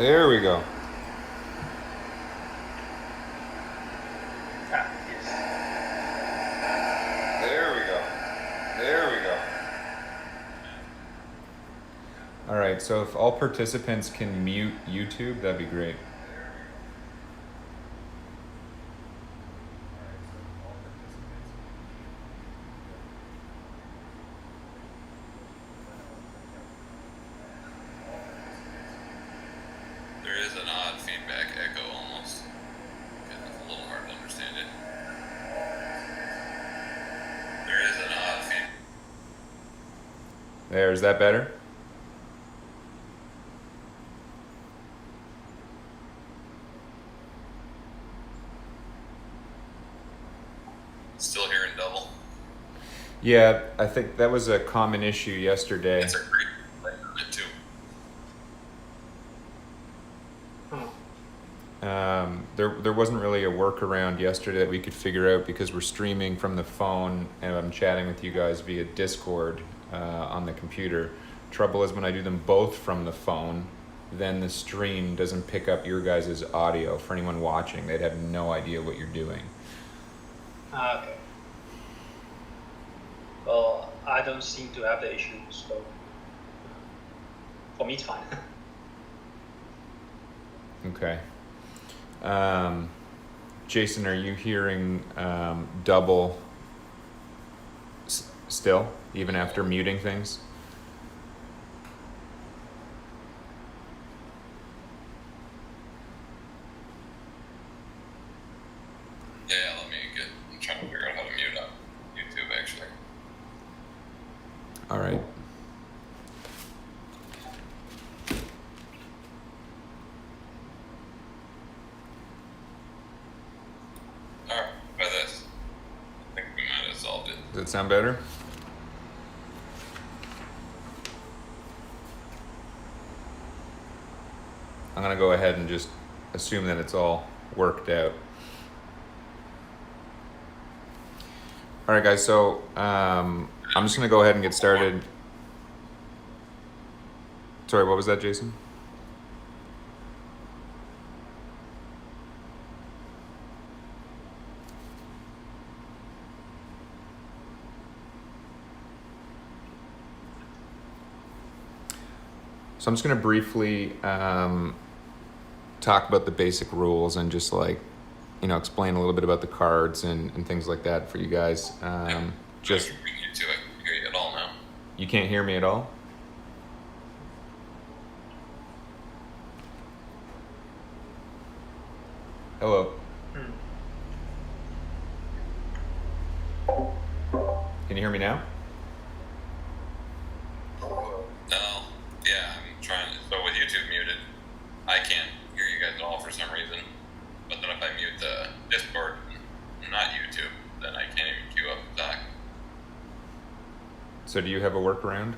There we go. Yes. There we go. There we go. All right, so if all participants can mute YouTube, that'd be great. There is an odd feedback echo almost. It's a little hard to understand it. There is an odd feedback. There, is that better? Still hearing double. Yeah, I think that was a common issue yesterday. It's a great play on it too. There wasn't really a workaround yesterday that we could figure out because we're streaming from the phone and I'm chatting with you guys via Discord on the computer. Trouble is when I do them both from the phone, then the stream doesn't pick up your guys' audio. For anyone watching, they'd have no idea what you're doing. Okay. Well, I don't seem to have the issue, so for me it's fine. Okay. Jason, are you hearing double still, even after muting things? Yeah, I'm trying to figure out how to mute up YouTube actually. All right. Alright, by this. I think we might have solved it. Does that sound better? I'm gonna go ahead and just assume that it's all worked out. All right, guys, so I'm just gonna go ahead and get started. Sorry, what was that, Jason? So I'm just going to briefly talk about the basic rules and just explain a little bit about the cards and things like that for you guys. Just I can hear you at all now. You can't hear me at all? Hello. Can you hear me now? No. Yeah, I'm trying to. So with YouTube muted, I can't hear you guys at all for some reason. But then if I mute the Discord, not YouTube, then I can't even queue up the talk. So do you have a workaround?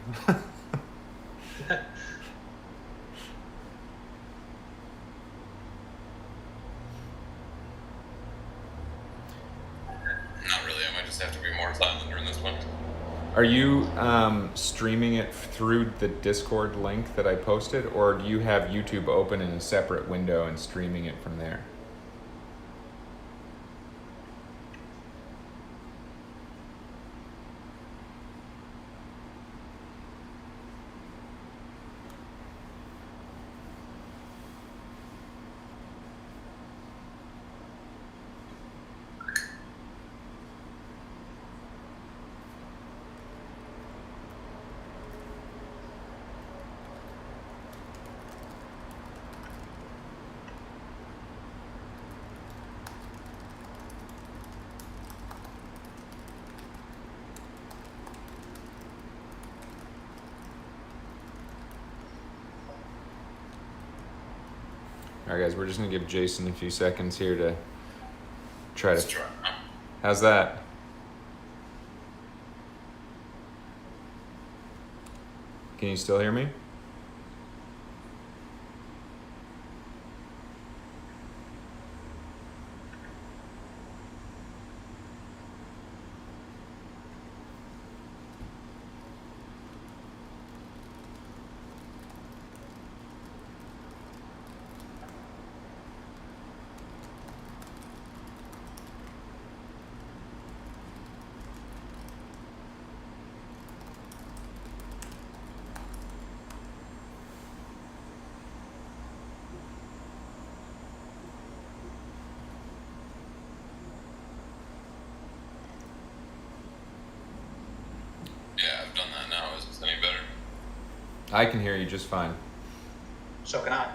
Not really. I might just have to be more silent during this one. Are you streaming it through the Discord link that I posted, or do you have YouTube open in a separate window and streaming it from there? All right, guys, we're just gonna give Jason a few seconds here to try to. How's that? Can you still hear me? I can hear you just fine. So can I.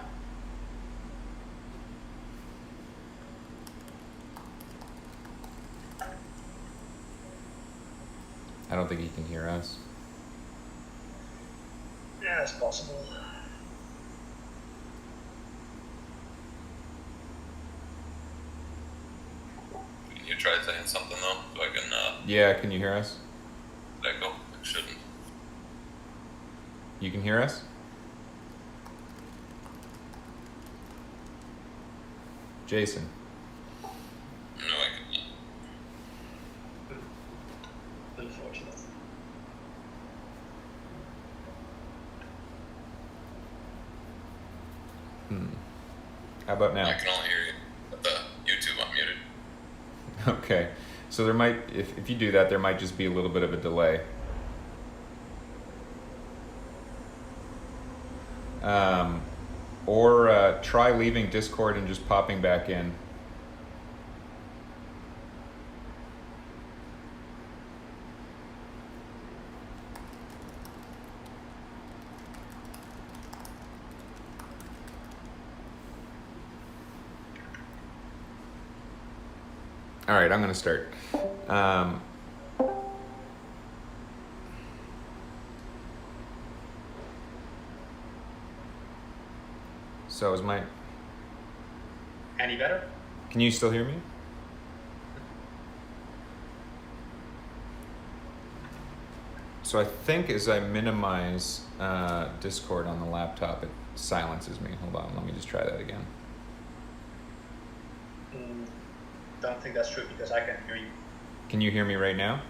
I don't think he can hear us. Yeah, it's possible. Can you try saying something though, so I can Yeah, can you hear us? echo? I shouldn't. You can hear us? Jason. No, I can. Unfortunate. How about now? I can only hear you with the YouTube unmuted. Okay. So there might, if you do that, there might just be a little bit of a delay. Or try leaving Discord and just popping back in. All right, I'm going to start. So is my... Any better? Can you still hear me? So I think as I minimize Discord on the laptop, it silences me. Hold on, let me just try that again. Don't think that's true because I can hear you. Can you hear me right now?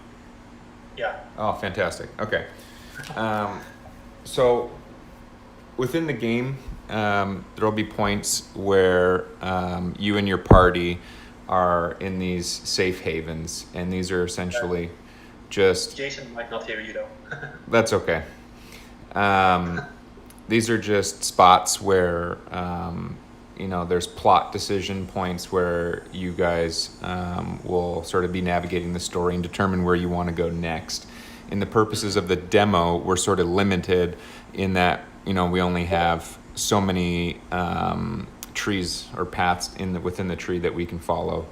Yeah. Oh, fantastic. Okay. So within the game, there'll be points where you and your party are in these safe havens, and these are essentially just... Jason might not hear you though. That's okay. These are just spots where, there's plot decision points where you guys will sort of be navigating the story and determine where you want to go next. In the purposes of the demo, we're sort of limited in that, we only have so many trees or paths within the tree that we can follow.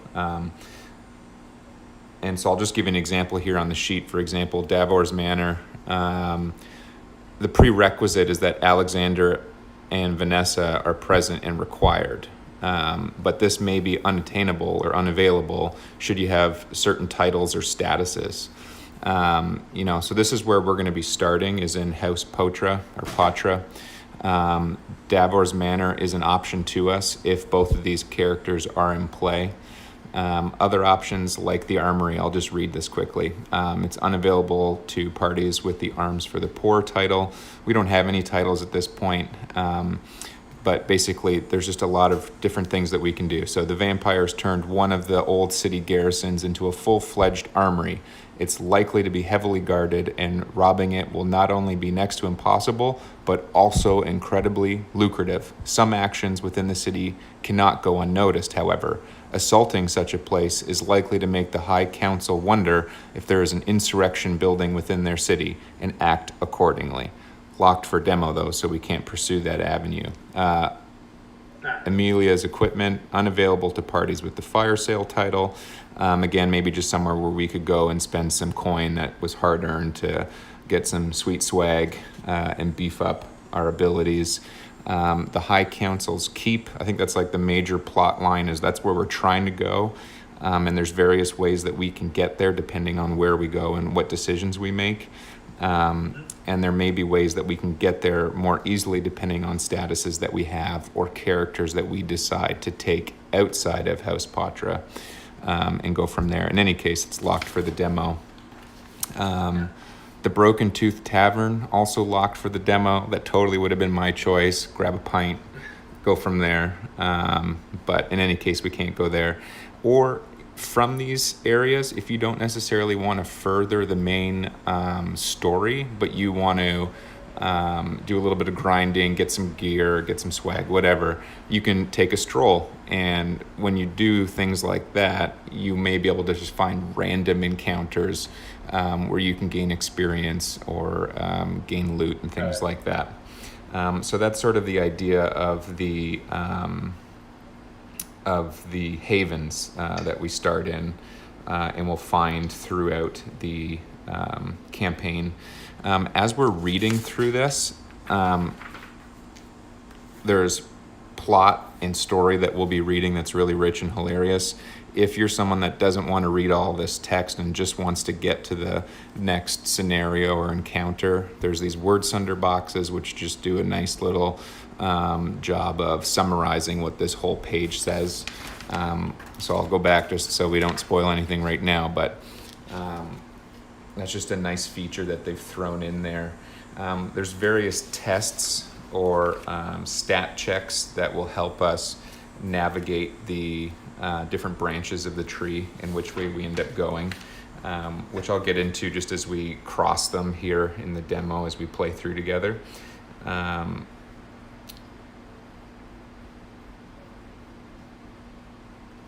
And so I'll just give you an example here on the sheet. For example, Davor's Manor. The prerequisite is that Alexander and Vanessa are present and required. But this may be unattainable or unavailable should you have certain titles or statuses. So this is where we're going to be starting, is in House Potra or Patra. Davor's Manor is an option to us if both of these characters are in play. Other options like the Armory, I'll just read this quickly. It's unavailable to parties with the Arms for the Poor title. We don't have any titles at this point, but basically there's just a lot of different things that we can do. So the vampires turned one of the old city garrisons into a full-fledged armory. It's likely to be heavily guarded, and robbing it will not only be next to impossible, but also incredibly lucrative. Some actions within the city cannot go unnoticed, however. Assaulting such a place is likely to make the High Council wonder if there is an insurrection building within their city and act accordingly. Locked for demo, though, so we can't pursue that avenue. Amelia's equipment, unavailable to parties with the fire sale title. Again, maybe just somewhere where we could go and spend some coin that was hard-earned to get some sweet swag and beef up our abilities. The High Council's keep, I think that's like the major plot line, is that's where we're trying to go. And there's various ways that we can get there depending on where we go and what decisions we make. And there may be ways that we can get there more easily depending on statuses that we have or characters that we decide to take outside of House Patra and go from there. In any case, it's locked for the demo. The Broken Tooth Tavern, also locked for the demo. That totally would have been my choice. Grab a pint, go from there. But in any case, we can't go there. Or from these areas, if you don't necessarily want to further the main story, but you want to do a little bit of grinding, get some gear, get some swag, whatever, you can take a stroll. And when you do things like that, you may be able to just find random encounters where you can gain experience or gain loot and things like that. So that's sort of the idea of the havens that we start in and we'll find throughout the campaign. As we're reading through this, there's plot and story that we'll be reading that's really rich and hilarious. If you're someone that doesn't want to read all this text and just wants to get to the next scenario or encounter, there's these Wordsunder boxes which just do a nice little job of summarizing what this whole page says. So I'll go back just so we don't spoil anything right now, but that's just a nice feature that they've thrown in there. There's various tests or stat checks that will help us navigate the different branches of the tree and which way we end up going, which I'll get into just as we cross them here in the demo as we play through together.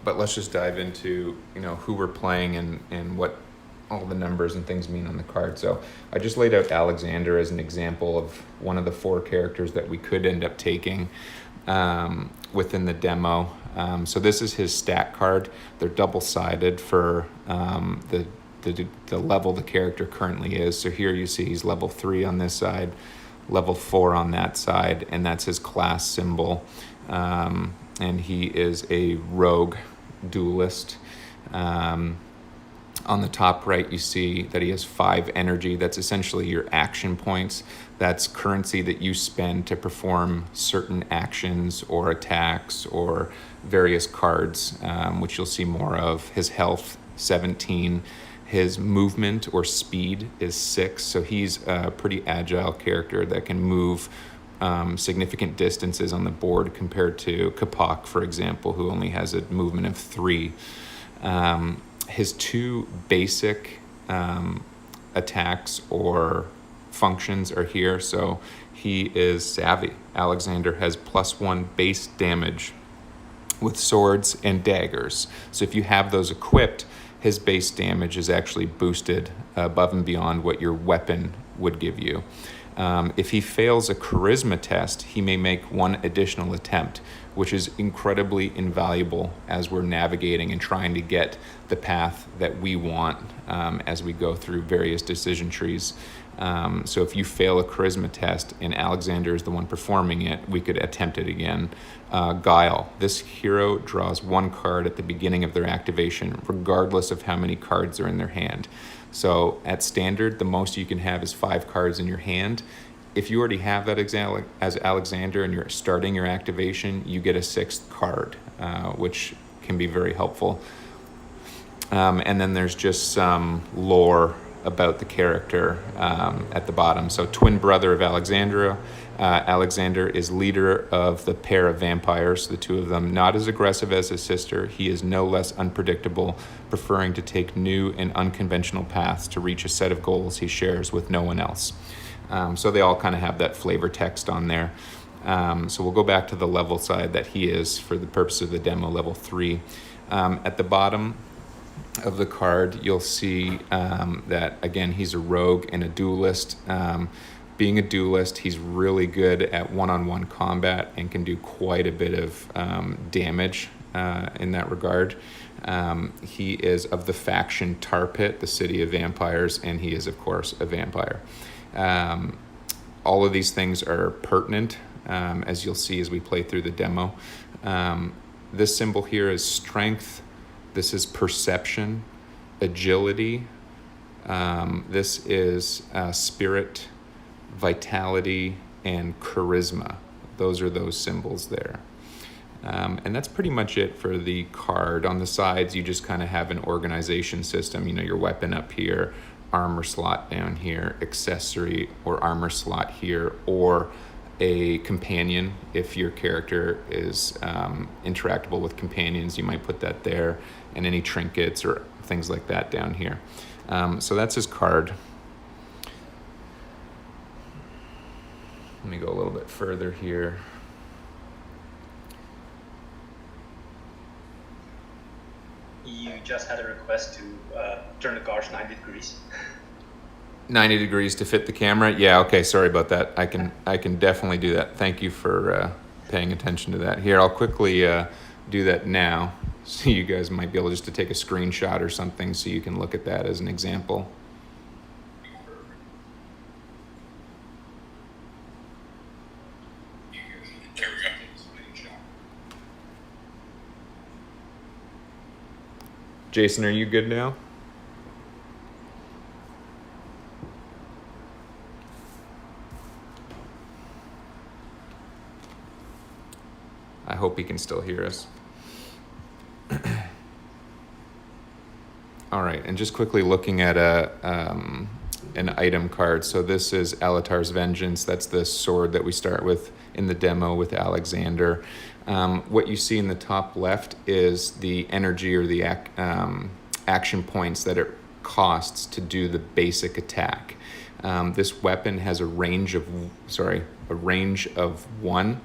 But let's just dive into, who we're playing and what all the numbers and things mean on the card. So I just laid out Alexander as an example of one of the 4 characters that we could end up taking within the demo. So this is his stat card. They're double-sided for the level the character currently is. So here you see he's level 3 on this side, level 4 on that side, and that's his class symbol. And he is a rogue duelist. On the top right, you see that he has 5 energy. That's essentially your action points. That's currency that you spend to perform certain actions or attacks or various cards, which you'll see more of. His health, 17. His movement or speed is 6. So he's a pretty agile character that can move significant distances on the board compared to Capac, for example, who only has a movement of 3. His 2 basic attacks or functions are here. So he is savvy. Alexander has +1 base damage with swords and daggers. So if you have those equipped, his base damage is actually boosted above and beyond what your weapon would give you. If he fails a charisma test, he may make 1 additional attempt, which is incredibly invaluable as we're navigating and trying to get the path that we want as we go through various decision trees. So if you fail a charisma test and Alexander is the one performing it, we could attempt it again. Guile. This hero draws 1 card at the beginning of their activation, regardless of how many cards are in their hand. So at standard, the most you can have is 5 cards in your hand. If you already have that as Alexander and you're starting your activation, you get a 6th card, which can be very helpful. And then there's just some lore about the character at the bottom. So twin brother of Alexandra. Alexander is leader of the pair of vampires, the 2 of them. Not as aggressive as his sister, he is no less unpredictable, preferring to take new and unconventional paths to reach a set of goals he shares with no one else. So they all kind of have that flavor text on there. So we'll go back to the level side that he is for the purpose of the demo, level 3. At the bottom of the card, you'll see that, again, he's a rogue and a duelist. Being a duelist, he's really good at one-on-one combat and can do quite a bit of damage in that regard. He is of the faction Tarpitt, the city of vampires, and he is, of course, a vampire. All of these things are pertinent, as you'll see as we play through the demo. This symbol here is strength. This is perception, agility. This is spirit, vitality, and charisma. Those are those symbols there. And that's pretty much it for the card. On the sides, you just kind of have an organization system. Your weapon up here, armor slot down here, accessory or armor slot here, or a companion. If your character is interactable with companions, you might put that there, and any trinkets or things like that down here. So that's his card. Let me go a little bit further here. You just had a request to turn the cars 90 degrees. 90 degrees to fit the camera. Yeah, okay, sorry about that. I can definitely do that. Thank you for paying attention to that. Here, I'll quickly do that now, so you guys might be able just to take a screenshot or something so you can look at that as an example. There we go. Jason, are you good now? I hope he can still hear us. All right, and just quickly looking at an item card. So this is Alatar's Vengeance. That's the sword that we start with in the demo with Alexander. What you see in the top left is the energy or the action points that it costs to do the basic attack. This weapon has a range of 1.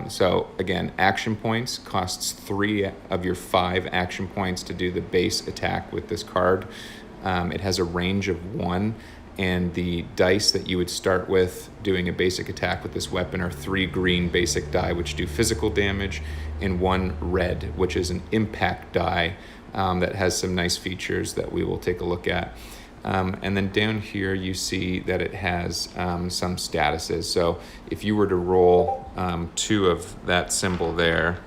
So again, action points costs 3 of your 5 action points to do the base attack with this card. It has a range of 1, and the dice that you would start with doing a basic attack with this weapon are 3 green basic die, which do physical damage, and 1 red, which is an impact die that has some nice features that we will take a look at. And then down here you see that it has some statuses. So if you were to roll 2 of that symbol there,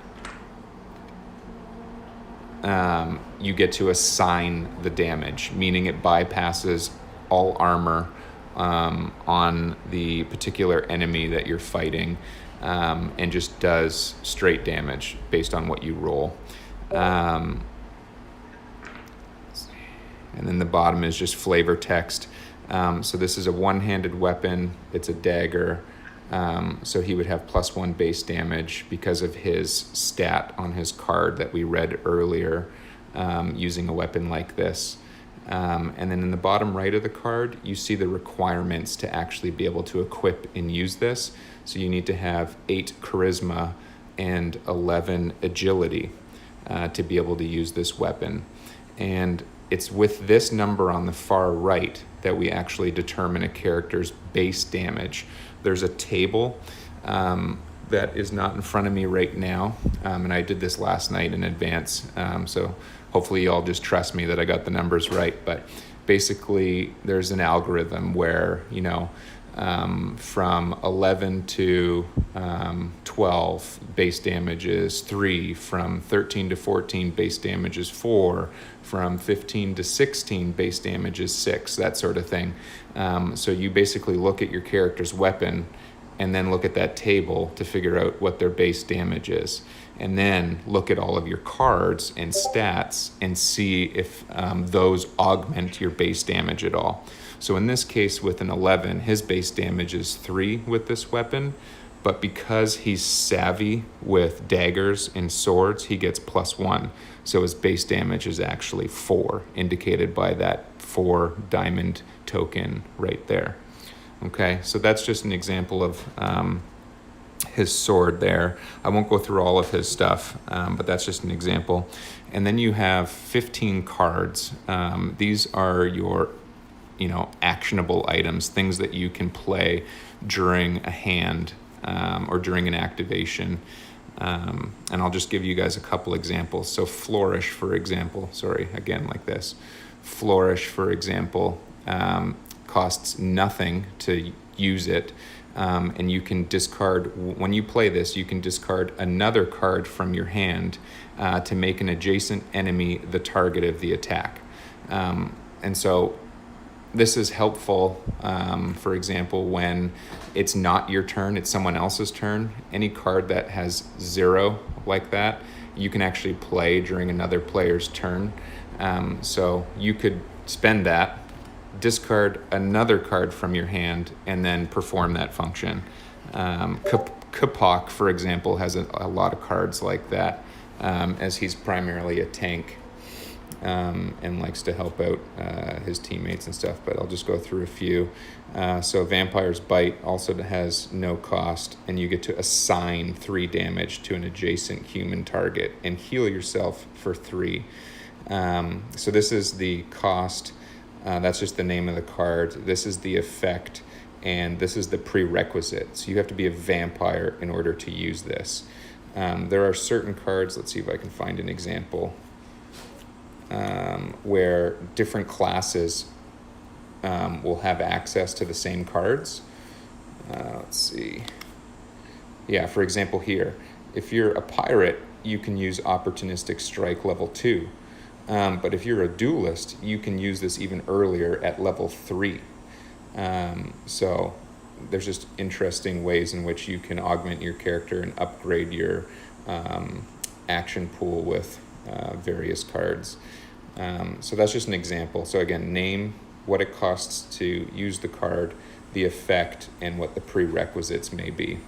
you get to assign the damage, meaning it bypasses all armor on the particular enemy that you're fighting, and just does straight damage based on what you roll. And then the bottom is just flavor text. So this is a one-handed weapon. It's a dagger. So he would have +1 base damage because of his stat on his card that we read earlier, using a weapon like this. And then in the bottom right of the card, you see the requirements to actually be able to equip and use this. So you need to have 8 charisma and 11 agility to be able to use this weapon. And it's with this number on the far right that we actually determine a character's base damage. There's a table that is not in front of me right now, and I did this last night in advance, so hopefully you all just trust me that I got the numbers right. But basically there's an algorithm where, from 11 to 12, base damage is 3. From 13 to 14, base damage is 4. From 15 to 16, base damage is 6, that sort of thing. So you basically look at your character's weapon and then look at that table to figure out what their base damage is. And then look at all of your cards and stats and see if those augment your base damage at all. So in this case with an 11, his base damage is 3 with this weapon, but because he's savvy with daggers and swords, he gets +1. So his base damage is actually 4, indicated by that 4 diamond token right there. Okay, so that's just an example of his sword there. I won't go through all of his stuff, but that's just an example. And then you have 15 cards. These are your actionable items, things that you can play during a hand or during an activation. And I'll just give you guys a couple examples. So Flourish, for example, Flourish, for example, costs nothing to use it. And you can discard, when you play this, you can discard another card from your hand to make an adjacent enemy the target of the attack. And so this is helpful, for example, when it's not your turn, it's someone else's turn. Any card that has 0 like that, you can actually play during another player's turn. So you could spend that, discard another card from your hand, and then perform that function. Capac, for example, has a lot of cards like that, as he's primarily a tank. And likes to help out his teammates and stuff, but I'll just go through a few. So Vampire's Bite also has no cost, and you get to assign 3 damage to an adjacent human target and heal yourself for 3. So this is the cost That's just the name of the card. This is the effect, and this is the prerequisite. So you have to be a vampire in order to use this. There are certain cards, let's see if I can find an example, where different classes will have access to the same cards. Let's see. Yeah, for example here, if you're a pirate, you can use Opportunistic Strike level 2. But if you're a duelist, you can use this even earlier at level 3. So there's just interesting ways in which you can augment your character and upgrade your action pool with various cards. So that's just an example. So again, name, what it costs to use the card, the effect, and what the prerequisites may be.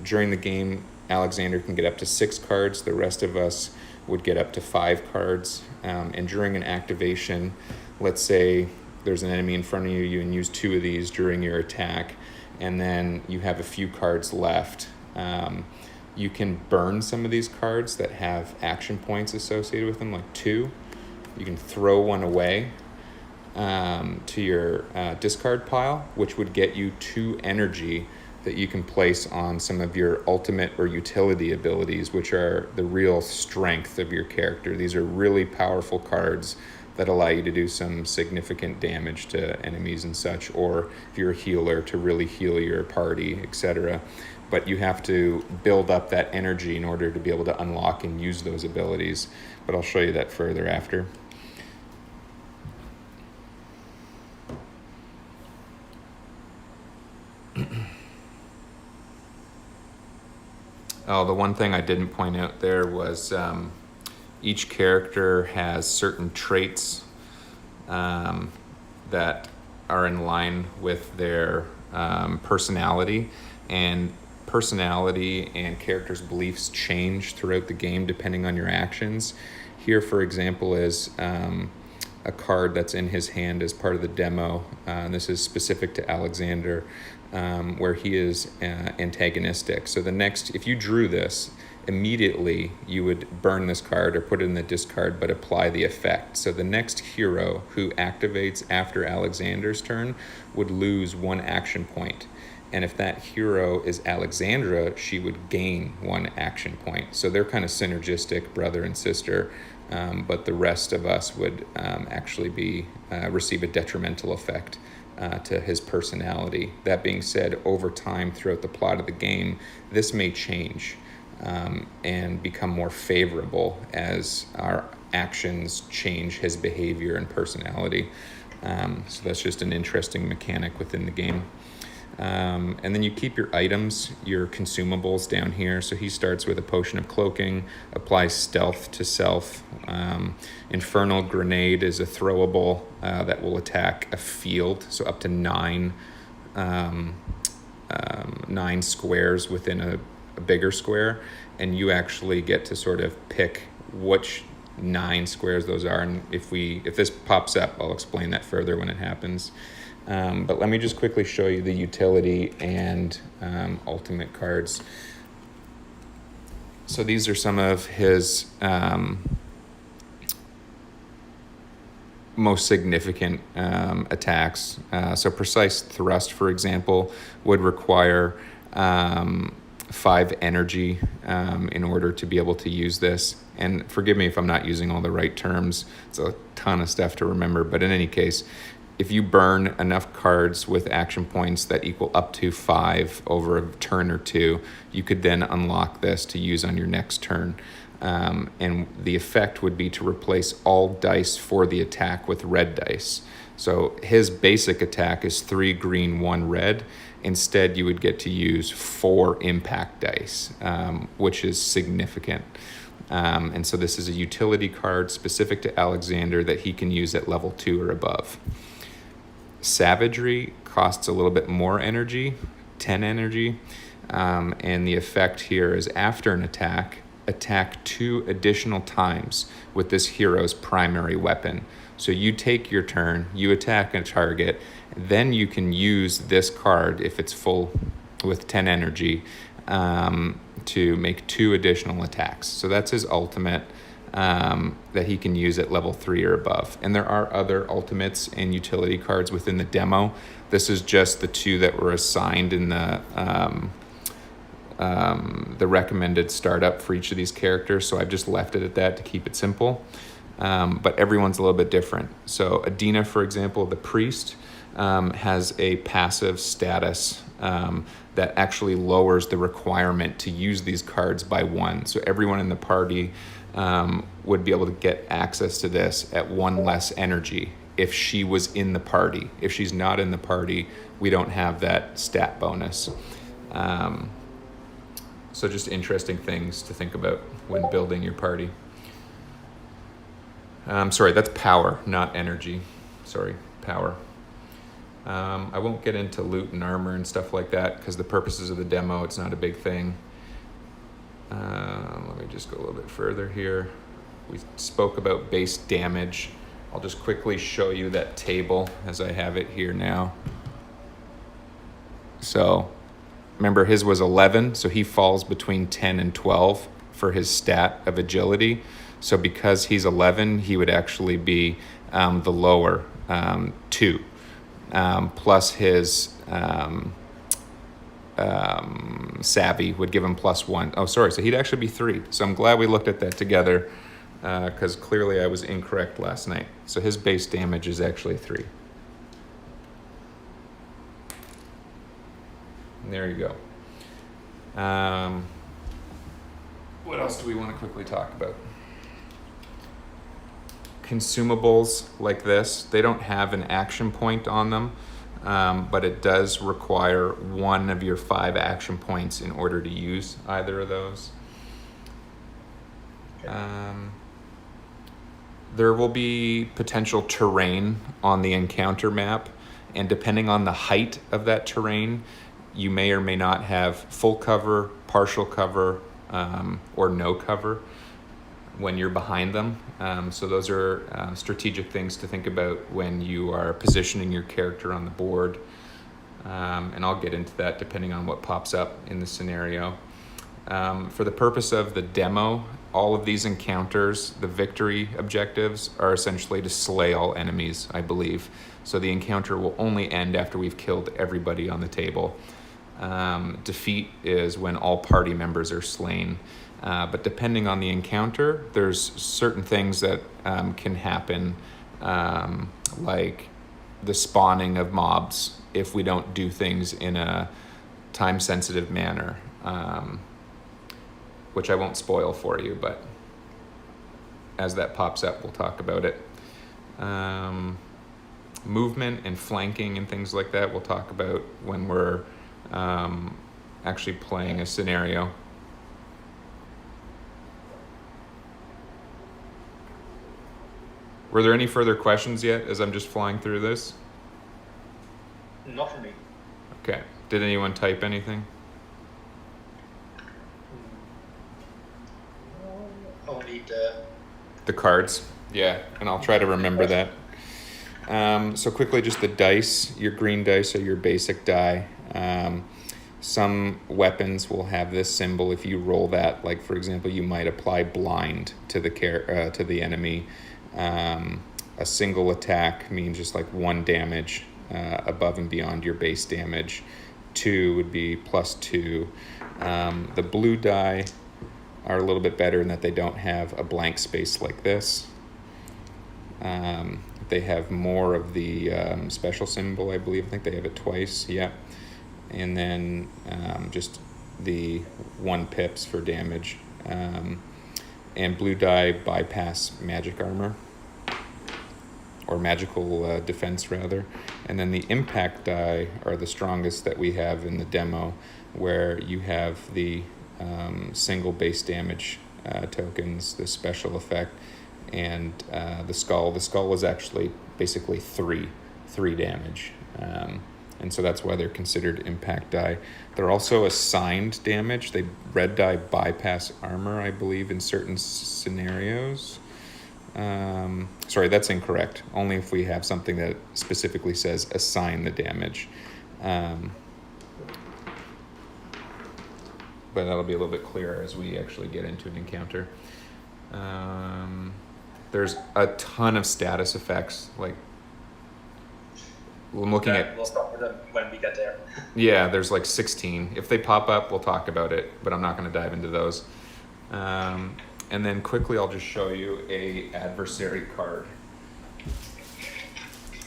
During the game, Alexander can get up to 6 cards. The rest of us would get up to 5 cards. And during an activation, let's say there's an enemy in front of you, you can use 2 of these during your attack, and then you have a few cards left. You can burn some of these cards that have action points associated with them, like 2. You can throw one away to your discard pile, which would get you 2 energy that you can place on some of your ultimate or utility abilities, which are the real strength of your character. These are really powerful cards that allow you to do some significant damage to enemies and such, or if you're a healer, to really heal your party, etc. But you have to build up that energy in order to be able to unlock and use those abilities. But I'll show you that further after. Oh, the one thing I didn't point out there was each character has certain traits that are in line with their personality, and personality and characters' beliefs change throughout the game depending on your actions. Here, for example, is a card that's in his hand as part of the demo. And this is specific to Alexander, where he is antagonistic. So if you drew this, immediately you would burn this card or put it in the discard, but apply the effect. So the next hero who activates after Alexander's turn would lose 1 action point. And if that hero is Alexandra, she would gain 1 action point. So they're kind of synergistic, brother and sister, but the rest of us would actually receive a detrimental effect to his personality. That being said, over time throughout the plot of the game, this may change and become more favorable as our actions change his behavior and personality. So that's just an interesting mechanic within the game. And then you keep your items, your consumables down here. So he starts with a potion of cloaking, applies stealth to self. Infernal grenade is a throwable that will attack a field, so up to 9 squares within a bigger square, and you actually get to sort of pick which 9 squares those are. And if this pops up, I'll explain that further when it happens. But let me just quickly show you the utility and ultimate cards. So these are some of his most significant attacks. So precise thrust, for example, would require 5 energy in order to be able to use this. And forgive me if I'm not using all the right terms. It's a ton of stuff to remember, but in any case, if you burn enough cards with action points that equal up to 5 over a turn or 2, you could then unlock this to use on your next turn. And the effect would be to replace all dice for the attack with red dice. So his basic attack is 3 green, 1 red. Instead, you would get to use 4 impact dice, which is significant. And so this is a utility card specific to Alexander that he can use at level 2 or above. Savagery costs a little bit more energy, 10 energy, and the effect here is after an attack 2 additional times with this hero's primary weapon. So you take your turn, you attack a target, then you can use this card if it's full with 10 energy to make 2 additional attacks. So that's his ultimate. that he can use at level 3 or above. And there are other ultimates and utility cards within the demo. This is just the 2 that were assigned in the recommended startup for each of these characters. So I've just left it at that to keep it simple. But everyone's a little bit different. So Adina, for example, the priest, has a passive status that actually lowers the requirement to use these cards by 1. So everyone in the party would be able to get access to this at 1 less energy if she was in the party. If she's not in the party, we don't have that stat bonus. So just interesting things to think about when building your party. Sorry, that's power, not energy. Sorry, power. I won't get into loot and armor and stuff like that because the purposes of the demo, it's not a big thing. Let me just go a little bit further here. We spoke about base damage. I'll just quickly show you that table as I have it here now. So remember, his was 11, so he falls between 10 and 12 for his stat of agility. So because he's 11, he would actually be the lower 2, plus his savvy would give him +1. Oh, sorry, so he'd actually be 3. So I'm glad we looked at that together because clearly I was incorrect last night. So his base damage is actually 3. And there you go. What else do we want to quickly talk about? Consumables like this, they don't have an action point on them, but it does require 1 of your 5 action points in order to use either of those. There will be potential terrain on the encounter map, and depending on the height of that terrain, you may or may not have full cover, partial cover, or no cover when you're behind them. So those are strategic things to think about when you are positioning your character on the board. And I'll get into that depending on what pops up in the scenario. For the purpose of the demo, all of these encounters, the victory objectives, are essentially to slay all enemies, I believe. So the encounter will only end after we've killed everybody on the table. Defeat is when all party members are slain. But depending on the encounter, there's certain things that can happen, like the spawning of mobs if we don't do things in a time-sensitive manner, which I won't spoil for you, but as that pops up, we'll talk about it. Movement and flanking and things like that we'll talk about when we're actually playing a scenario. Were there any further questions yet as I'm just flying through this? Not for me. Okay. Did anyone type anything? Only The cards. Yeah, and I'll try to remember that. So quickly, just the dice. Your green dice are your basic die. Some weapons will have this symbol. If you roll that, like for example, you might apply blind to the enemy. A single attack means just like 1 damage above and beyond your base damage. 2 would be +2. The blue die are a little bit better in that they don't have a blank space like this. They have more of the special symbol, I believe. I think they have it twice, yeah. And then just the 1 pips for damage. And blue die bypass magic armor, or magical defense rather. And then the impact die are the strongest that we have in the demo, where you have the single base damage tokens, the special effect, and the skull. The skull is actually basically 3 damage. And so that's why they're considered impact die. They're also assigned damage. Red die bypass armor, I believe, in certain scenarios. Sorry, that's incorrect. Only if we have something that specifically says assign the damage. But that'll be a little bit clearer as we actually get into an encounter. There's a ton of status effects. Like, I'm looking at, We'll start with them when we get there. yeah, there's like 16. If they pop up, we'll talk about it, but I'm not going to dive into those. And then quickly, I'll just show you a adversary card.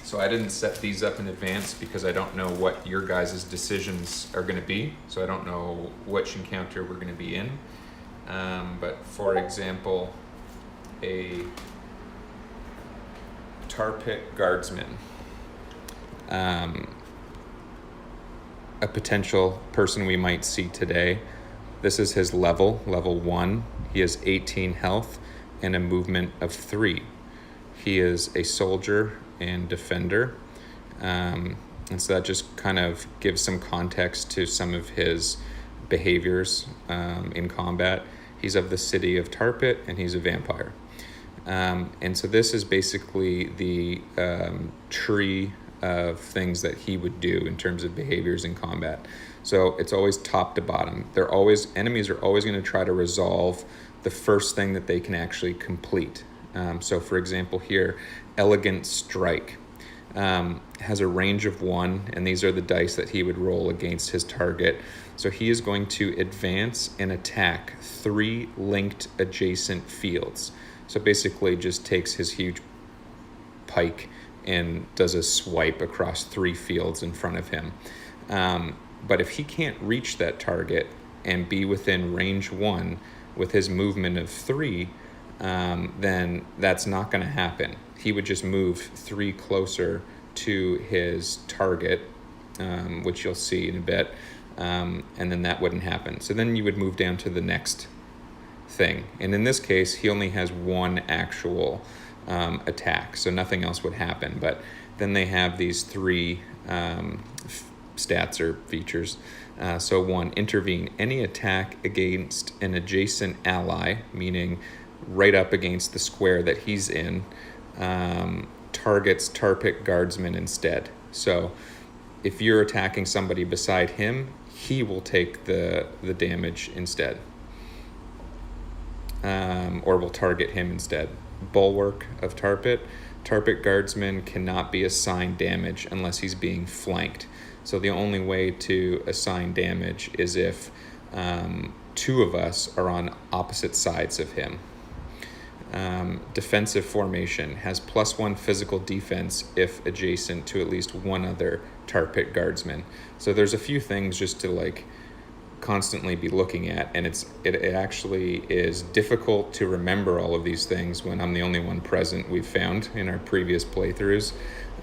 So I didn't set these up in advance because I don't know what your guys' decisions are going to be. So I don't know which encounter we're going to be in. But for example, a tarpitt guardsman. A potential person we might see today. This is his level 1. He has 18 health and a movement of 3. He is a soldier and defender. And so that just kind of gives some context to some of his behaviors in combat. He's of the city of Tarpitt and he's a vampire. And so this is basically the tree of things that he would do in terms of behaviors in combat. So it's always top to bottom. Enemies are always going to try to resolve the first thing that they can actually complete. So for example here, Elegant Strike has a range of 1, and these are the dice that he would roll against his target. So he is going to advance and attack 3 linked adjacent fields. So basically just takes his huge pike and does a swipe across 3 fields in front of him. But if he can't reach that target and be within range 1 with his movement of 3, then that's not going to happen. He would just move 3 closer to his target, which you'll see in a bit, and then that wouldn't happen. So then you would move down to the next thing. And in this case, he only has 1 actual attack, so nothing else would happen. But then they have these 3 stats or features. So 1, intervene. Any attack against an adjacent ally, meaning right up against the square that he's in, targets tarpitt guardsman instead. So if you're attacking somebody beside him, he will take the damage instead, or will target him instead. Bulwark of Tarpitt. Tarpitt guardsman cannot be assigned damage unless he's being flanked. So the only way to assign damage is if 2 of us are on opposite sides of him. Defensive formation has +1 physical defense if adjacent to at least 1 other tarpitt guardsman. So there's a few things just to like constantly be looking at, and it actually is difficult to remember all of these things when I'm the only one present, we've found in our previous playthroughs.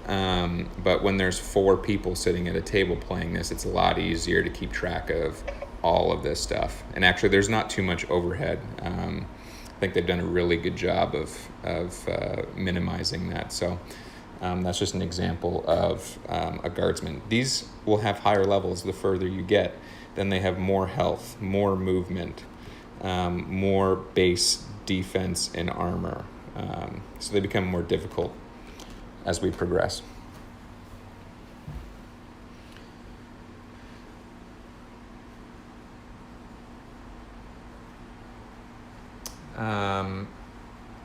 But when there's 4 people sitting at a table playing this, it's a lot easier to keep track of all of this stuff. And actually there's not too much overhead. I think they've done a really good job of minimizing that. So that's just an example of a guardsman. These will have higher levels the further you get. Then they have more health, more movement, more base defense and armor. So they become more difficult as we progress.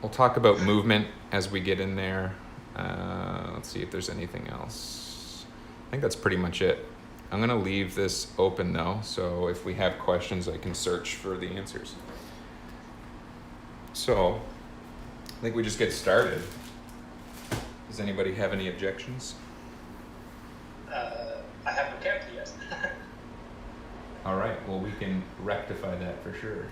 We'll talk about movement as we get in there. Let's see if there's anything else. I think that's pretty much it. I'm going to leave this open though, so if we have questions, I can search for the answers. So, I think we just get started. Does anybody have any objections? I have no character, yes. All right, well, we can rectify that for sure.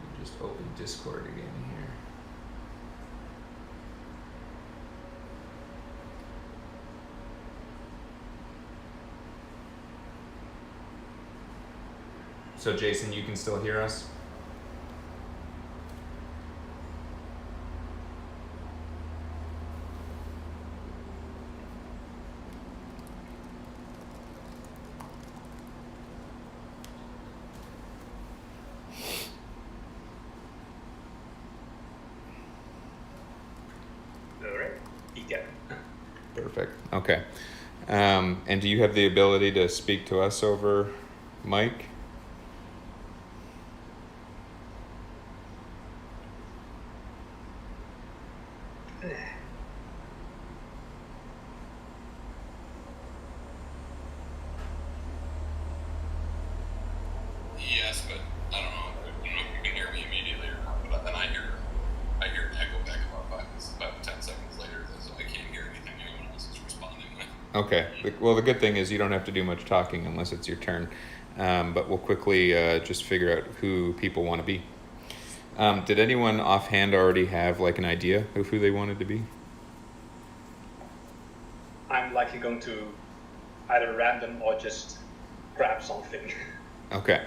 We'll just open Discord again here. So Jason, you can still hear us? All right. Yeah. Perfect. Okay. And do you have the ability to speak to us over Mike? Yes, but I don't know if you can hear me immediately or not. But then I hear an echo back about 10 seconds later, so I can't hear anything anyone else is responding with. Okay. Well, the good thing is you don't have to do much talking unless it's your turn. But we'll quickly just figure out who people want to be. Did anyone offhand already have like an idea of who they wanted to be? I'm likely going to either random or just grab something. Okay.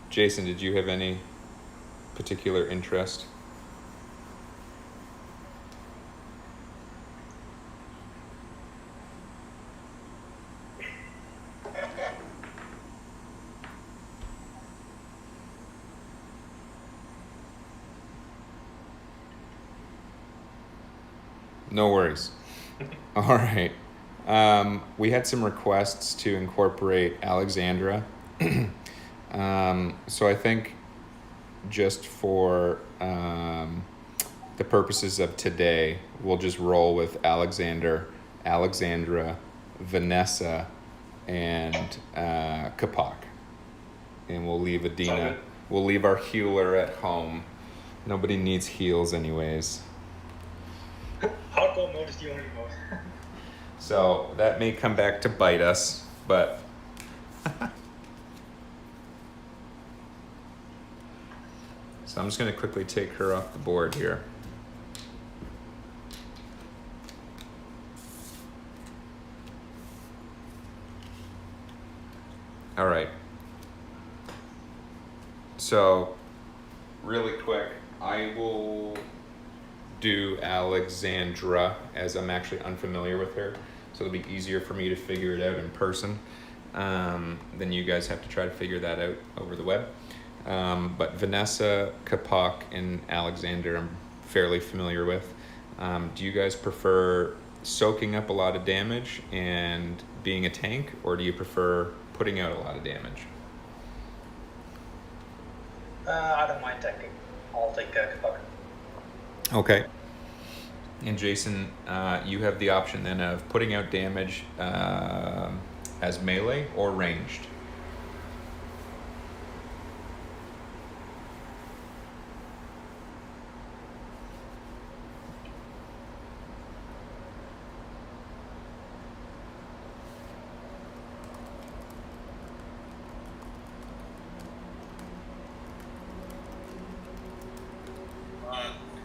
Jason, did you have any particular interest? No worries. All right. We had some requests to incorporate Alexandra. So I think just for the purposes of today, we'll just roll with Alexander, Alexandra, Vanessa, and Capac. And we'll leave Adina. Okay. We'll leave our healer at home. Nobody needs heals anyways. Hardcore mode is the only mode. So that may come back to bite us, but so I'm just going to quickly take her off the board here. All right. So really quick, I will do Alexandra as I'm actually unfamiliar with her, so it'll be easier for me to figure it out in person. Then you guys have to try to figure that out over the web. But Vanessa, Capac, and Alexander I'm fairly familiar with. Do you guys prefer soaking up a lot of damage and being a tank, or do you prefer putting out a lot of damage? I don't mind tanking. I'll take Capac. Okay. And Jason, you have the option then of putting out damage as melee or ranged.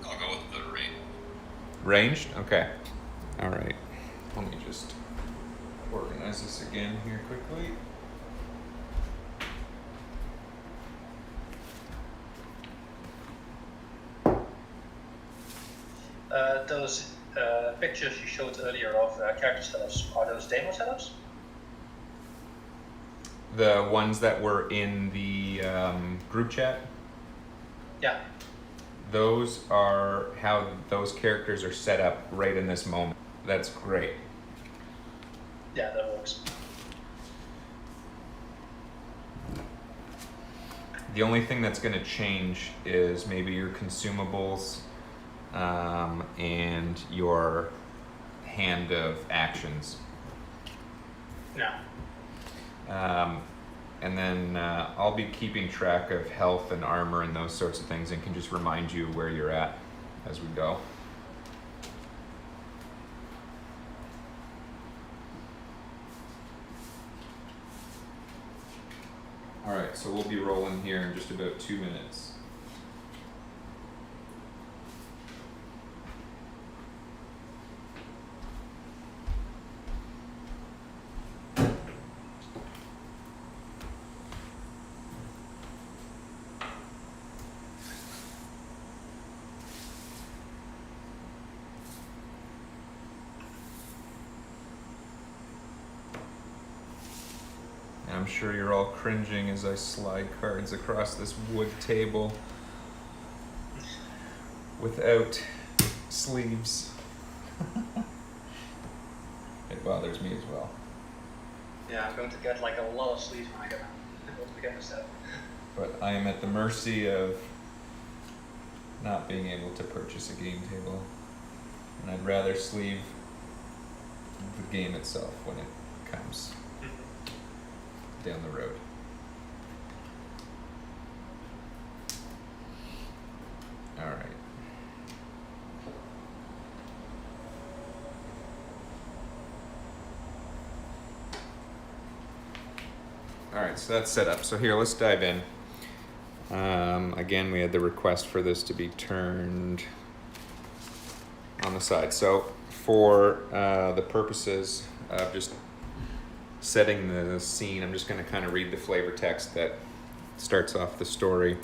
I'll go with the ring. Ranged? Okay. All right. Let me just organize this again here quickly. Those pictures you showed earlier of character setups, are those demo setups? The ones that were in the group chat, Yeah. those are how those characters are set up right in this moment. That's great. Yeah, that works. The only thing that's going to change is maybe your consumables and your hand of actions. Yeah. And then I'll be keeping track of health and armor and those sorts of things and can just remind you where you're at as we go. All right, so we'll be rolling here in just about 2 minutes. I'm sure you're all cringing as I slide cards across this wood table without sleeves. It bothers me as well. Yeah, I'm going to get like a lot of sleeves when I get out. completely understand. But I am at the mercy of not being able to purchase a game table. And I'd rather sleeve the game itself when it comes down the road. Alright. Alright, so that's set up. So here, let's dive in. Again, we had the request for this to be turned on the side. So for the purposes of just setting the scene, I'm just going to kind of read the flavor text that starts off the story.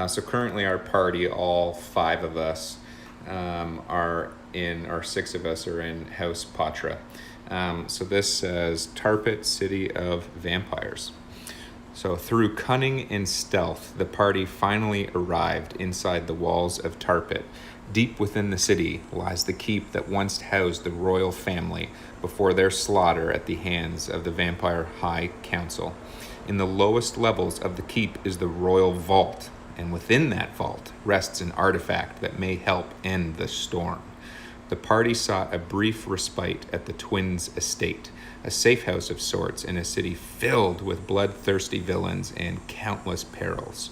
So currently our party, all 5 of us, are in, or 6 of us are in House Patra. So this says Tarpitt, City of Vampires. So through cunning and stealth, the party finally arrived inside the walls of Tarpitt. Deep within the city lies the keep that once housed the royal family before their slaughter at the hands of the Vampire High Council. In the lowest levels of the keep is the royal vault, and within that vault rests an artifact that may help end the storm. The party sought a brief respite at the twins' estate, a safe house of sorts in a city filled with bloodthirsty villains and countless perils.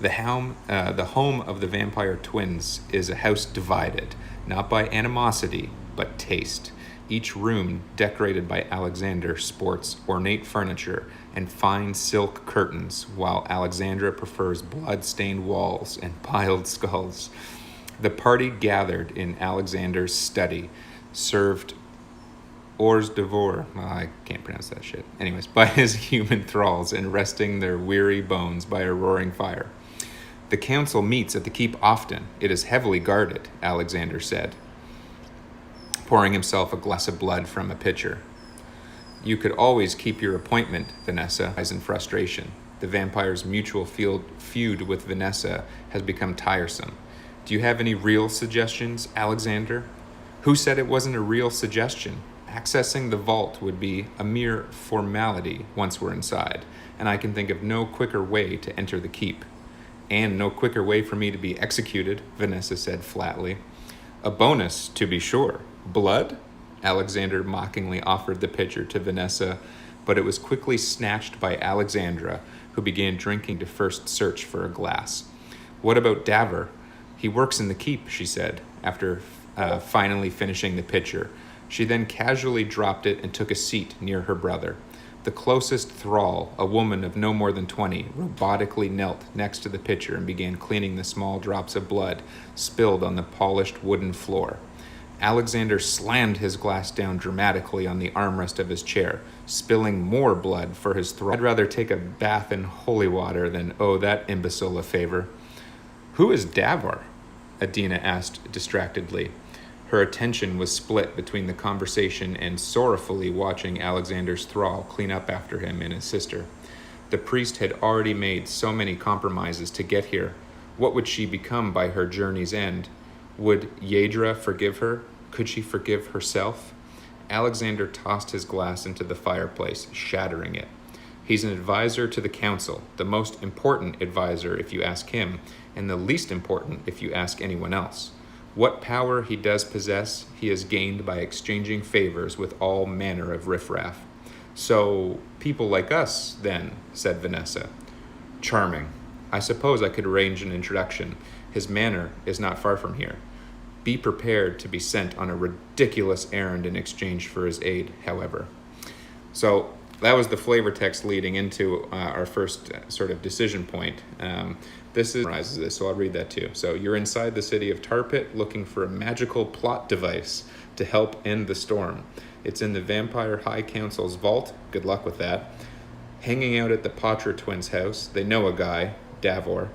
The home of the vampire twins is a house divided, not by animosity, but taste. Each room decorated by Alexander sports ornate furniture and fine silk curtains, while Alexandra prefers blood-stained walls and piled skulls. The party gathered in Alexander's study, served hors d'oeuvre, well, I can't pronounce that shit. Anyways, by his human thralls and resting their weary bones by a roaring fire. The council meets at the keep often. It is heavily guarded, Alexander said, pouring himself a glass of blood from a pitcher. You could always keep your appointment, Vanessa, as in frustration. The vampire's mutual feud with Vanessa has become tiresome. Do you have any real suggestions, Alexander? Who said it wasn't a real suggestion? Accessing the vault would be a mere formality once we're inside, and I can think of no quicker way to enter the keep. And no quicker way for me to be executed, Vanessa said flatly. A bonus, to be sure. Blood? Alexander mockingly offered the pitcher to Vanessa, but it was quickly snatched by Alexandra, who began drinking to first search for a glass. What about Daver? He works in the keep, she said, after finally finishing the pitcher. She then casually dropped it and took a seat near her brother. The closest thrall, a woman of no more than 20, robotically knelt next to the pitcher and began cleaning the small drops of blood spilled on the polished wooden floor. Alexander slammed his glass down dramatically on the armrest of his chair, spilling more blood for his thrall. I'd rather take a bath in holy water than owe that imbecile a favor. Who is Davar? Adina asked distractedly. Her attention was split between the conversation and sorrowfully watching Alexander's thrall clean up after him and his sister. The priest had already made so many compromises to get here. What would she become by her journey's end? Would Yedra forgive her? Could she forgive herself? Alexander tossed his glass into the fireplace, shattering it. He's an advisor to the council, the most important advisor if you ask him, and the least important if you ask anyone else. What power he does possess, he has gained by exchanging favors with all manner of riffraff. So, people like us, then, said Vanessa. Charming. I suppose I could arrange an introduction. His manor is not far from here. Be prepared to be sent on a ridiculous errand in exchange for his aid, however. So, that was the flavor text leading into our first sort of decision point. This summarizes this, so I'll read that too. So you're inside the city of Tarpitt looking for a magical plot device to help end the storm. It's in the Vampire High Council's vault. Good luck with that. Hanging out at the Patra twins' house, they know a guy, Davor,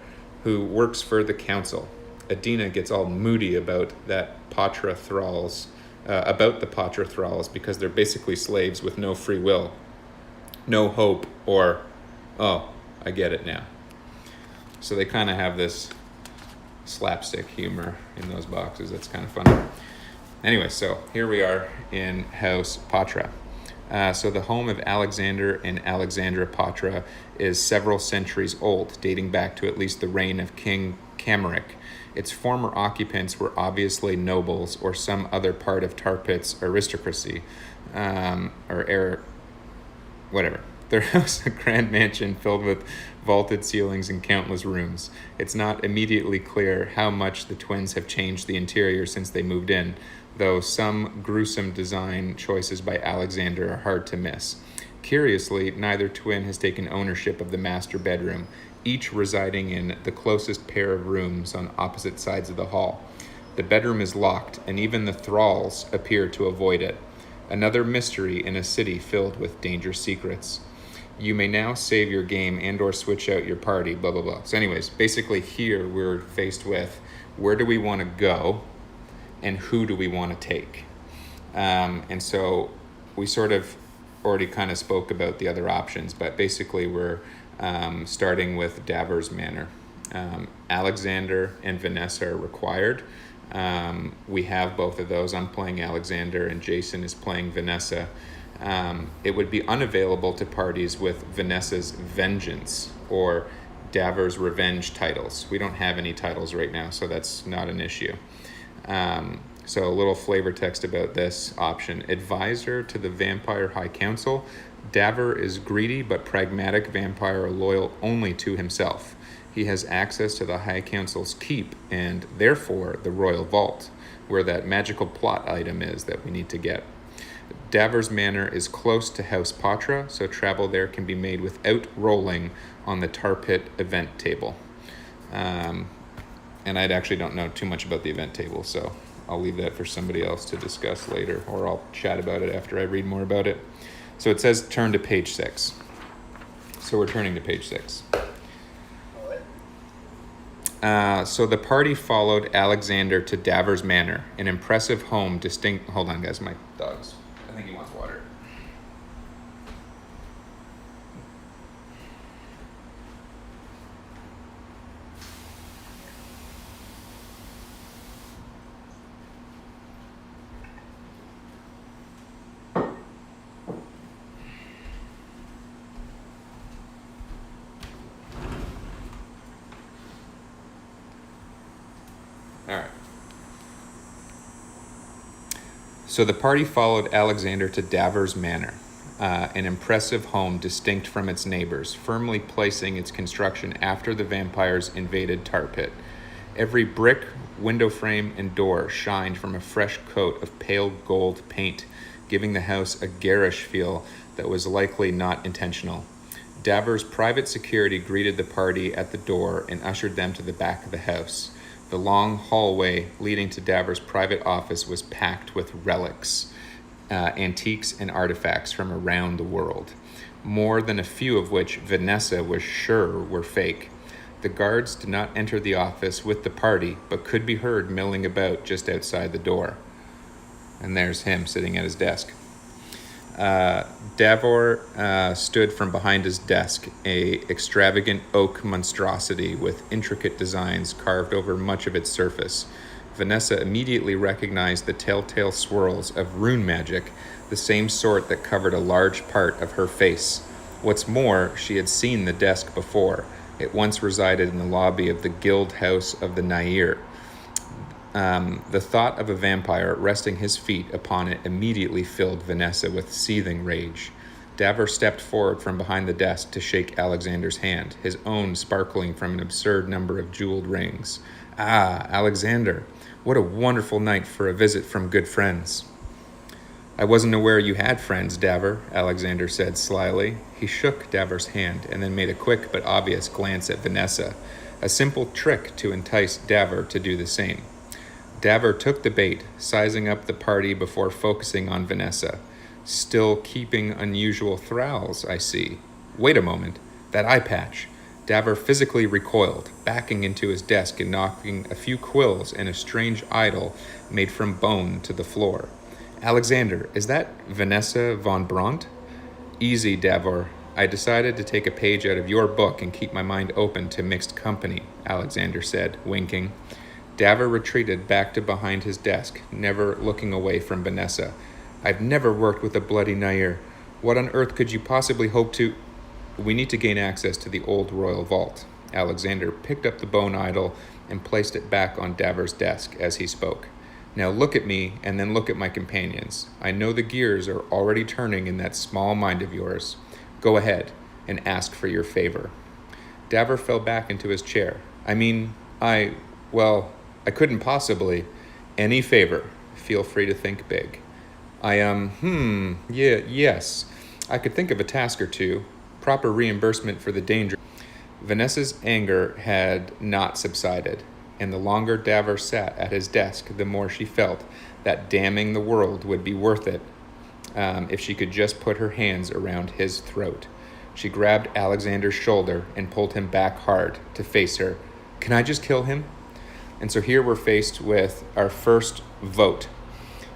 who works for the council. Adina gets all moody about the Patra thralls because they're basically slaves with no free will, no hope, or, oh, I get it now. So they kind of have this slapstick humor in those boxes. That's kind of funny. Anyway, so here we are in House Patra. So the home of Alexander and Alexandra Patra is several centuries old, dating back to at least the reign of King Capac. Its former occupants were obviously nobles or some other part of Tarpitt's aristocracy, whatever. Their house, a grand mansion filled with vaulted ceilings and countless rooms. It's not immediately clear how much the twins have changed the interior since they moved in, though some gruesome design choices by Alexander are hard to miss. Curiously, neither twin has taken ownership of the master bedroom, each residing in the closest pair of rooms on opposite sides of the hall. The bedroom is locked, and even the thralls appear to avoid it. Another mystery in a city filled with dangerous secrets. You may now save your game and or switch out your party, blah, blah, blah. So anyways, basically here we're faced with where do we want to go and who do we want to take? And so we sort of already kind of spoke about the other options, but basically we're starting with Davers Manor. Alexander and Vanessa are required. We have both of those. I'm playing Alexander and Jason is playing Vanessa. It would be unavailable to parties with Vanessa's Vengeance or Davers Revenge titles. We don't have any titles right now, so that's not an issue. So a little flavor text about this option. Advisor to the Vampire High Council. Daver is greedy but pragmatic vampire loyal only to himself. He has access to the High Council's keep and therefore the Royal Vault, where that magical plot item is that we need to get. Davers Manor is close to House Patra, so travel there can be made without rolling on the tarpitt event table. And I actually don't know too much about the event table, so I'll leave that for somebody else to discuss later, or I'll chat about it after I read more about it. So it says turn to page 6. So we're turning to page 6. So the party followed Alexander to Davers Manor, an impressive home distinct... Hold on, guys, my dog's... I think he wants water. All right. So the party followed Alexander to Davers Manor, an impressive home distinct from its neighbors, firmly placing its construction after the vampires invaded Tarpitt. Every brick, window frame, and door shined from a fresh coat of pale gold paint, giving the house a garish feel that was likely not intentional. Davers' private security greeted the party at the door and ushered them to the back of the house. The long hallway leading to Davers' private office was packed with relics, antiques, and artifacts from around the world, more than a few of which Vanessa was sure were fake. The guards did not enter the office with the party, but could be heard milling about just outside the door. And there's him sitting at his desk. Davor stood from behind his desk, a extravagant oak monstrosity with intricate designs carved over much of its surface. Vanessa immediately recognized the telltale swirls of rune magic, the same sort that covered a large part of her face. What's more, she had seen the desk before. It once resided in the lobby of the guild house of the Nair. The thought of a vampire resting his feet upon it immediately filled Vanessa with seething rage. Davor stepped forward from behind the desk to shake Alexander's hand, his own sparkling from an absurd number of jeweled rings. Ah, Alexander, what a wonderful night for a visit from good friends. I wasn't aware you had friends, Davor, Alexander said slyly. He shook Davor's hand and then made a quick but obvious glance at Vanessa, a simple trick to entice Davor to do the same. Davor took the bait, sizing up the party before focusing on Vanessa. Still keeping unusual thralls, I see. Wait a moment. That eye patch. Davor physically recoiled, backing into his desk and knocking a few quills and a strange idol made from bone to the floor. Alexander, is that Vanessa von Bront? Easy, Davor. I decided to take a page out of your book and keep my mind open to mixed company, Alexander said, winking. Davor retreated back to behind his desk, never looking away from Vanessa. I've never worked with a bloody Nair. What on earth could you possibly hope to... We need to gain access to the old royal vault. Alexander picked up the bone idol and placed it back on Daver's desk as he spoke. Now look at me and then look at my companions. I know the gears are already turning in that small mind of yours. Go ahead and ask for your favor. Daver fell back into his chair. I couldn't possibly. Any favor. Feel free to think big. Yes. I could think of a task or two. Proper reimbursement for the danger. Vanessa's anger had not subsided, and the longer Daver sat at his desk, the more she felt that damning the world would be worth it if she could just put her hands around his throat. She grabbed Alexander's shoulder and pulled him back hard to face her. Can I just kill him? And so here we're faced with our first vote.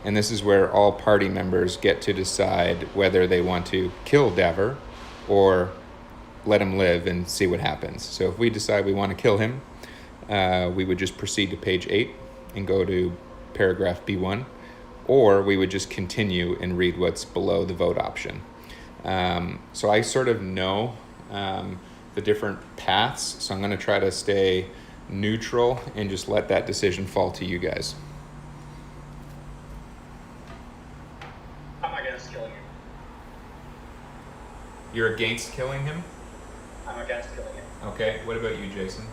And this is where all party members get to decide whether they want to kill Daver or let him live and see what happens. So if we decide we want to kill him, we would just proceed to page 8 and go to paragraph B1, or we would just continue and read what's below the vote option. So I sort of know the different paths, so I'm going to try to stay neutral and just let that decision fall to you guys. I'm against killing him. You're against killing him? I'm against killing him. Okay, what about you, Jason?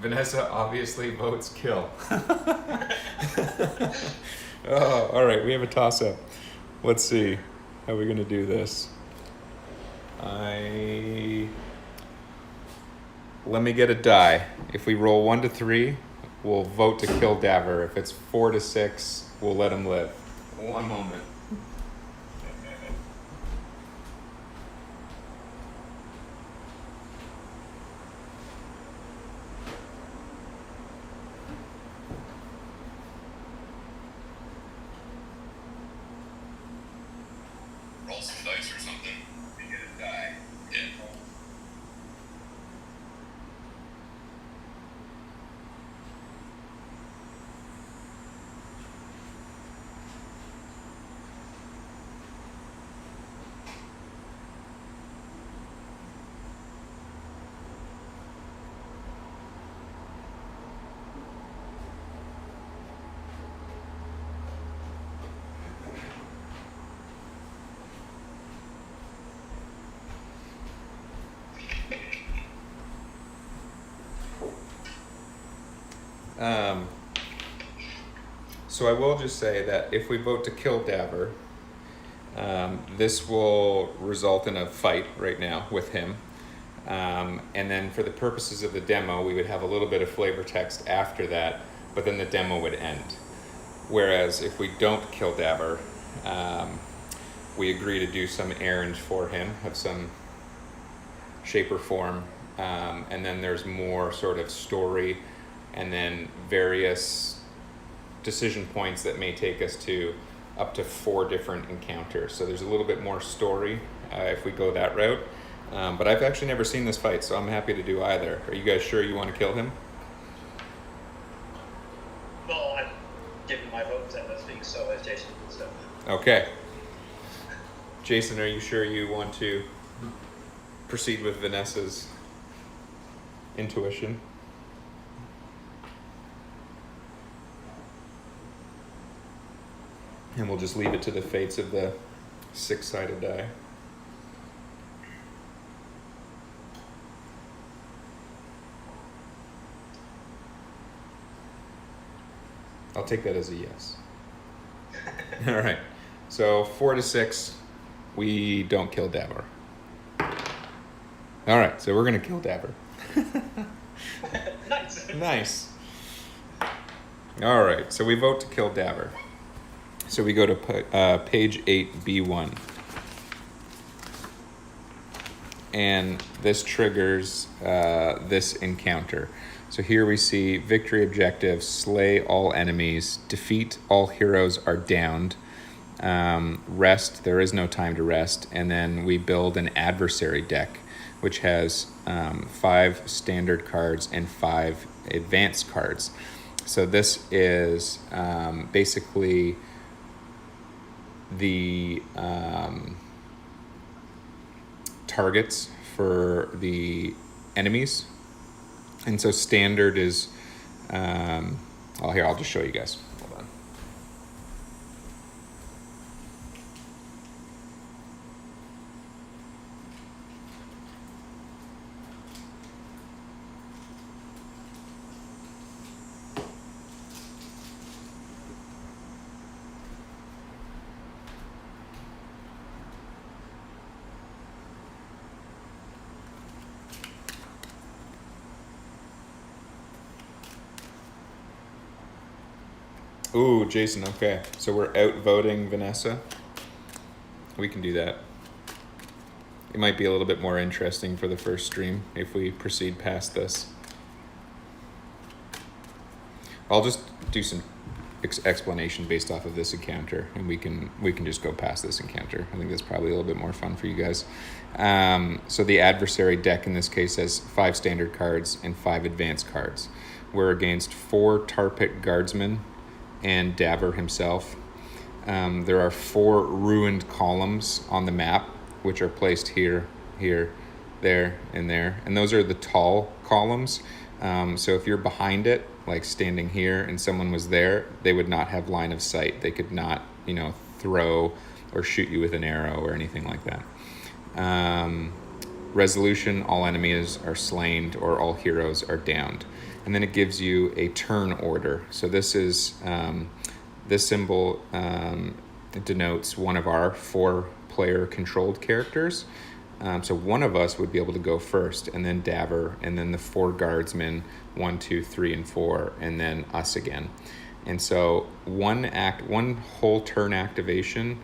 Vanessa obviously votes kill. Oh, all right, we have a toss-up. Let's see. How are we going to do this? Let me get a die. If we roll 1 to 3, we'll vote to kill Daver. If it's 4 to 6, we'll let him live. One moment. Roll some dice or something. You get a die. Yeah. So I will just say that if we vote to kill Daver, this will result in a fight right now with him. And then for the purposes of the demo, we would have a little bit of flavor text after that, but then the demo would end. Whereas if we don't kill Daver, we agree to do some errand for him of some shape or form. And then there's more sort of story and then various decision points that may take us to up to 4 different encounters. So there's a little bit more story if we go that route. But I've actually never seen this fight, so I'm happy to do either. Are you guys sure you want to kill him? Well, I've given my vote and I think so as Jason. So. Okay. Jason, are you sure you want to proceed with Vanessa's intuition? And we'll just leave it to the fates of the 6-sided die. I'll take that as a yes. All right. So 4 to 6, we don't kill Daver. All right. So we're going to kill Daver. Nice. Nice. All right. So we vote to kill Daver. So we go to page 8, B1. And this triggers this encounter. So here we see victory objective, slay all enemies, defeat all heroes are downed, rest, there is no time to rest, and then we build an adversary deck, which has 5 standard cards and 5 advanced cards. So this is basically the targets for the enemies. And so standard is, here, I'll just show you guys. Hold on. Ooh, Jason, okay. So we're outvoting Vanessa. We can do that. It might be a little bit more interesting for the first stream if we proceed past this. I'll just do some explanation based off of this encounter, and we can just go past this encounter. I think that's probably a little bit more fun for you guys. So the adversary deck in this case has 5 standard cards and 5 advanced cards. We're against 4 tarpitt guardsmen and Daver himself. There are 4 ruined columns on the map, which are placed here, there, and there. And those are the tall columns. So if you're behind it, like standing here, and someone was there, they would not have line of sight. They could not, throw or shoot you with an arrow or anything like that. Resolution, all enemies are slain or all heroes are downed. And then it gives you a turn order. So this is, this symbol denotes one of our 4 player controlled characters. So one of us would be able to go first, and then Daver, and then the 4 guardsmen, 1, 2, 3, and 4, and then us again. And so one whole turn activation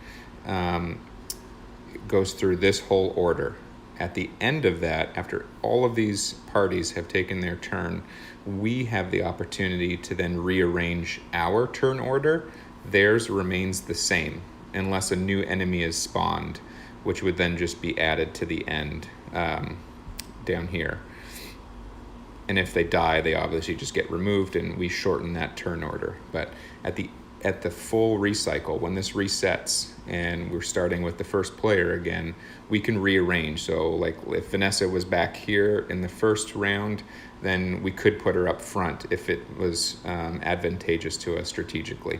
goes through this whole order. At the end of that, after all of these parties have taken their turn, we have the opportunity to then rearrange our turn order. Theirs remains the same unless a new enemy is spawned, which would then just be added to the end down here. And if they die, they obviously just get removed, and we shorten that turn order. But at the full recycle, when this resets and we're starting with the first player again, we can rearrange. So like if Vanessa was back here in the first round, then we could put her up front if it was advantageous to us strategically.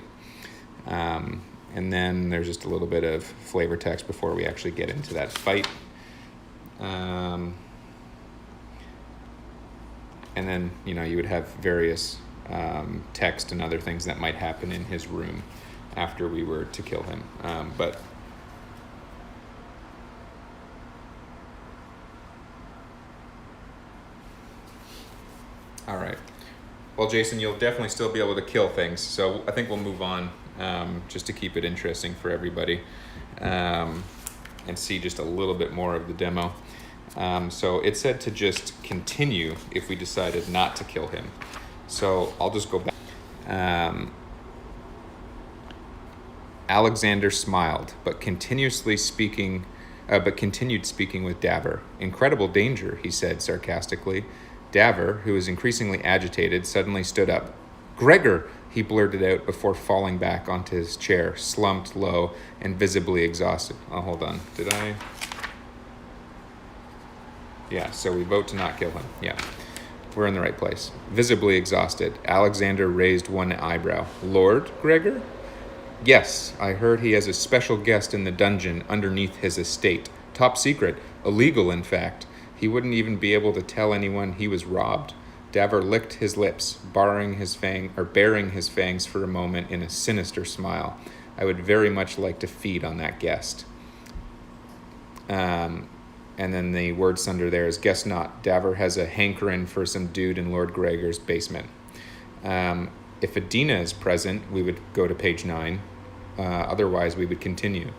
And then there's just a little bit of flavor text before we actually get into that fight. And then, you would have various text and other things that might happen in his room after we were to kill him. All right. Well, Jason, you'll definitely still be able to kill things. So I think we'll move on just to keep it interesting for everybody and see just a little bit more of the demo. So it said to just continue if we decided not to kill him. So I'll just go back. Alexander smiled, but continued speaking with Daver. Incredible danger, he said sarcastically. Daver, who was increasingly agitated, suddenly stood up. Gregor, he blurted out before falling back onto his chair, slumped low and visibly exhausted. Oh, hold on. Did I? Yeah, so we vote to not kill him. Yeah, we're in the right place. Visibly exhausted, Alexander raised one eyebrow. Lord Gregor? Yes, I heard he has a special guest in the dungeon underneath his estate. Top secret. Illegal, in fact. He wouldn't even be able to tell anyone he was robbed. Daver licked his lips, baring his fangs for a moment in a sinister smile. I would very much like to feed on that guest. And then the words under there is, guess not. Daver has a hankering for some dude in Lord Gregor's basement. If Adina is present, we would go to page 9. Otherwise, we would continue.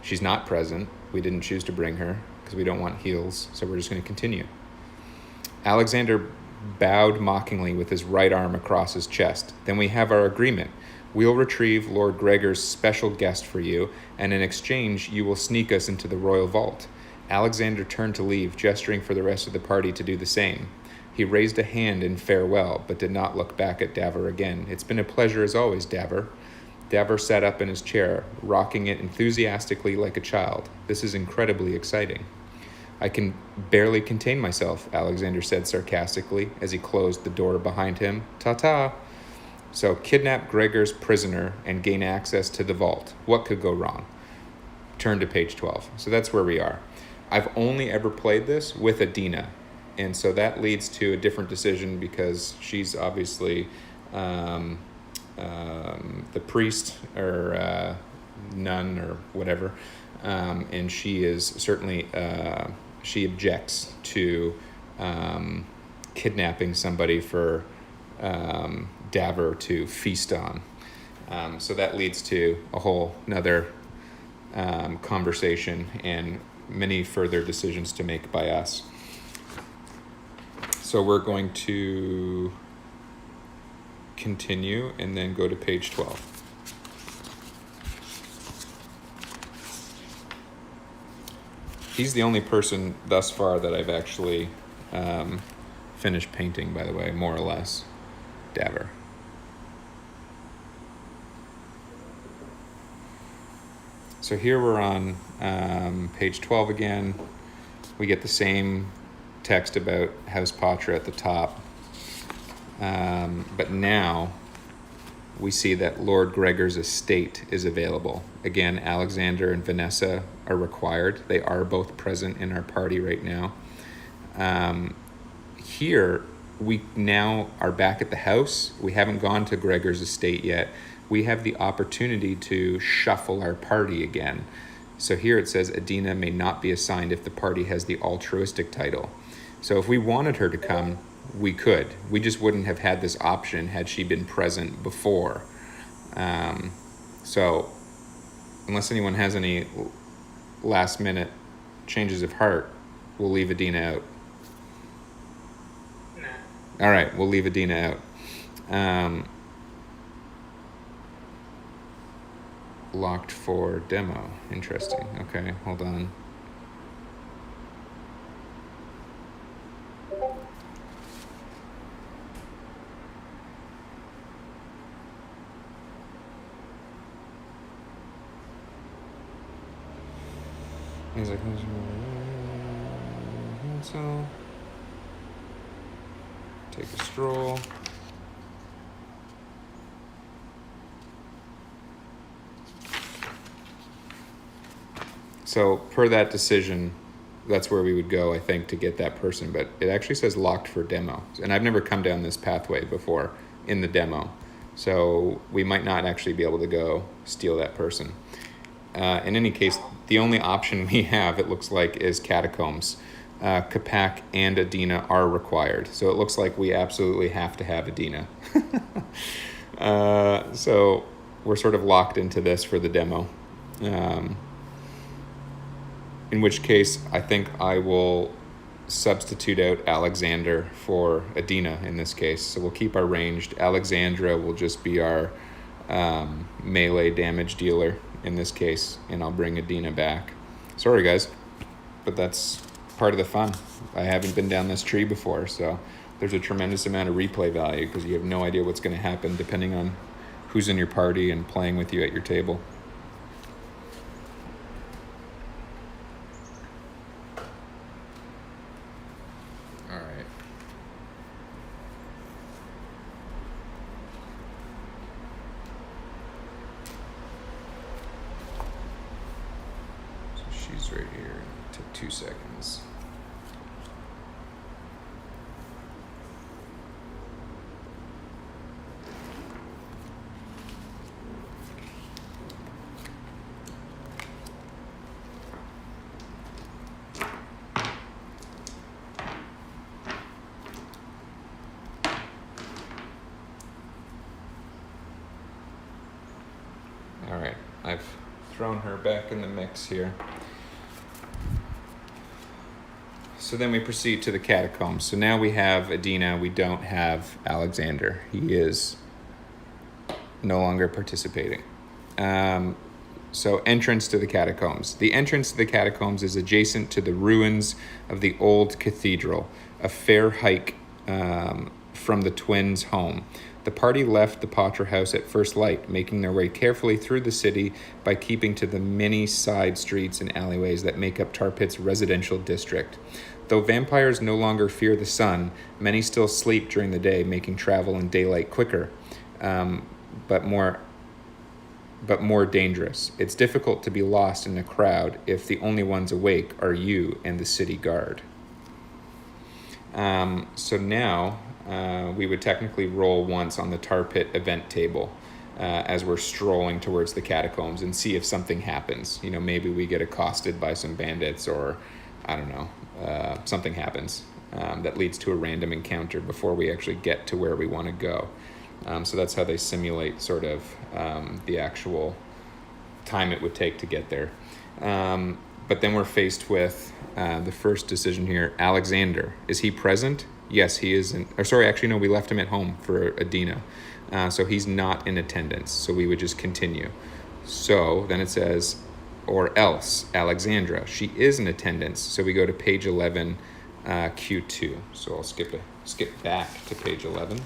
She's not present. We didn't choose to bring her because we don't want heals, so we're just going to continue. Alexander bowed mockingly with his right arm across his chest. Then we have our agreement. We'll retrieve Lord Gregor's special guest for you, and in exchange, you will sneak us into the royal vault. Alexander turned to leave, gesturing for the rest of the party to do the same. He raised a hand in farewell, but did not look back at Davor again. It's been a pleasure as always, Davor. Davor sat up in his chair, rocking it enthusiastically like a child. This is incredibly exciting. I can barely contain myself, Alexander said sarcastically as he closed the door behind him. Ta-ta. So, kidnap Gregor's prisoner and gain access to the vault. What could go wrong? Turn to page 12. So that's where we are. I've only ever played this with Adina, and so that leads to a different decision because she's obviously the priest or nun or whatever, and she is certainly she objects to kidnapping somebody for Davor to feast on. So that leads to a whole another conversation and many further decisions to make by us. So we're going to continue and then go to page 12. He's the only person thus far that I've actually finished painting, by the way, more or less. Davor. So here we're on page 12 again. We get the same text about House Patra at the top. But now we see that Lord Gregor's estate is available. Again, Alexander and Vanessa are required. They are both present in our party right now. Here, we now are back at the house. We haven't gone to Gregor's estate yet. We have the opportunity to shuffle our party again. So here it says Adina may not be assigned if the party has the altruistic title. So if we wanted her to come, we could. We just wouldn't have had this option had she been present before. So unless anyone has any last minute changes of heart, we'll leave Adina out. Nah. All right, we'll leave Adina out. Locked for demo. Interesting. Okay, hold on. He's like, so take a stroll. So per that decision, that's where we would go, I think, to get that person. But it actually says locked for demo. And I've never come down this pathway before in the demo. So we might not actually be able to go steal that person. In any case, the only option we have, it looks like, is catacombs. Capac and Adina are required. So it looks like we absolutely have to have Adina. So we're sort of locked into this for the demo. In which case, I think I will substitute out Alexander for Adina in this case. So we'll keep our ranged. Alexandra will just be our melee damage dealer in this case, and I'll bring Adina back. Sorry, guys, but that's part of the fun. I haven't been down this tree before, so there's a tremendous amount of replay value because you have no idea what's going to happen depending on who's in your party and playing with you at your table. All right. So she's right here. Take 2 seconds. All right, I've thrown her back in the mix here. So then we proceed to the catacombs. So now we have Adina, we don't have Alexander. He is no longer participating. So entrance to the catacombs. The entrance to the catacombs is adjacent to the ruins of the old cathedral, a fair hike from the twins' home. The party left the Potter house at first light, making their way carefully through the city by keeping to the many side streets and alleyways that make up Tarpitt's residential district. Though vampires no longer fear the sun, many still sleep during the day, making travel in daylight quicker, but more dangerous. It's difficult to be lost in a crowd if the only ones awake are you and the city guard. So now we would technically roll once on the tarpitt event table as we're strolling towards the catacombs and see if something happens. You know, maybe we get accosted by some bandits, or I don't know, something happens that leads to a random encounter before we actually get to where we want to go. So that's how they simulate sort of the actual time it would take to get there. But then we're faced with the first decision here. Alexander, is he present? Yes, he is. We left him at home for Adina. So he's not in attendance. So we would just continue. So then it says, or else, Alexandra, she is in attendance. So we go to page 11, Q2. So I'll skip back to page 11.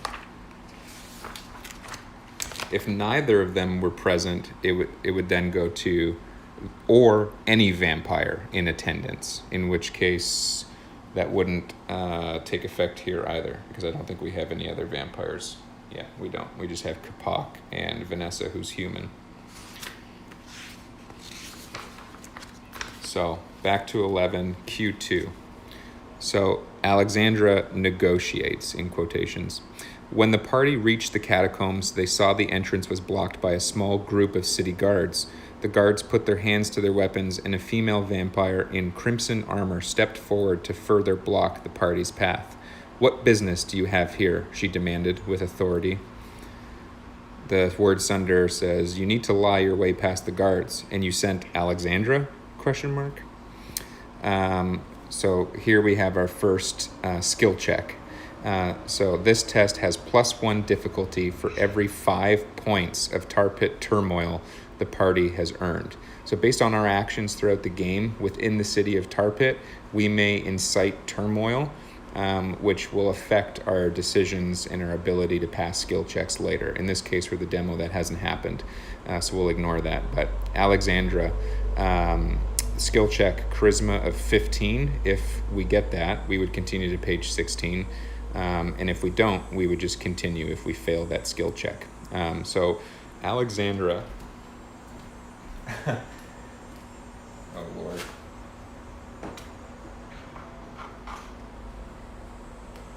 If neither of them were present, it would then go to or any vampire in attendance, in which case that wouldn't take effect here either, because I don't think we have any other vampires. Yeah, we don't. We just have Capac and Vanessa, who's human. So back to 11, Q2. So Alexandra negotiates, in quotations. When the party reached the catacombs, they saw the entrance was blocked by a small group of city guards. The guards put their hands to their weapons, and a female vampire in crimson armor stepped forward to further block the party's path. "What business do you have here?" she demanded with authority. The Wordsunder says, "You need to lie your way past the guards, and you sent Alexandra?" ? So here we have our first skill check. So this test has +1 difficulty for every 5 points of tarpitt turmoil the party has earned. So based on our actions throughout the game within the city of Tarpitt, we may incite turmoil, which will affect our decisions and our ability to pass skill checks later. In this case, for the demo, that hasn't happened, so we'll ignore that. But Alexandra, skill check, charisma of 15. If we get that, we would continue to page 16. And if we don't, we would just continue if we fail that skill check. So Alexandra... Oh, Lord.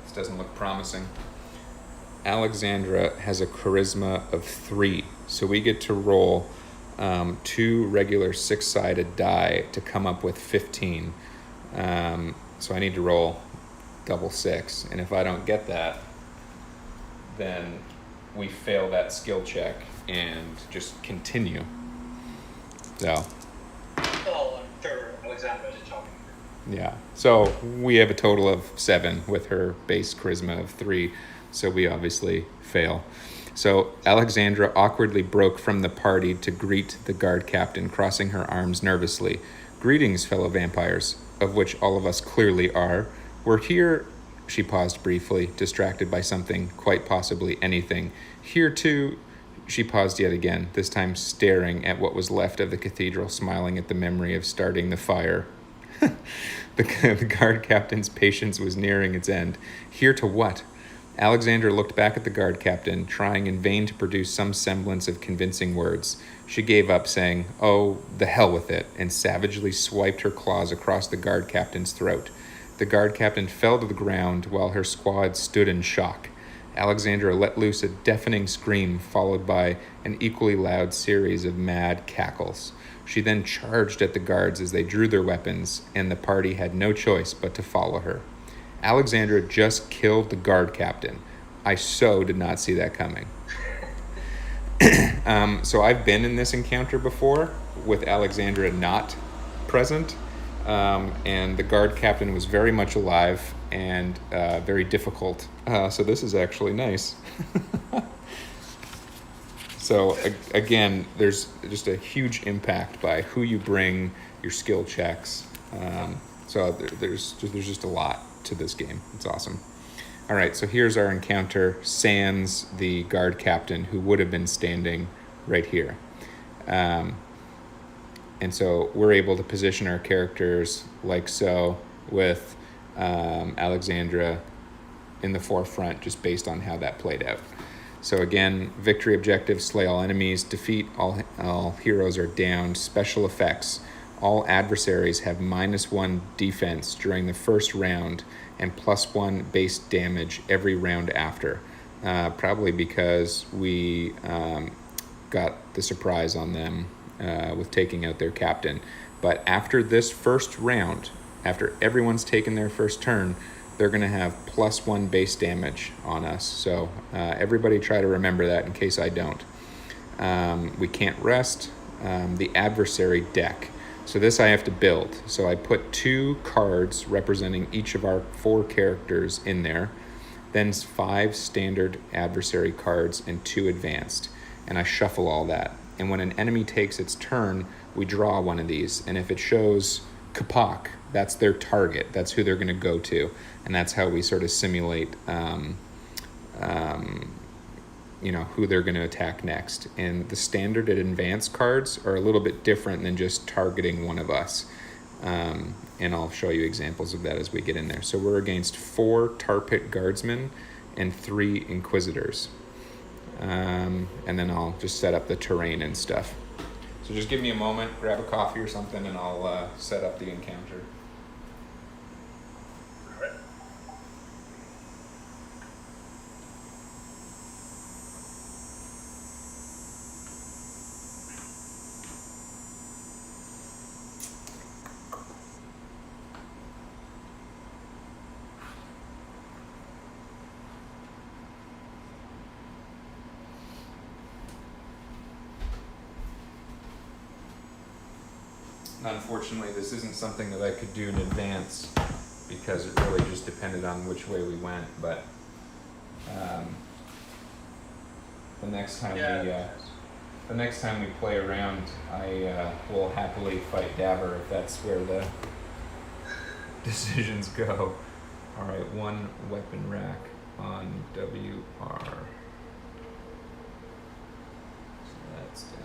This doesn't look promising. Alexandra has a charisma of 3. So we get to roll 2 regular 6-sided die to come up with 15. So I need to roll double 6. And if I don't get that, then we fail that skill check and just continue. So. Oh, I'm sure Alexandra is talking. Yeah. So we have a total of 7 with her base charisma of 3. So we obviously fail. So Alexandra awkwardly broke from the party to greet the guard captain, crossing her arms nervously. "Greetings, fellow vampires, of which all of us clearly are. We're here..." She paused briefly, distracted by something, quite possibly anything. "Here too..." She paused yet again, this time staring at what was left of the cathedral, smiling at the memory of starting the fire. The guard captain's patience was nearing its end. "Here to what?" Alexandra looked back at the guard captain, trying in vain to produce some semblance of convincing words. She gave up, saying, "Oh, the hell with it," and savagely swiped her claws across the guard captain's throat. The guard captain fell to the ground while her squad stood in shock. Alexandra let loose a deafening scream, followed by an equally loud series of mad cackles. She then charged at the guards as they drew their weapons, and the party had no choice but to follow her. Alexandra just killed the guard captain. I so did not see that coming. So I've been in this encounter before with Alexandra not present. and the guard captain was very much alive and very difficult. So this is actually nice. So again, there's just a huge impact by who you bring, your skill checks. So there's just a lot to this game. It's awesome. All right, so here's our encounter, sans the guard captain who would have been standing right here. And so we're able to position our characters like so, with Alexandra in the forefront, just based on how that played out. So again, victory objective, slay all enemies, defeat all heroes are downed, special effects. All adversaries have -1 defense during the first round and +1 base damage every round after. Probably because we got the surprise on them with taking out their captain. But after this first round, after everyone's taken their first turn, they're going to have +1 base damage on us. So everybody try to remember that in case I don't. We can't rest. The adversary deck. So this I have to build. So I put 2 cards representing each of our 4 characters in there, then 5 standard adversary cards and 2 advanced. And I shuffle all that. And when an enemy takes its turn, we draw one of these. And if it shows Capac, that's their target. That's who they're going to go to. And that's how we sort of simulate who they're going to attack next. And the standard and advanced cards are a little bit different than just targeting one of us. And I'll show you examples of that as we get in there. So we're against 4 tarpitt guardsmen and 3 inquisitors. And then I'll just set up the terrain and stuff. So just give me a moment, grab a coffee or something, and I'll set up the encounter. Unfortunately, this isn't something that I could do in advance because it really just depended on which way we went. But the next time we play around, I will happily fight Dabber if that's where the decisions go. All right, 1 weapon rack on WR. So that's down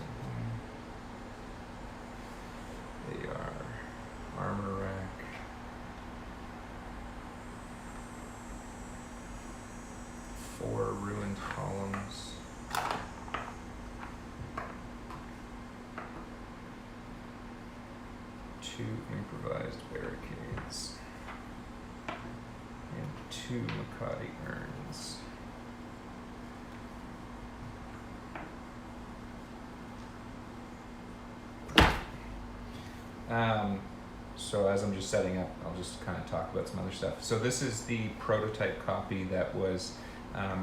here. Armor rack. 4 ruined columns. 2 improvised barricades. And 2 Makati urns. So as I'm just setting up, I'll just kind of talk about some other stuff. So this is the prototype copy that was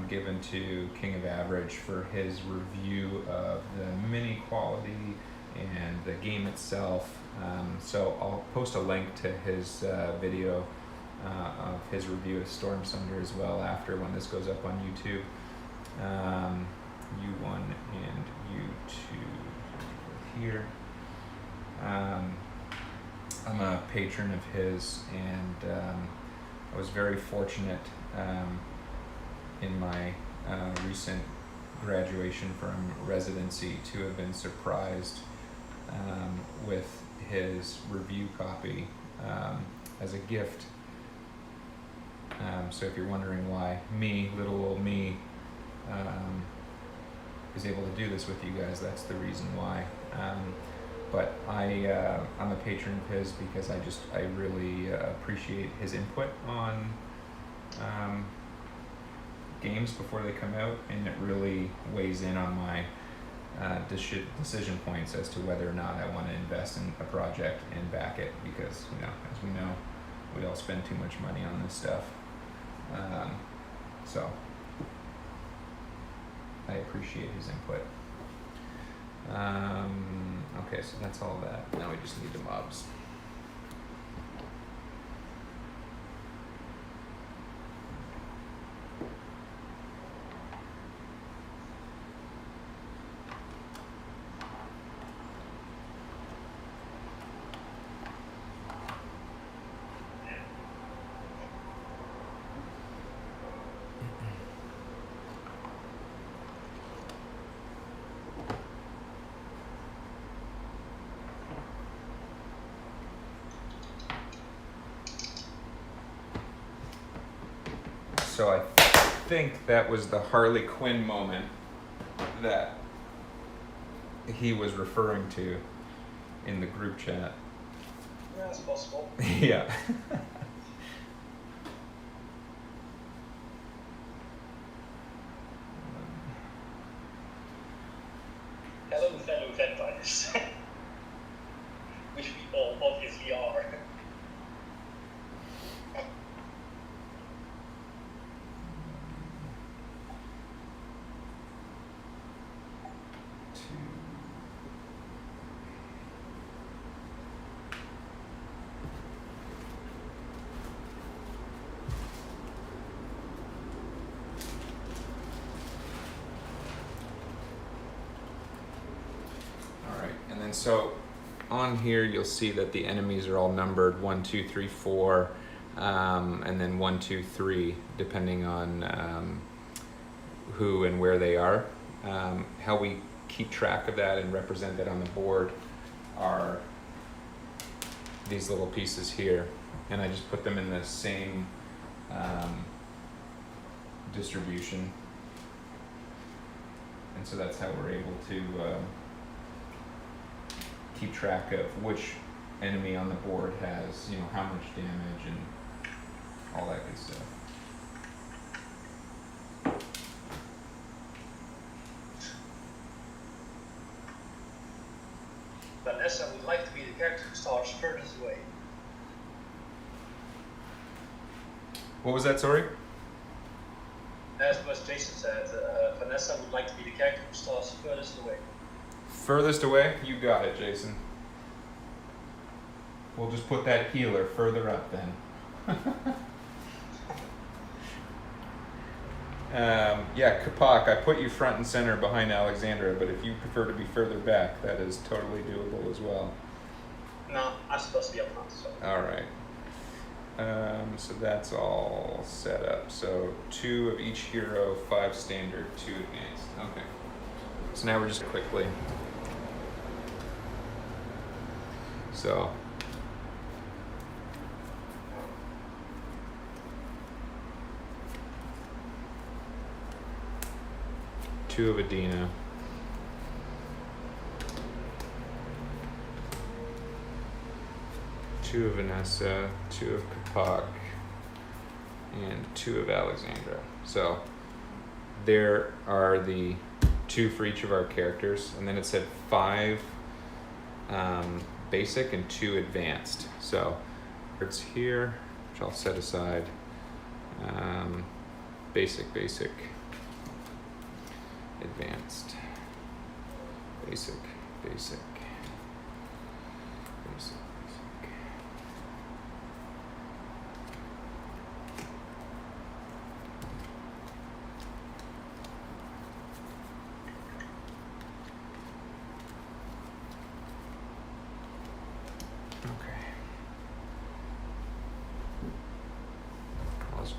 given to King of Average for his review of the mini quality and the game itself. So I'll post a link to his video of his review of Stormsunder as well after, when this goes up on YouTube. U1 and U2 here. I'm a patron of his, and I was very fortunate in my recent graduation from residency to have been surprised with his review copy as a gift. So if you're wondering why me, little old me, is able to do this with you guys, that's the reason why. But I'm a patron of his because I really appreciate his input on games before they come out, and it really weighs in on my decision points as to whether or not I want to invest in a project and back it, because as we know, we all spend too much money on this stuff. So I appreciate his input. Okay, so that's all that. Now we just need the mobs. So I think that was the Harley Quinn moment that he was referring to in the group chat. Yeah, it's possible. Yeah. Hello, fellow vampires. Which we all obviously are. And then so on here you'll see that the enemies are all numbered 1, 2, 3, 4, and then 1, 2, 3, depending on who and where they are. How we keep track of that and represent that on the board are these little pieces here, and I just put them in the same distribution, and so that's how we're able to keep track of which enemy on the board has, you know, how much damage and all that good stuff. Vanessa would like to be the character who starts furthest away. What was that, sorry? As was Jason said, Vanessa would like to be the character who starts furthest away. Furthest away? You got it, Jason. We'll just put that healer further up then. Yeah, Capac, I put you front and center behind Alexandra, but if you prefer to be further back, that is totally doable as well. No, I'm supposed to be up front, so. Alright. So that's all set up. So 2 of each hero, 5 standard, 2 advanced. Okay. So now we're just quickly. So two of Adina. 2 of Vanessa, 2 of Capac, and 2 of Alexandra. So there are the 2 for each of our characters, and then it said 5 basic and 2 advanced. So it's here, which I'll set aside. Basic, advanced, basic.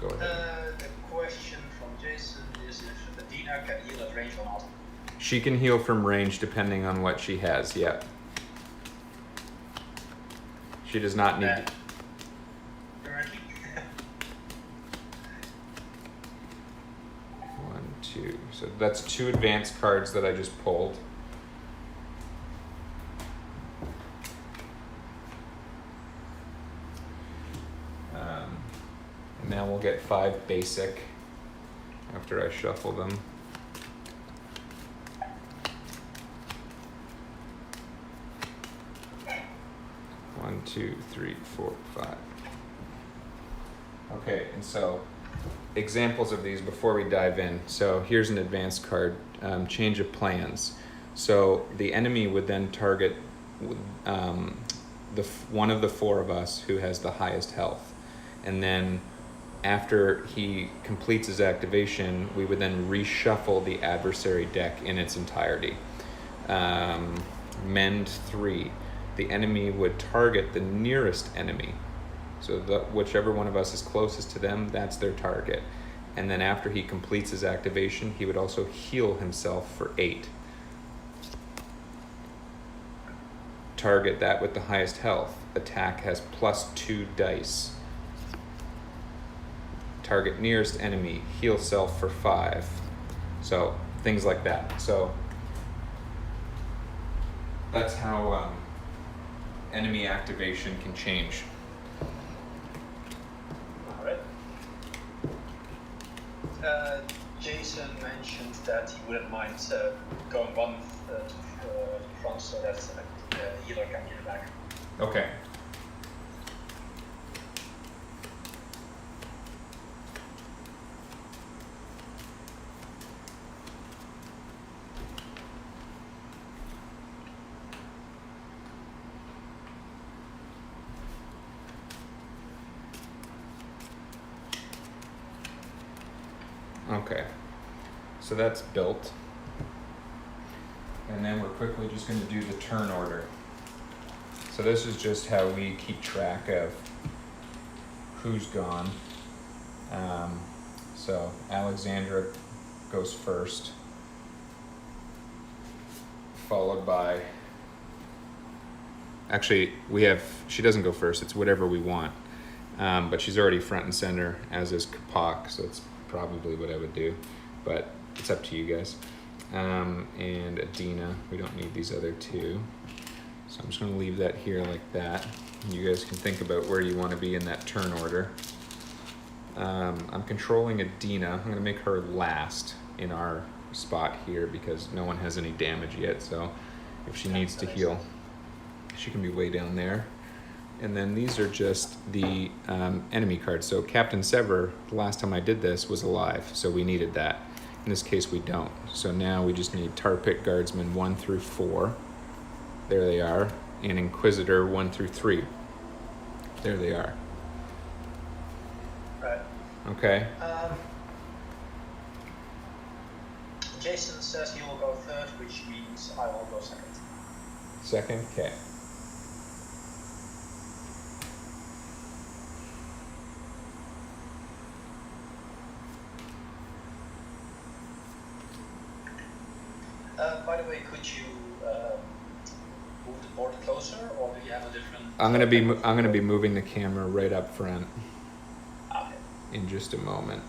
Go ahead. The question from Jason is if Adina can heal at range or not. She can heal from range depending on what she has, yeah. She does not need... Currently. 1, 2. So that's 2 advanced cards that I just pulled. And now we'll get 5 basic after I shuffle them. One, 2, 3, 4, 5. Okay, and so examples of these before we dive in. So here's an advanced card, change of plans. So the enemy would then target one of the 4 of us who has the highest health, and then after he completes his activation, we would then reshuffle the adversary deck in its entirety. Mend 3. The enemy would target the nearest enemy. So whichever one of us is closest to them, that's their target. And then after he completes his activation, he would also heal himself for 8. Target that with the highest health. Attack has +2 dice. target nearest enemy, heal self for 5. So things like that. So that's how enemy activation can change. All right. Jason mentioned that he wouldn't mind going one to front so that the healer can get back. Okay. Okay, so that's built. And then we're quickly just going to do the turn order. So this is just how we keep track of who's gone. So Alexandra goes first, followed by, actually she doesn't go first, it's whatever we want. But she's already front and center, as is Capac, so it's probably what I would do, but it's up to you guys. And Adina, we don't need these other two. So I'm just gonna leave that here like that. And you guys can think about where you wanna be in that turn order. I'm controlling Adina. I'm gonna make her last in our spot here because no one has any damage yet. So if she needs to heal, she can be way down there. And then these are just the enemy cards. So Captain Sever, the last time I did this, was alive, so we needed that. In this case, we don't. So now we just need tarpitt guardsman 1 through 4. There they are. And inquisitor 1 through 3. There they are. Right. Okay. Jason says he will go third, which means I will go second. Second, okay. By the way, could you move the board closer, or do you have a different? I'm gonna be moving the camera right up front Okay. in just a moment.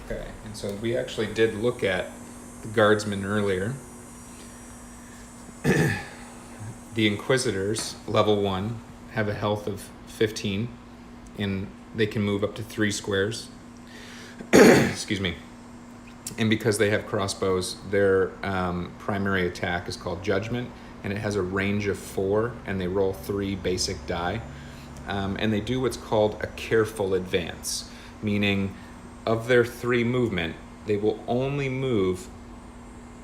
Okay, and so we actually did look at the guardsmen earlier. The inquisitors, level 1, have a health of 15, and they can move up to 3 squares. Excuse me. And because they have crossbows, their primary attack is called Judgment, and it has a range of 4, and they roll 3 basic die. And they do what's called a careful advance, meaning of their 3 movement, they will only move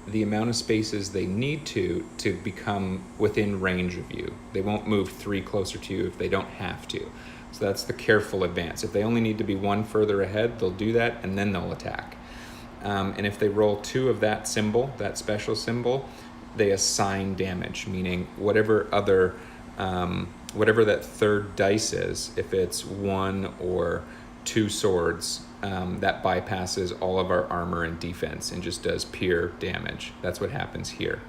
the amount of spaces they need to become within range of you. They won't move 3 closer to you if they don't have to. So that's the careful advance. If they only need to be 1 further ahead, they'll do that and then they'll attack. And if they roll 2 of that symbol, that special symbol, they assign damage, meaning whatever that third dice is, if it's 1 or 2 swords, that bypasses all of our armor and defense and just does pure damage. That's what happens here.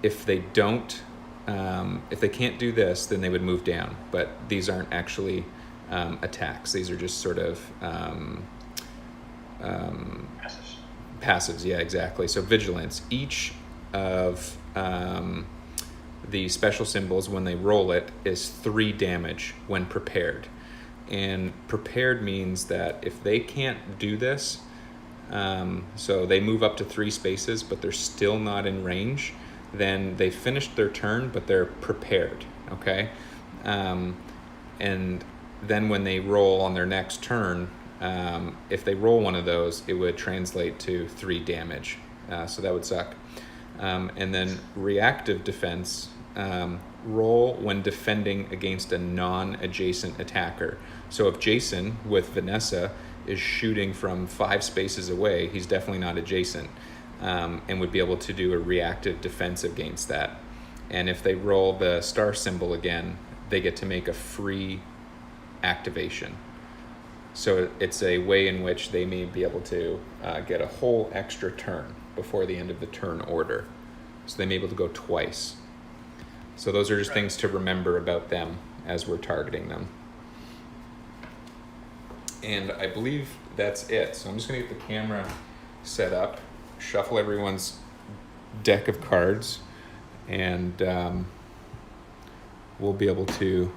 If they don't, if they can't do this, then they would move down. But these aren't actually attacks. These are just sort of passives. Yeah, exactly. So vigilance. Each of the special symbols, when they roll it, is 3 damage when prepared. And prepared means that if they can't do this, so they move up to 3 spaces, but they're still not in range, then they finished their turn, but they're prepared, okay? And then when they roll on their next turn, if they roll one of those, it would translate to 3 damage. So that would suck. And then reactive defense, roll when defending against a non-adjacent attacker. So if Jason with Vanessa is shooting from 5 spaces away, he's definitely not adjacent. and would be able to do a reactive defense against that. And if they roll the star symbol again, they get to make a free activation. So it's a way in which they may be able to get a whole extra turn before the end of the turn order. So they may be able to go twice. So those are just things to remember about them as we're targeting them. And I believe that's it. So I'm just gonna get the camera set up, shuffle everyone's deck of cards, and we'll be able to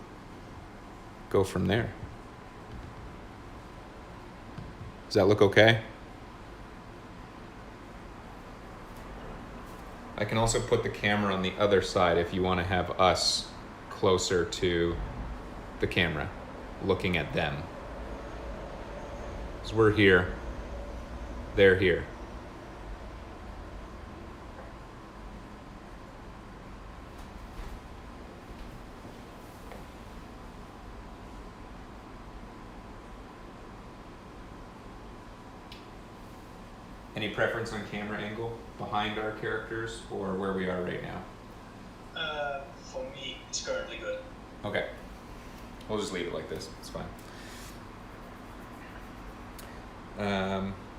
go from there. Does that look okay? I can also put the camera on the other side if you want to have us closer to the camera, looking at them. So we're here, they're here. Any preference on camera angle behind our characters or where we are right now? For me, it's currently good. Okay. We'll just leave it like this. It's fine.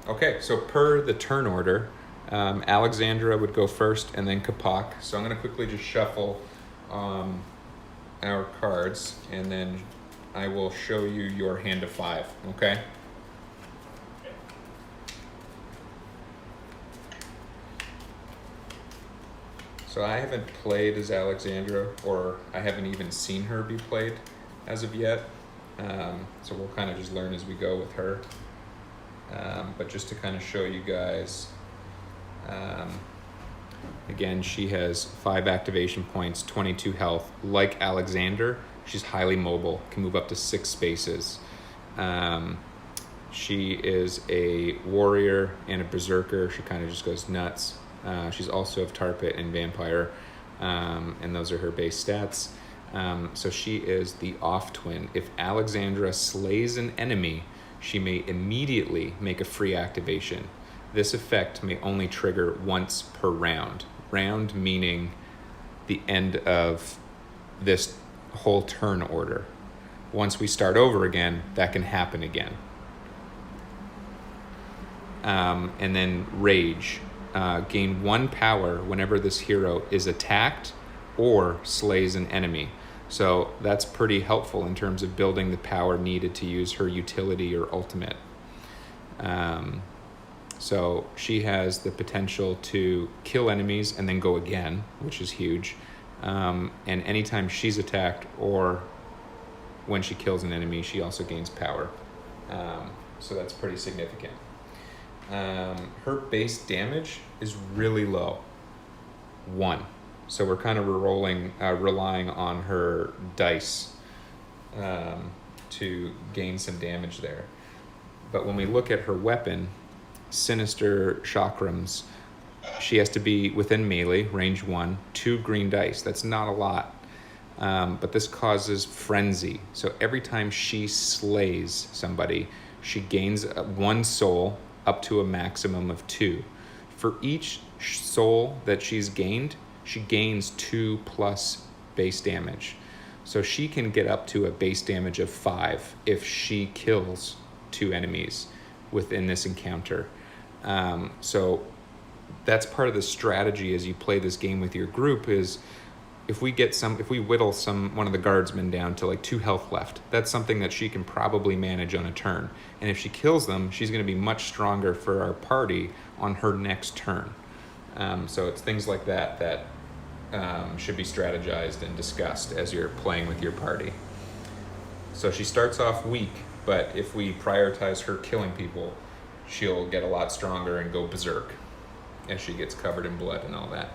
Okay, so per the turn order, Alexandra would go first and then Capac. So I'm going to quickly just shuffle our cards and then I will show you your hand of 5, okay? So I haven't played as Alexandra, or I haven't even seen her be played as of yet. So we'll kind of just learn as we go with her. But just to kind of show you guys, again, she has 5 activation points, 22 health. Like Alexander, she's highly mobile, can move up to 6 spaces. She is a warrior and a berserker. She kind of just goes nuts. She's also of tarpitt and vampire, and those are her base stats. So she is the off twin. If Alexandra slays an enemy, she may immediately make a free activation. This effect may only trigger once per round. Round meaning the end of this whole turn order. Once we start over again, that can happen again. And then rage. Gain 1 power whenever this hero is attacked or slays an enemy. So that's pretty helpful in terms of building the power needed to use her utility or ultimate. So she has the potential to kill enemies and then go again, which is huge. And anytime she's attacked or when she kills an enemy, she also gains power. So that's pretty significant. Her base damage is really low, 1. So we're kind of relying on her dice to gain some damage there. But when we look at her weapon, Sinister Chakrams, she has to be within melee, range 1, 2 green dice. That's not a lot. But this causes frenzy. So every time she slays somebody, she gains 1 soul up to a maximum of 2. For each soul that she's gained, she gains 2 plus base damage. So she can get up to a base damage of 5 if she kills 2 enemies within this encounter. So that's part of the strategy as you play this game with your group is if we whittle one of the guardsmen down to like 2 health left, that's something that she can probably manage on a turn. And if she kills them, she's going to be much stronger for our party on her next turn. So it's things like that should be strategized and discussed as you're playing with your party. So she starts off weak, but if we prioritize her killing people, she'll get a lot stronger and go berserk as she gets covered in blood and all that.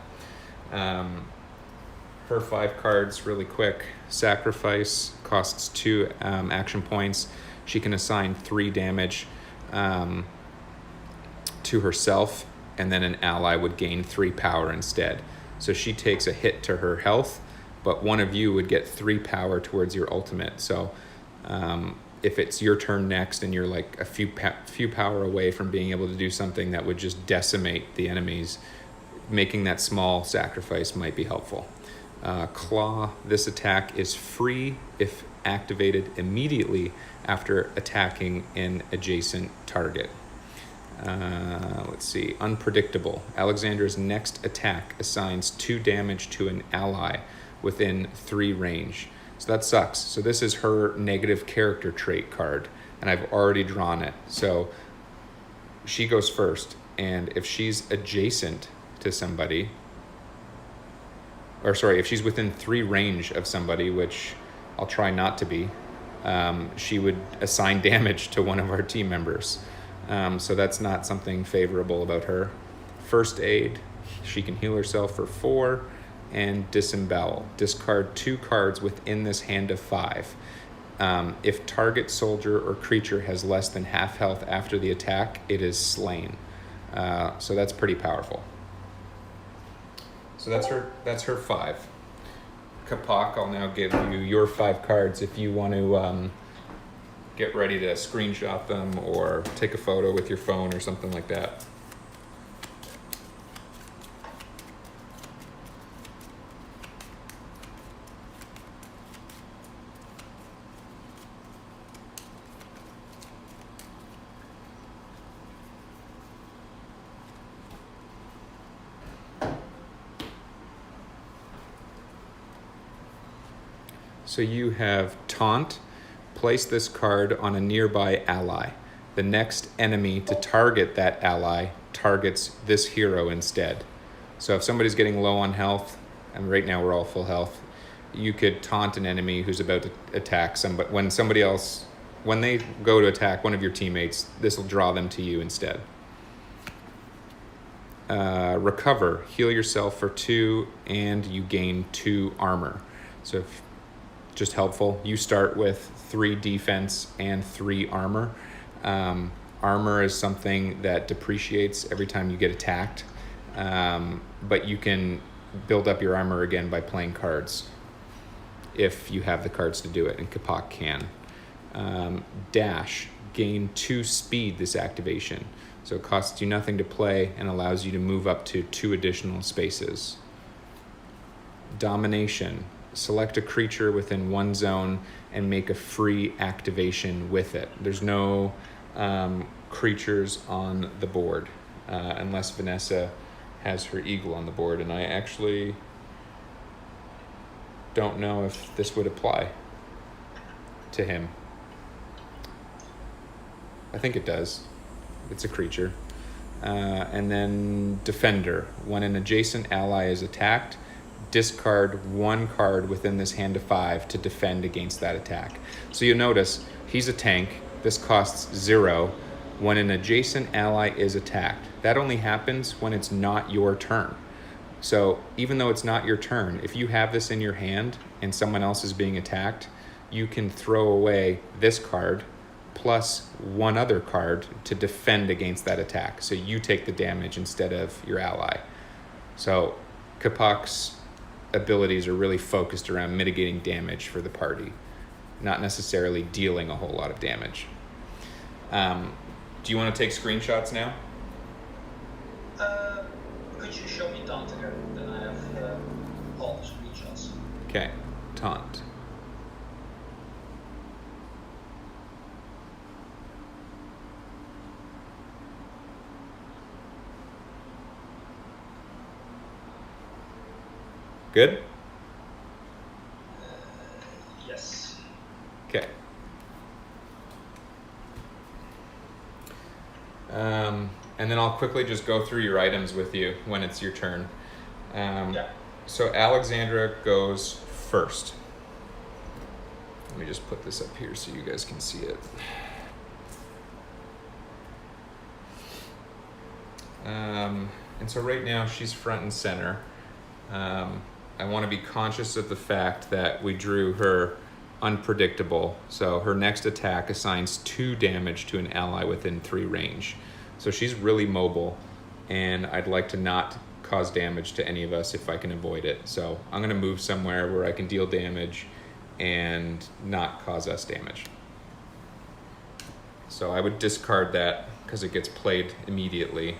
Her 5 cards really quick. Sacrifice costs 2 action points. She can assign 3 damage to herself, and then an ally would gain 3 power instead. So she takes a hit to her health, but one of you would get 3 power towards your ultimate. So if it's your turn next and you're like a few power away from being able to do something that would just decimate the enemies, making that small sacrifice might be helpful. Claw, this attack is free if activated immediately after attacking an adjacent target. Let's see, unpredictable. Alexandra's next attack assigns 2 damage to an ally within 3 range. So that sucks. So this is her negative character trait card, and I've already drawn it. So she goes first, and if she's adjacent to somebody, or sorry, if she's within 3 range of somebody, which I'll try not to be, she would assign damage to one of our team members. So that's not something favorable about her. First aid, she can heal herself for 4, and disembowel. Discard 2 cards within this hand of 5. If target soldier or creature has less than half health after the attack, it is slain. So that's pretty powerful. So that's her 5. Capac, I'll now give you your 5 cards if you want to get ready to screenshot them or take a photo with your phone or something like that. So you have Taunt. Place this card on a nearby ally. The next enemy to target that ally targets this hero instead. So if somebody's getting low on health, and right now we're all full health, you could taunt an enemy who's about to attack somebody. When they go to attack one of your teammates, this will draw them to you instead. Recover. Heal yourself for 2, and you gain 2 armor. So if just helpful. You start with 3 defense and 3 armor. Armor is something that depreciates every time you get attacked, but you can build up your armor again by playing cards if you have the cards to do it, and Capac can. Dash, gain 2 speed this activation. So it costs you nothing to play and allows you to move up to 2 additional spaces. Domination. Select a creature within 1 zone and make a free activation with it. There's no creatures on the board unless Vanessa has her eagle on the board, and I actually don't know if this would apply to him. I think it does. It's a creature. And then Defender. When an adjacent ally is attacked, discard 1 card within this hand of 5 to defend against that attack. So you'll notice he's a tank. This costs 0. When an adjacent ally is attacked, that only happens when it's not your turn. So even though it's not your turn, if you have this in your hand and someone else is being attacked, you can throw away this card plus 1 other card to defend against that attack. So you take the damage instead of your ally. So Capac's abilities are really focused around mitigating damage for the party, not necessarily dealing a whole lot of damage. Do you want to take screenshots now? Could you show me Taunt again? Then I have all the screenshots. Okay, Taunt. Good? Yes. Okay. And then I'll quickly just go through your items with you when it's your turn. Yeah. So Alexandra goes first. Let me just put this up here so you guys can see it. And so right now she's front and center. I want to be conscious of the fact that we drew her unpredictable. So her next attack assigns 2 damage to an ally within 3 range. So she's really mobile, and I'd like to not cause damage to any of us if I can avoid it. So I'm going to move somewhere where I can deal damage and not cause us damage. So I would discard that because it gets played immediately.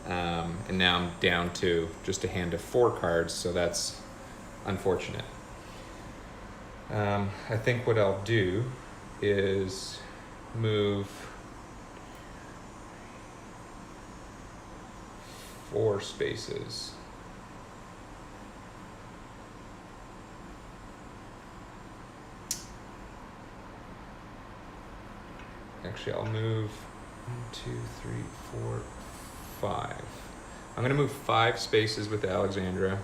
And now I'm down to just a hand of 4 cards, so that's unfortunate. I think what I'll do is move 4 spaces. Actually, I'll move 1, 2, 3, 4, 5. I'm gonna move 5 spaces with Alexandra.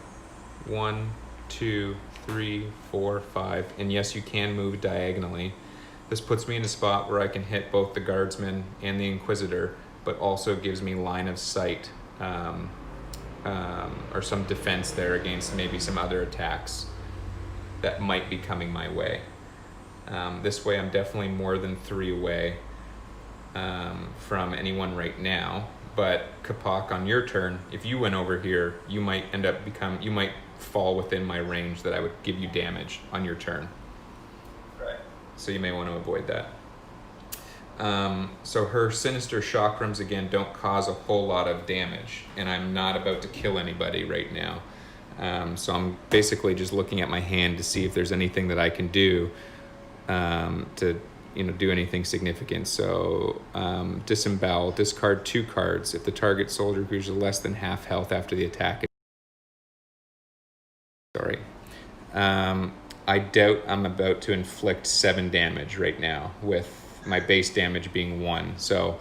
1, 2, 3, 4, 5. And yes, you can move diagonally. This puts me in a spot where I can hit both the guardsman and the inquisitor, but also gives me line of sight or some defense there against maybe some other attacks that might be coming my way. This way I'm definitely more than 3 away from anyone right now. But Capac, on your turn, if you went over here, you might you might fall within my range that I would give you damage on your turn. Right. So you may want to avoid that. So her sinister chakrams again don't cause a whole lot of damage, and I'm not about to kill anybody right now. So I'm basically just looking at my hand to see if there's anything that I can do to do anything significant. So disembowel, discard 2 cards. If the target soldier who's less than half health after the attack. Sorry. I doubt I'm about to inflict 7 damage right now, with my base damage being 1. So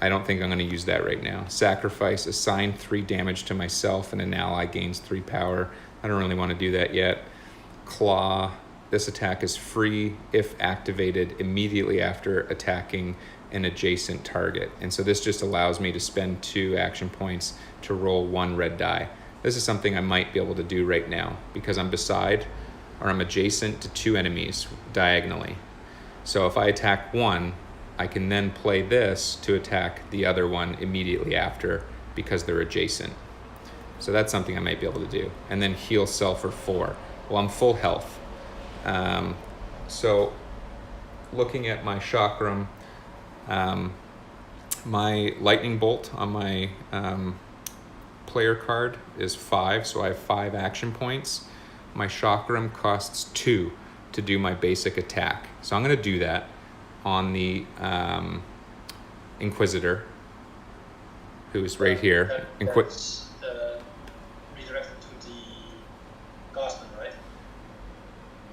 I don't think I'm going to use that right now. Sacrifice, assign 3 damage to myself and an ally gains 3 power. I don't really want to do that yet. Claw. This attack is free if activated immediately after attacking an adjacent target. And so this just allows me to spend 2 action points to roll 1 red die. This is something I might be able to do right now because I'm beside or I'm adjacent to 2 enemies diagonally. So if I attack one, I can then play this to attack the other one immediately after because they're adjacent. So that's something I might be able to do. And then heal self for 4. Well, I'm full health. So looking at my chakram, my lightning bolt on my player card is 5, so I have 5 action points. My chakram costs 2 to do my basic attack. So I'm going to do that on the Inquisitor, who's right here. That's redirected to the guardsman, right?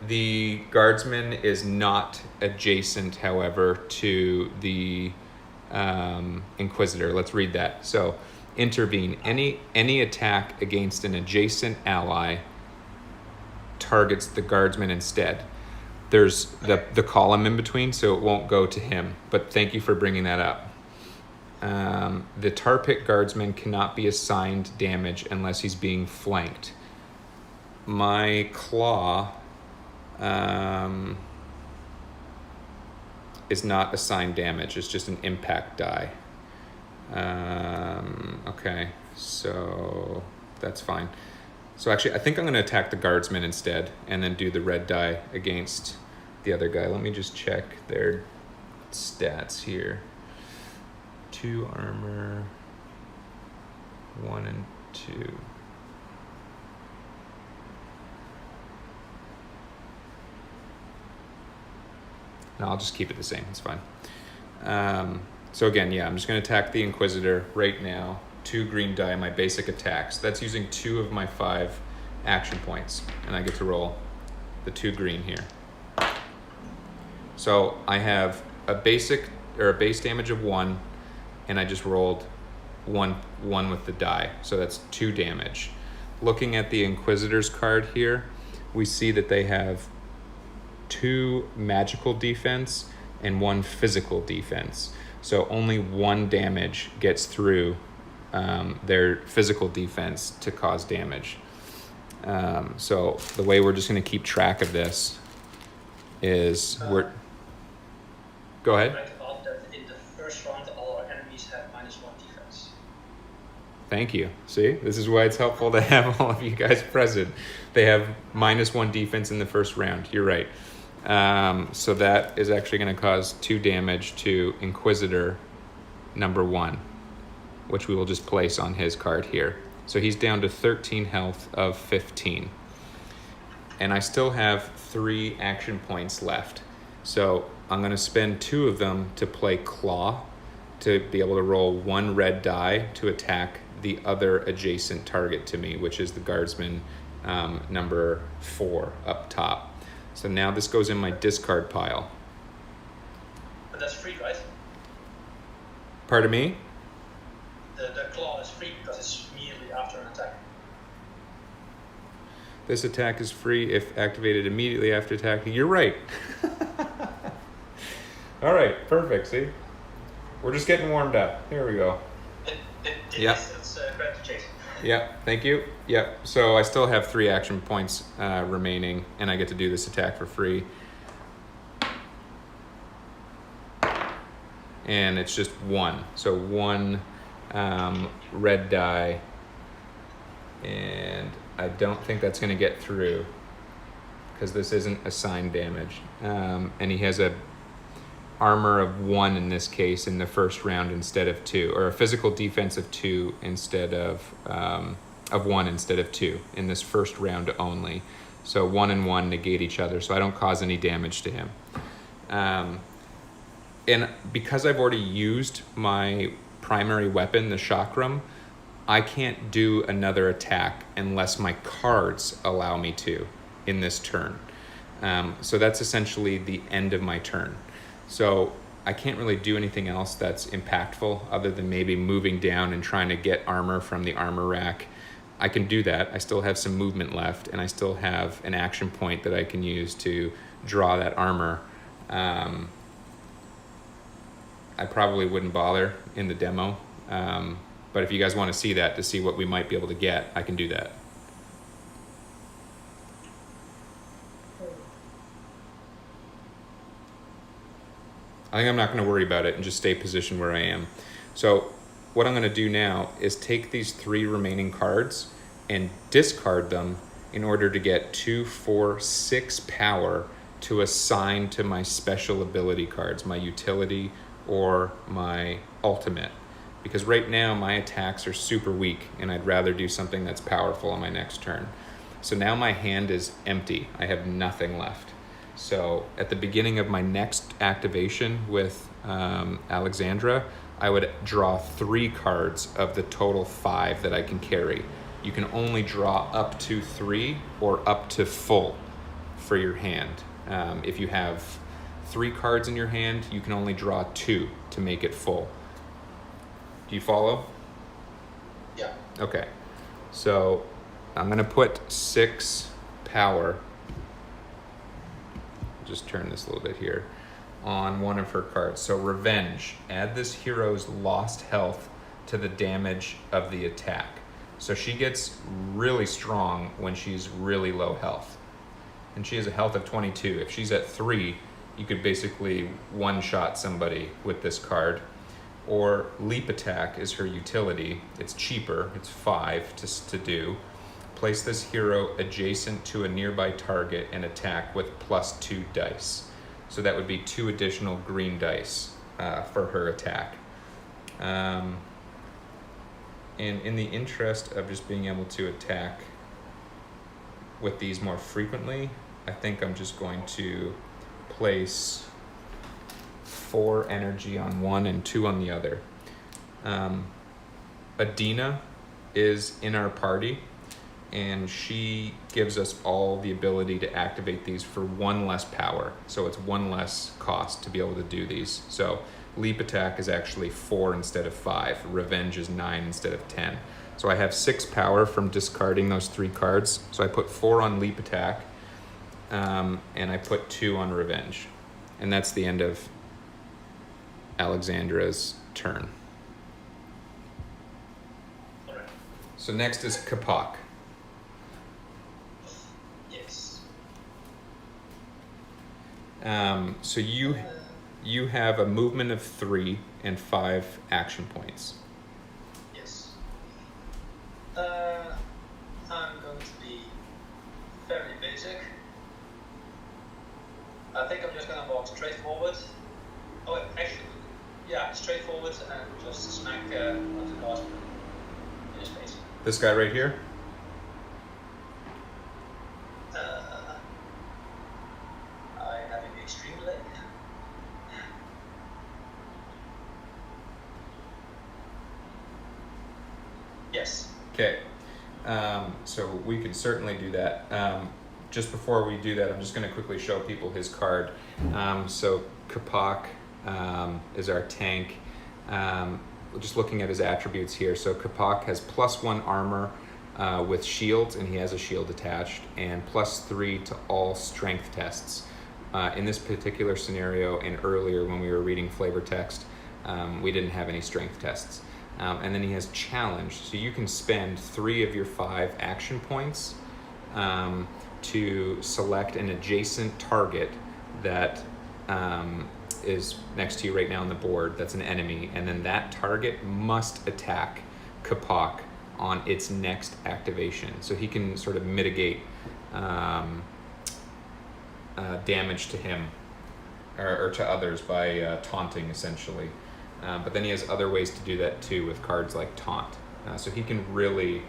The guardsman is not adjacent, however, to the Inquisitor. Let's read that. So, intervene. Any attack against an adjacent ally targets the guardsman instead. There's the column in between, so it won't go to him. But thank you for bringing that up. The tarpitt guardsman cannot be assigned damage unless he's being flanked. My claw is not assigned damage. It's just an impact die. Okay, so that's fine. So actually, I think I'm going to attack the guardsman instead and then do the red die against the other guy. Let me just check their stats here. 2 armor, 1 and 2. No, I'll just keep it the same. It's fine. So again, yeah, I'm just going to attack the Inquisitor right now. 2 green die, my basic attacks. That's using 2 of my 5 action points, and I get to roll the 2 green here. So I have a base damage of 1, and I just rolled one with the die, so that's 2 damage. Looking at the Inquisitor's card here, we see that they have 2 magical defense and 1 physical defense. So only 1 damage gets through their physical defense to cause damage. So the way we're just going to keep track of this is Go ahead. That in the first round, all our enemies have -1 defense. Thank you. See, this is why it's helpful to have all of you guys present. They have -1 defense in the first round. You're right. So that is actually going to cause 2 damage to Inquisitor number 1, which we will just place on his card here. So he's down to 13 health of 15. And I still have 3 action points left. So I'm going to spend 2 of them to play Claw, to be able to roll 1 red die to attack the other adjacent target to me, which is the guardsman number 4 up top. So now this goes in my discard pile. But that's free, right? Pardon me? The claw is free because it's immediately after an attack. This attack is free if activated immediately after attacking. You're right. All right, perfect. See? We're just getting warmed up. Here we go. Yep. It's credit to Jason. Yep, thank you. Yep, so I still have 3 action points remaining, and I get to do this attack for free. And it's just 1. So 1 red die, and I don't think that's going to get through because this isn't assigned damage. And he has a armor of 1 in this case in the first round instead of 2, or a physical defense of 2 instead of 1 instead of 2 in this first round only. So 1 and 1 negate each other, so I don't cause any damage to him. And because I've already used my primary weapon, the chakram, I can't do another attack unless my cards allow me to in this turn. So that's essentially the end of my turn. So I can't really do anything else that's impactful other than maybe moving down and trying to get armor from the armor rack. I can do that. I still have some movement left, and I still have an action point that I can use to draw that armor. I probably wouldn't bother in the demo, but if you guys want to see that to see what we might be able to get, I can do that. I think I'm not going to worry about it and just stay positioned where I am. So what I'm going to do now is take these 3 remaining cards and discard them in order to get 2, 4, 6 power to assign to my special ability cards, my utility or my ultimate. Because right now my attacks are super weak and I'd rather do something that's powerful on my next turn. So now my hand is empty. I have nothing left. So at the beginning of my next activation with Alexandra, I would draw 3 cards of the total 5 that I can carry. You can only draw up to 3 or up to full for your hand. If you have 3 cards in your hand, you can only draw 2 to make it full. Do you follow? Yeah. Okay. So I'm gonna put 6 power, just turn this a little bit here, on one of her cards. So Revenge, add this hero's lost health to the damage of the attack. So she gets really strong when she's really low health. And she has a health of 22. If she's at 3, you could basically one-shot somebody with this card. Or Leap Attack is her utility. It's cheaper, it's 5 to do. Place this hero adjacent to a nearby target and attack with +2 dice. So that would be 2 additional green dice for her attack. And in the interest of just being able to attack with these more frequently, I think I'm just going to place 4 energy on one and 2 on the other. Adina is in our party, and she gives us all the ability to activate these for 1 less power. So it's 1 less cost to be able to do these. So Leap Attack is actually 4 instead of 5. Revenge is 9 instead of 10. So I have 6 power from discarding those 3 cards. So I put 4 on Leap Attack, and I put 2 on Revenge. And that's the end of Alexandra's turn. All right. So next is Capac. Yes. So you have a movement of 3 and 5 action points. Yes. I'm going to be very basic. I think I'm just gonna walk straight forward. Oh, actually, yeah, straight forward and just smack the guardsman in his face. This guy right here? I have an extreme leg. Yes. Okay. So we could certainly do that. Just before we do that, I'm just going to quickly show people his card. So Capac is our tank. Just looking at his attributes here. So Capac has +1 armor with shields, and he has a shield attached, and +3 to all strength tests. In this particular scenario and earlier when we were reading flavor text, we didn't have any strength tests. And then he has challenge, so you can spend 3 of your 5 action points to select an adjacent target that is next to you right now on the board, that's an enemy, and then that target must attack Capac on its next activation. So he can sort of mitigate damage to him or to others by taunting, essentially. But then he has other ways to do that too with cards like taunt. So he can really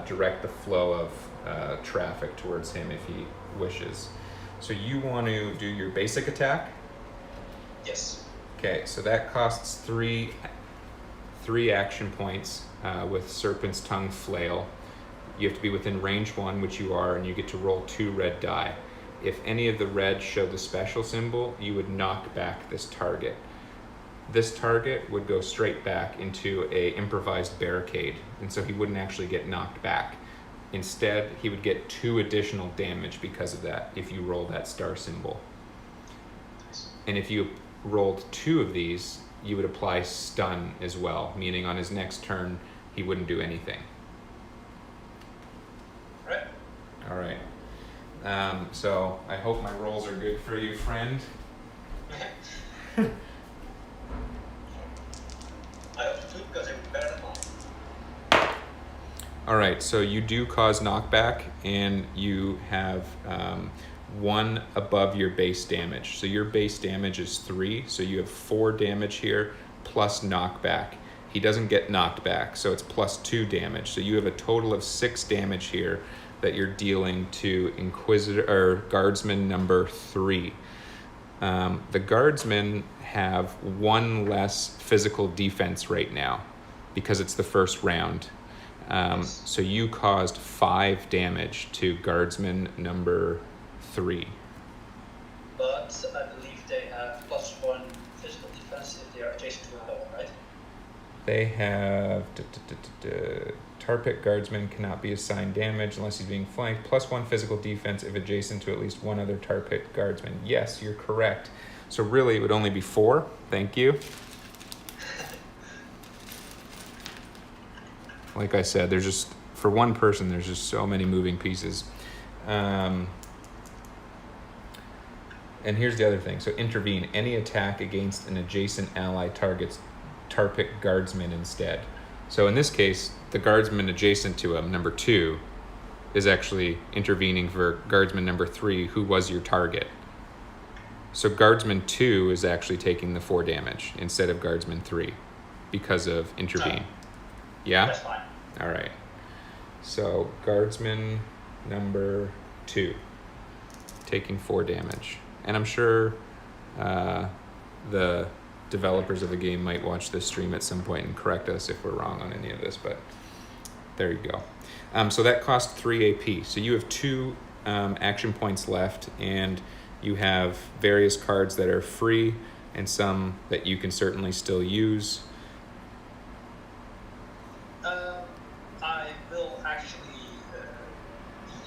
direct the flow of traffic towards him if he wishes. So you want to do your basic attack? Yes. Okay, so that costs three action points with Serpent's Tongue Flail. You have to be within range 1, which you are, and you get to roll 2 red die. If any of the red show the special symbol, you would knock back this target. This target would go straight back into a improvised barricade, and so he wouldn't actually get knocked back. Instead, he would get 2 additional damage because of that if you roll that star symbol. And if you rolled 2 of these, you would apply stun as well, meaning on his next turn, he wouldn't do anything. Right. All right. So I hope my rolls are good for you, friend. I hope too, because they're better than mine. All right, so you do cause knockback, and you have 1 above your base damage. So your base damage is 3, so you have 4 damage here plus knockback. He doesn't get knocked back, so it's +2 damage. So you have a total of 6 damage here that you're dealing to inquisitor or guardsman number 3. The guardsmen have 1 less physical defense right now because it's the first round. So you caused 5 damage to guardsman number 3. But I believe they have +1 physical defense if they are adjacent to a wall, right? They have tarpitt guardsman cannot be assigned damage unless he's being flanked. +1 physical defense if adjacent to at least 1 other tarpitt guardsman. Yes, you're correct. So really, it would only be 4. Thank you. Like I said, there's just, for one person, there's just so many moving pieces. And here's the other thing. So intervene. Any attack against an adjacent ally targets tarpitt guardsman instead. So in this case, the guardsman adjacent to him, number 2, is actually intervening for guardsman number 3, who was your target. So guardsman 2 is actually taking the 4 damage instead of guardsman 3 because of intervene. Yeah? That's fine. All right. So guardsman number 2 taking 4 damage. And I'm sure the developers of the game might watch this stream at some point and correct us if we're wrong on any of this, but there you go. So that cost 3 AP. So you have 2 action points left, and you have various cards that are free and some that you can certainly still use. I will actually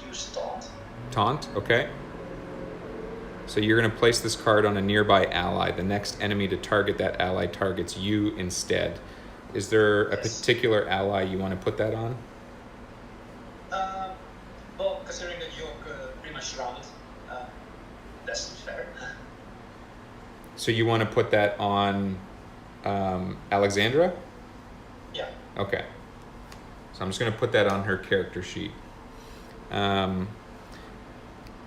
use taunt. Taunt, okay. So you're going to place this card on a nearby ally. The next enemy to target that ally targets you instead. Is there a particular ally you want to put that on? Well, considering that you're pretty much surrounded, that seems fair. So you want to put that on Alexandra? Yeah. Okay. So I'm just going to put that on her character sheet.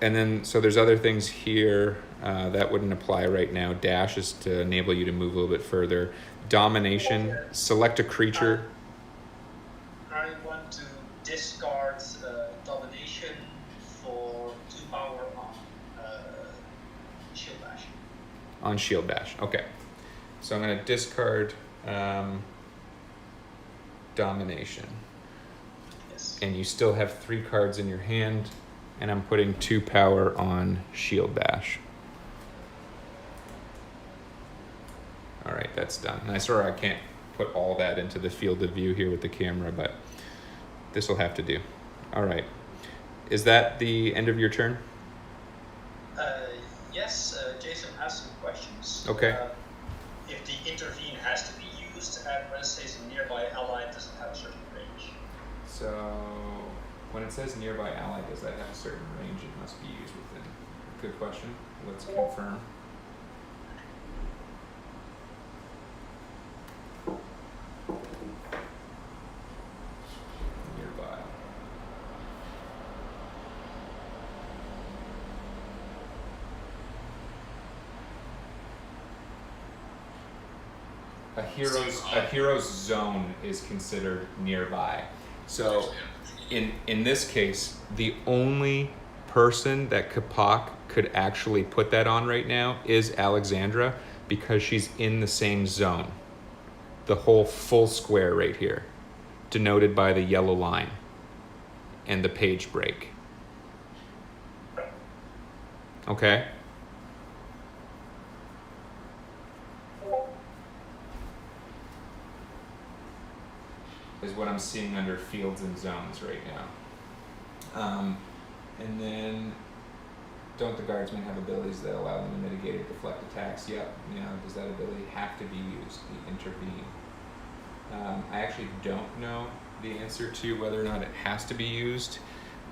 and then, so there's other things here that wouldn't apply right now. Dash is to enable you to move a little bit further. Domination, select a creature. I want to discard domination for 2 power on shield bash. On shield bash, okay. So I'm gonna discard domination. Yes. And you still have 3 cards in your hand, and I'm putting 2 power on shield bash. All right, that's done. And I can't put all that into the field of view here with the camera, but this will have to do. All right. Is that the end of your turn? Yes, Jason has some questions. Okay. If the intervene has to be used and when it says a nearby ally, does it have a certain range? So when it says nearby ally, does that have a certain range it must be used within? Good question. Let's confirm. Nearby. A hero's zone is considered nearby. So in this case, the only person that Capac could actually put that on right now is Alexandra, because she's in the same zone. The whole full square right here, denoted by the yellow line and the page break. Okay? Is what I'm seeing under fields and zones right now. And then, don't the guardsmen have abilities that allow them to mitigate or deflect attacks? Yep. Does that ability have to be used, the intervene? I actually don't know the answer to whether or not it has to be used,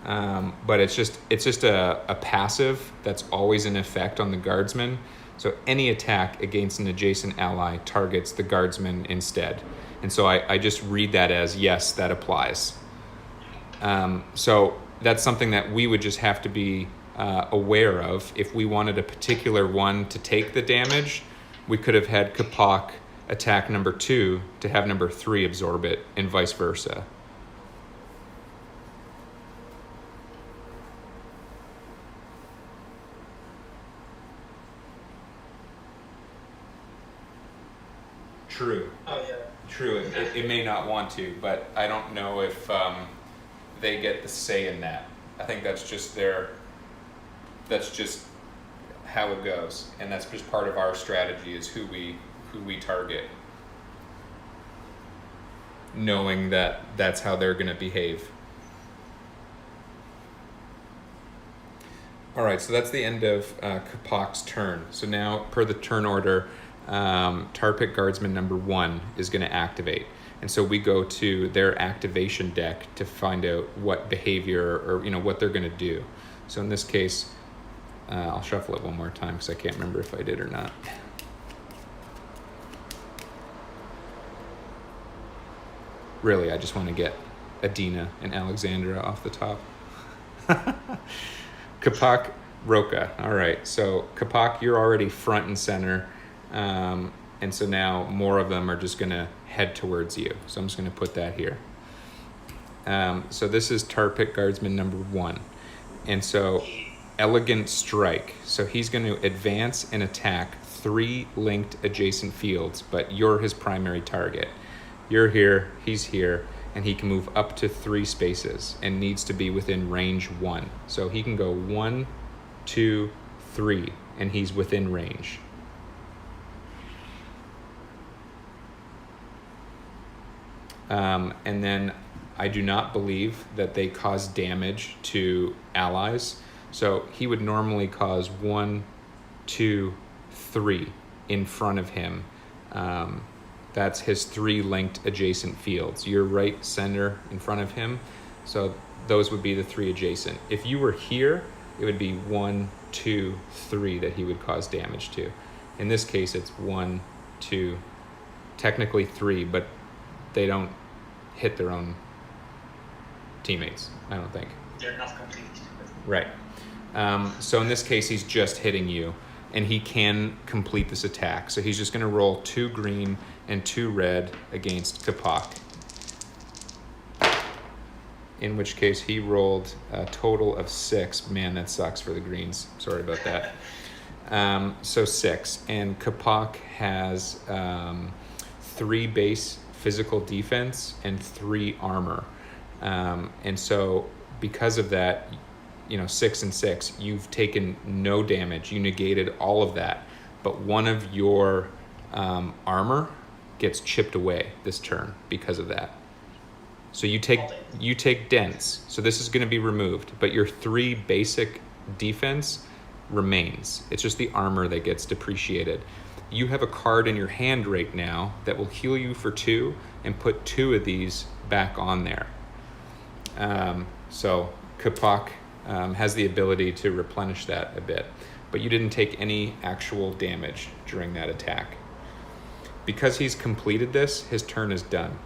but it's just a passive that's always in effect on the guardsman. So any attack against an adjacent ally targets the guardsman instead. And so I just read that as, yes, that applies. So that's something that we would just have to be aware of. If we wanted a particular one to take the damage, we could have had Capac attack number 2 to have number 3 absorb it, and vice versa. True. Oh, yeah. True, it may not want to, but I don't know if they get the say in that. I think that's just how it goes, and that's just part of our strategy, is who we target, knowing that that's how they're going to behave. All right, so that's the end of Capac's turn. So now, per the turn order, Tarpitt Guardsman number 1 is going to activate. And so we go to their activation deck to find out what behavior or what they're going to do. So in this case, I'll shuffle it one more time because I can't remember if I did or not. Really, I just want to get Adina and Alexandra off the top. Capac, Roca. All right, so Capac, you're already front and center. And so now more of them are just going to head towards you. So I'm just going to put that here. So this is Tarpitt Guardsman number 1. And so Elegant Strike. So he's going to advance and attack 3 linked adjacent fields, but you're his primary target. You're here, he's here, and he can move up to 3 spaces and needs to be within range 1. So he can go 1, 2, 3, and he's within range. And then I do not believe that they cause damage to allies. So he would normally cause 1, 2, 3 in front of him. That's his 3 linked adjacent fields. You're right center in front of him. So those would be the 3 adjacent. If you were here, it would be 1, 2, 3 that he would cause damage to. In this case, it's 1, 2, technically 3, but they don't hit their own teammates, I don't think. They're not completely stupid. Right. So in this case, he's just hitting you, and he can complete this attack. So he's just going to roll 2 green and 2 red against Capac. In which case he rolled a total of 6. Man, that sucks for the greens. Sorry about that. So 6. And Capac has 3 base physical defense and 3 armor. And so because of that, 6 and 6, you've taken no damage. You negated all of that. But one of your armor gets chipped away this turn because of that. So you take dents. So this is going to be removed, but your 3 basic defense remains. It's just the armor that gets depreciated. You have a card in your hand right now that will heal you for 2 and put 2 of these back on there. So Capac has the ability to replenish that a bit, but you didn't take any actual damage during that attack. Because he's completed this, his turn is done.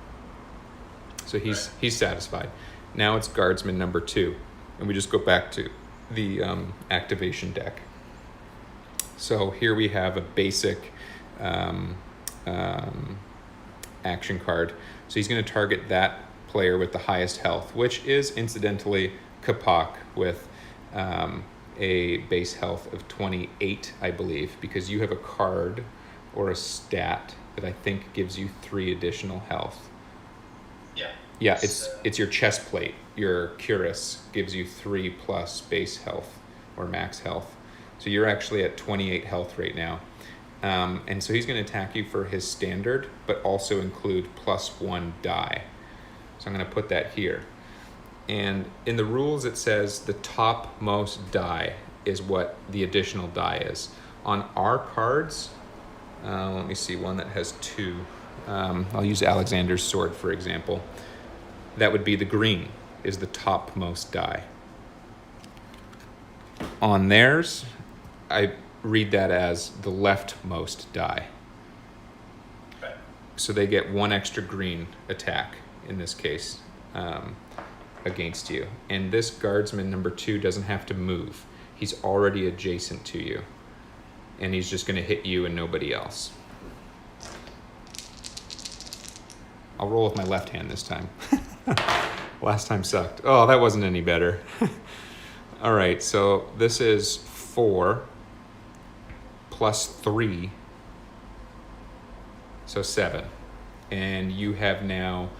So he's satisfied. Now it's guardsman number 2, and we just go back to the activation deck. So here we have a basic action card. So he's going to target that player with the highest health, which is incidentally Capac with a base health of 28, I believe, because you have a card or a stat that I think gives you 3 additional health. Yeah, it's your chest plate. Your cuirass gives you 3 plus base health or max health. So you're actually at 28 health right now. And so he's going to attack you for his standard, but also include +1 die. So I'm going to put that here. And in the rules, it says the topmost die is what the additional die is. On our cards, let me see, one that has 2. I'll use Alexander's sword, for example. That would be the green, is the topmost die. On theirs, I read that as the leftmost die. So they get 1 extra green attack in this case against you. And this guardsman number 2 doesn't have to move. He's already adjacent to you. And he's just going to hit you and nobody else. I'll roll with my left hand this time. Last time sucked. Oh, that wasn't any better. All right, so this is 4 plus 3, so 7. And you have now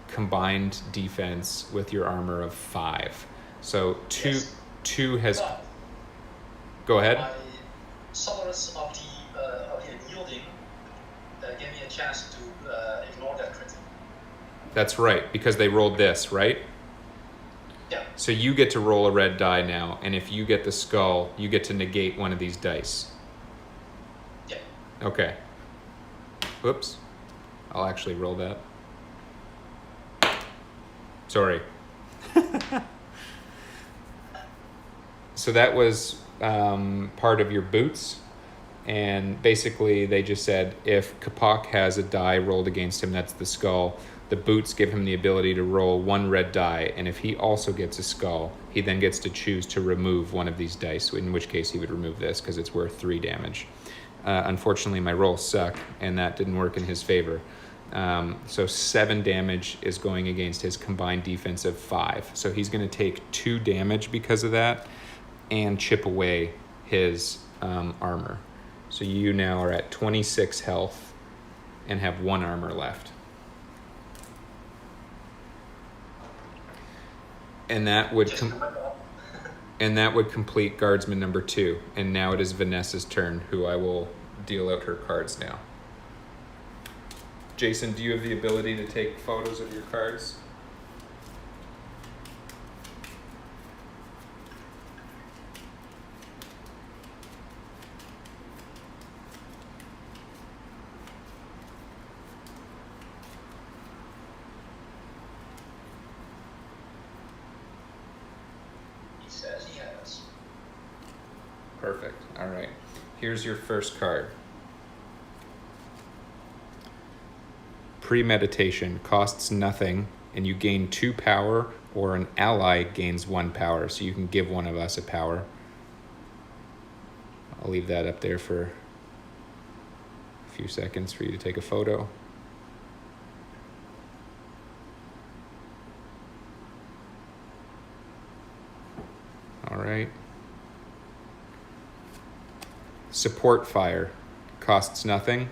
combined defense with your armor of 5. So 2 has... Go ahead. My solace of the yielding gave me a chance to ignore that crit. That's right, because they rolled this, right? Yeah. So you get to roll a red die now, and if you get the skull, you get to negate one of these dice. Yeah. Okay. Whoops. I'll actually roll that. Sorry. So that was part of your boots. And basically they just said if Capac has a die rolled against him, that's the skull. The boots give him the ability to roll 1 red die, and if he also gets a skull, he then gets to choose to remove one of these dice, in which case he would remove this because it's worth 3 damage. Unfortunately, my rolls suck, and that didn't work in his favor. So 7 damage is going against his combined defense of 5. So he's going to take 2 damage because of that and chip away his armor. So you now are at 26 health and have 1 armor left. And that would complete guardsman number 2. And now it is Vanessa's turn, who I will deal out her cards now. Jason, do you have the ability to take photos of your cards? Says he has. Perfect. All right. Here's your first card. Premeditation costs nothing and you gain 2 power, or an ally gains 1 power. So you can give one of us a power. I'll leave that up there for a few seconds for you to take a photo. All right. Support fire costs nothing.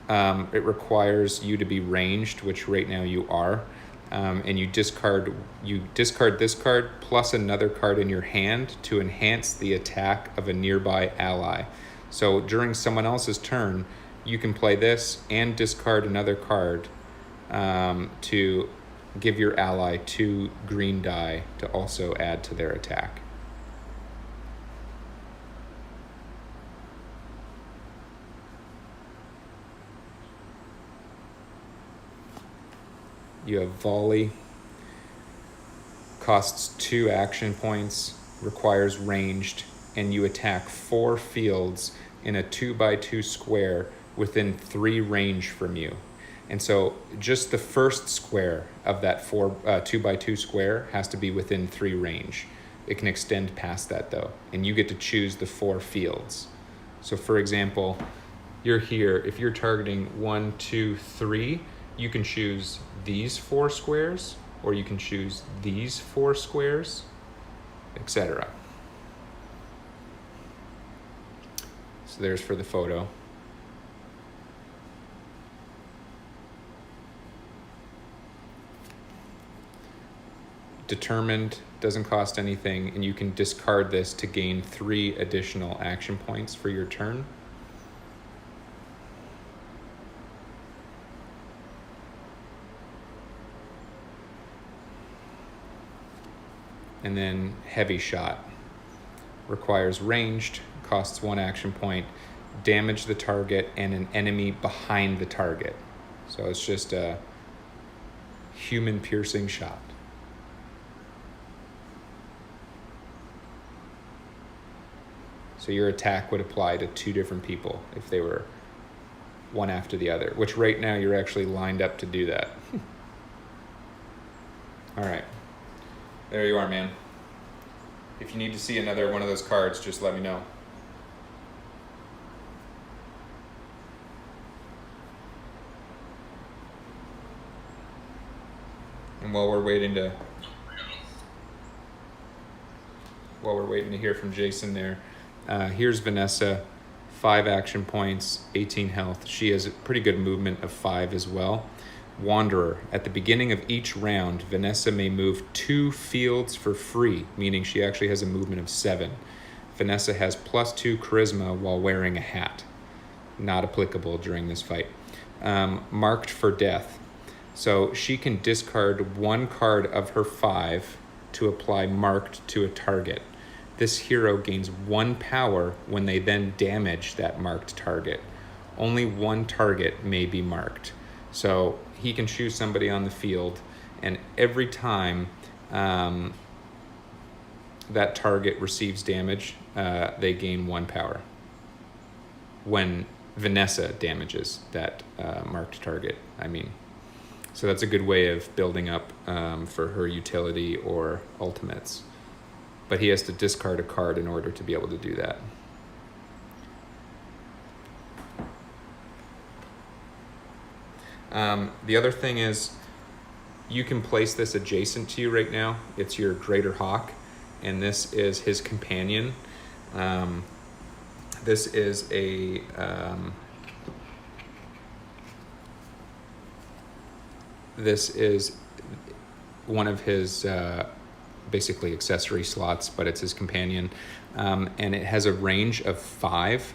It requires you to be ranged, which right now you are. And you discard this card plus another card in your hand to enhance the attack of a nearby ally. So during someone else's turn, you can play this and discard another card to give your ally 2 green die to also add to their attack. You have volley, costs 2 action points, requires ranged, and you attack 4 fields in a 2x2 square within 3 range from you. And so just the first square of that 2x2 square has to be within 3 range. It can extend past that though, and you get to choose the 4 fields. So for example, you're here, if you're targeting 1, 2, 3, you can choose these 4 squares, or you can choose these 4 squares, etc. So there's for the photo. Determined doesn't cost anything, and you can discard this to gain 3 additional action points for your turn. And then heavy shot requires ranged, costs 1 action point, damage the target and an enemy behind the target. So it's just a human piercing shot. So your attack would apply to 2 different people if they were one after the other, which right now you're actually lined up to do that. All right. There you are, man. If you need to see another one of those cards, just let me know. And while we're waiting to hear from Jason there, here's Vanessa, 5 action points, 18 health. She has a pretty good movement of 5 as well. Wanderer. At the beginning of each round, Vanessa may move 2 fields for free, meaning she actually has a movement of 7. Vanessa has +2 charisma while wearing a hat. Not applicable during this fight. Marked for death. So she can discard 1 card of her 5 to apply marked to a target. This hero gains 1 power when they then damage that marked target. Only 1 target may be marked. So he can choose somebody on the field, and every time that target receives damage, they gain 1 power. When Vanessa damages that marked target, I mean. So that's a good way of building up for her utility or ultimates. But he has to discard a card in order to be able to do that. The other thing is, you can place this adjacent to you right now. It's your Greater Hawk, and this is his companion. This is a this is one of his basically accessory slots, but it's his companion, and it has a range of 5,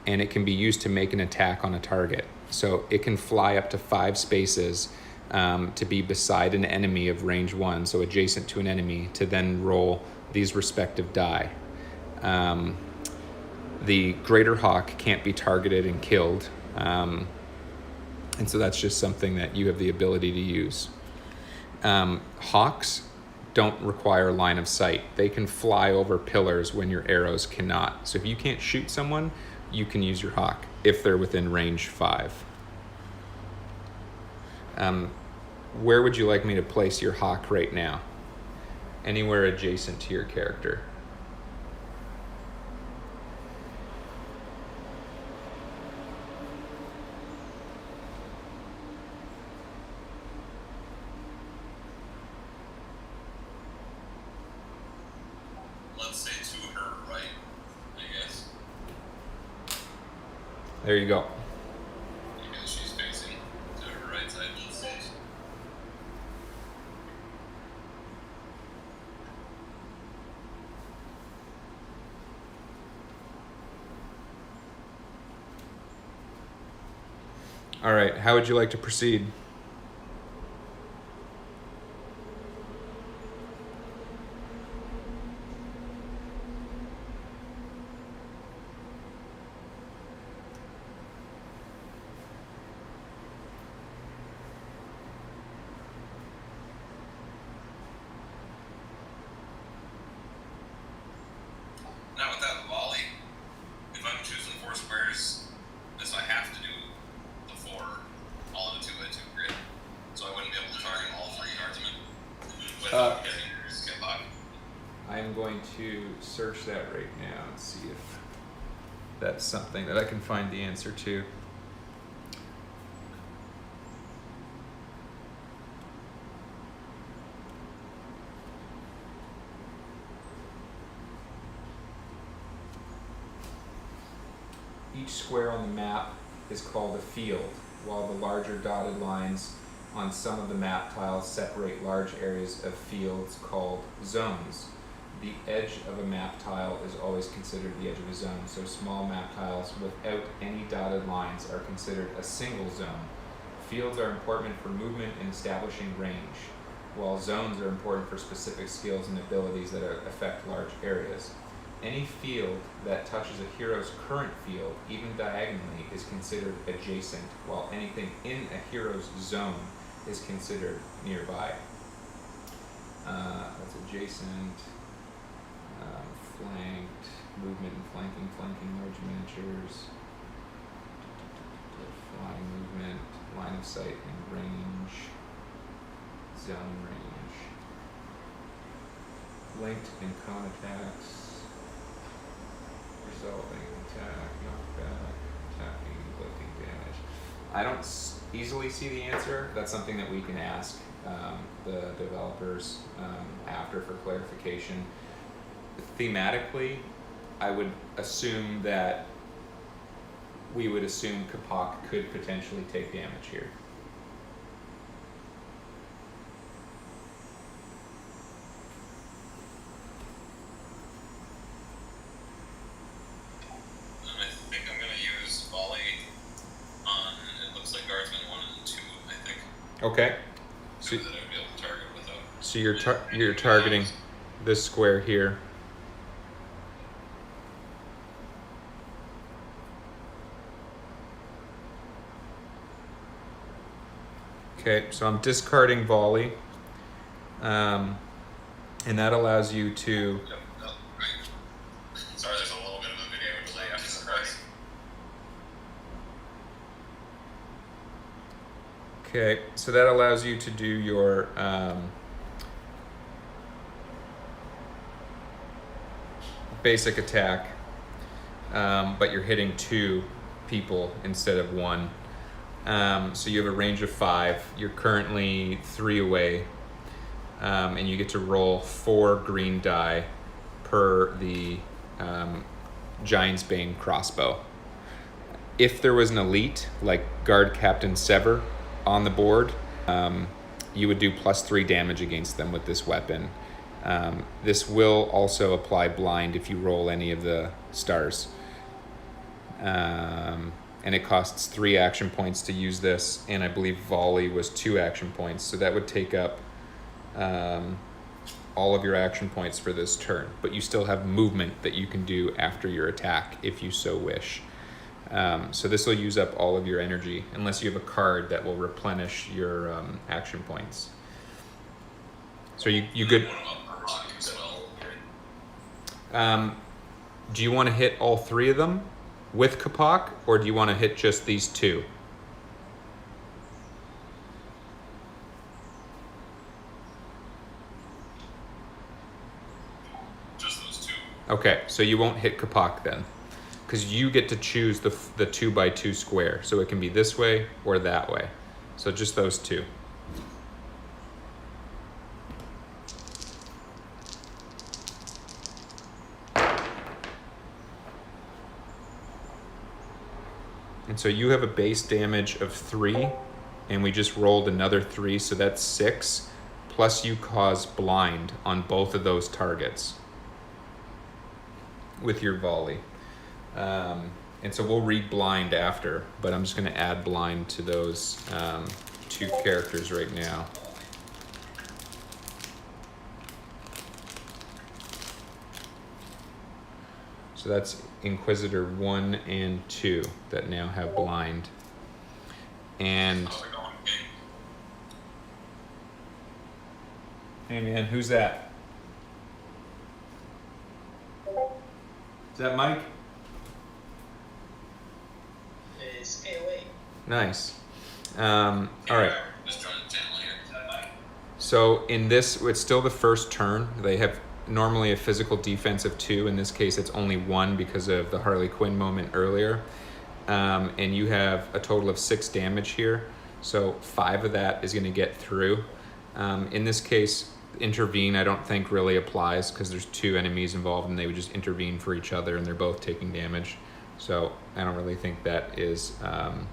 and it can be used to make an attack on a target. So it can fly up to 5 spaces to be beside an enemy of range 1, so adjacent to an enemy, to then roll these respective die. The Greater Hawk can't be targeted and killed, and so that's just something that you have the ability to use. Hawks don't require line of sight. They can fly over pillars when your arrows cannot. So if you can't shoot someone, you can use your hawk if they're within range 5. where would you like me to place your hawk right now? Anywhere adjacent to your character. Let's say to her right, I guess. There you go. Because she's facing to her right side of the stage. All right, how would you like to proceed? Now with that volley, if I'm choosing 4 squares, this I have to do the 4 all in a 2x2 grid. So I wouldn't be able to target all 3 guardsmen without getting Capac. I'm going to search that right now and see if that's something that I can find the answer to. Each square on the map is called a field, while the larger dotted lines on some of the map tiles separate large areas of fields called zones. The edge of a map tile is always considered the edge of a zone, so small map tiles without any dotted lines are considered a single zone. Fields are important for movement and establishing range, while zones are important for specific skills and abilities that affect large areas. Any field that touches a hero's current field, even diagonally, is considered adjacent, while anything in a hero's zone is considered nearby. That's adjacent, flanked, movement and flanking large miniatures, flying movement, line of sight and range, zone range, linked and cone attacks, resolving attack, knockback, attacking, inflicting damage. I don't easily see the answer. That's something that we can ask the developers after for clarification. Thematically, I would assume that we would assume Capac could potentially take damage here. I think I'm going to use volley on, it looks like guardsmen 1 and 2, I think. Okay. So that I would be able to target without. So you're targeting this square here. Okay, so I'm discarding volley, and that allows you to. Yep, no, right. Sorry, there's a little bit of a video delay after the press. Okay, so that allows you to do your basic attack, but you're hitting 2 people instead of 1. So you have a range of 5. You're currently 3 away, and you get to roll 4 green die per the Giant's Bane crossbow. If there was an elite like Guard Captain Sever on the board, you would do +3 damage against them with this weapon. This will also apply blind if you roll any of the stars. And it costs 3 action points to use this, and I believe volley was 2 action points, so that would take up all of your action points for this turn, but you still have movement that you can do after your attack if you so wish. So this will use up all of your energy unless you have a card that will replenish your action points. So you good? Do you want to hit all 3 of them with Capac, or do you want to hit just these 2? I think I'm going to hit all 3 of them with Capac. If I hit all 3 of them with Capac, then I would be able to target all 3 guardsmen. If I hit all 3 of them with Capac, then I would be able to target all 3 guardsmen. Do you want to hit all 3 of them with Capac, or do you want to hit just these 2? Okay, so you won't hit Capac then, because you get to choose the 2x2 square. So it can be this way or that way. So just those two. And so you have a base damage of 3, and we just rolled another 3, so that's 6. Plus you cause blind on both of those targets with your volley. And so we'll read blind after, but I'm just going to add blind to those 2 characters right now. So that's Inquisitor 1 and 2 that now have blind. And How's it going, King? hey man, who's that? Is that Mike? Stay away. Nice. All right. Just joined the channel here. So in this, it's still the first turn. They have normally a physical defense of 2. In this case, it's only 1 because of the Harley Quinn moment earlier. And you have a total of 6 damage here. So 5 of that is going to get through. In this case, intervene I don't think really applies because there's 2 enemies involved and they would just intervene for each other and they're both taking damage. So I don't really think that is an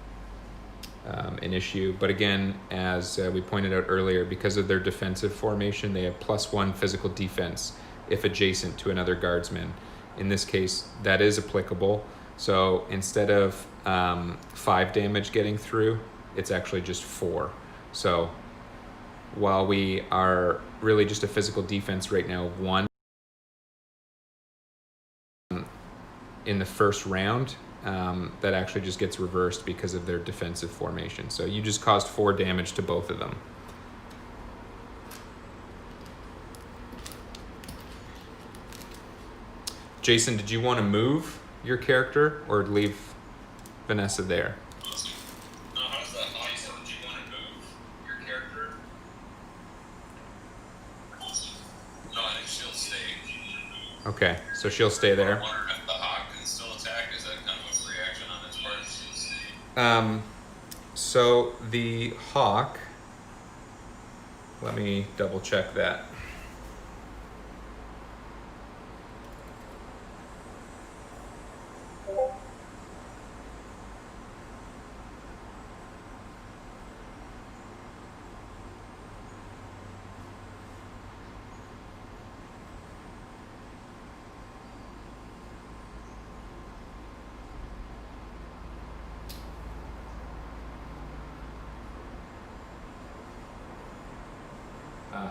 issue. But again, as we pointed out earlier, because of their defensive formation, they have +1 physical defense if adjacent to another guardsman. In this case, that is applicable. So instead of 5 damage getting through, it's actually just 4. So while we are really just a physical defense right now of 1 in the first round, that actually just gets reversed because of their defensive formation. So you just caused 4 damage to both of them. Jason, did you want to move your character or leave Vanessa there? Awesome. No, how's that? Oh, you said that you want to move your character? Awesome. No, I think she'll stay. Okay, so she'll stay there. I wonder if the hawk can still attack. Is that kind of a free action on its part? So the hawk, let me double check that.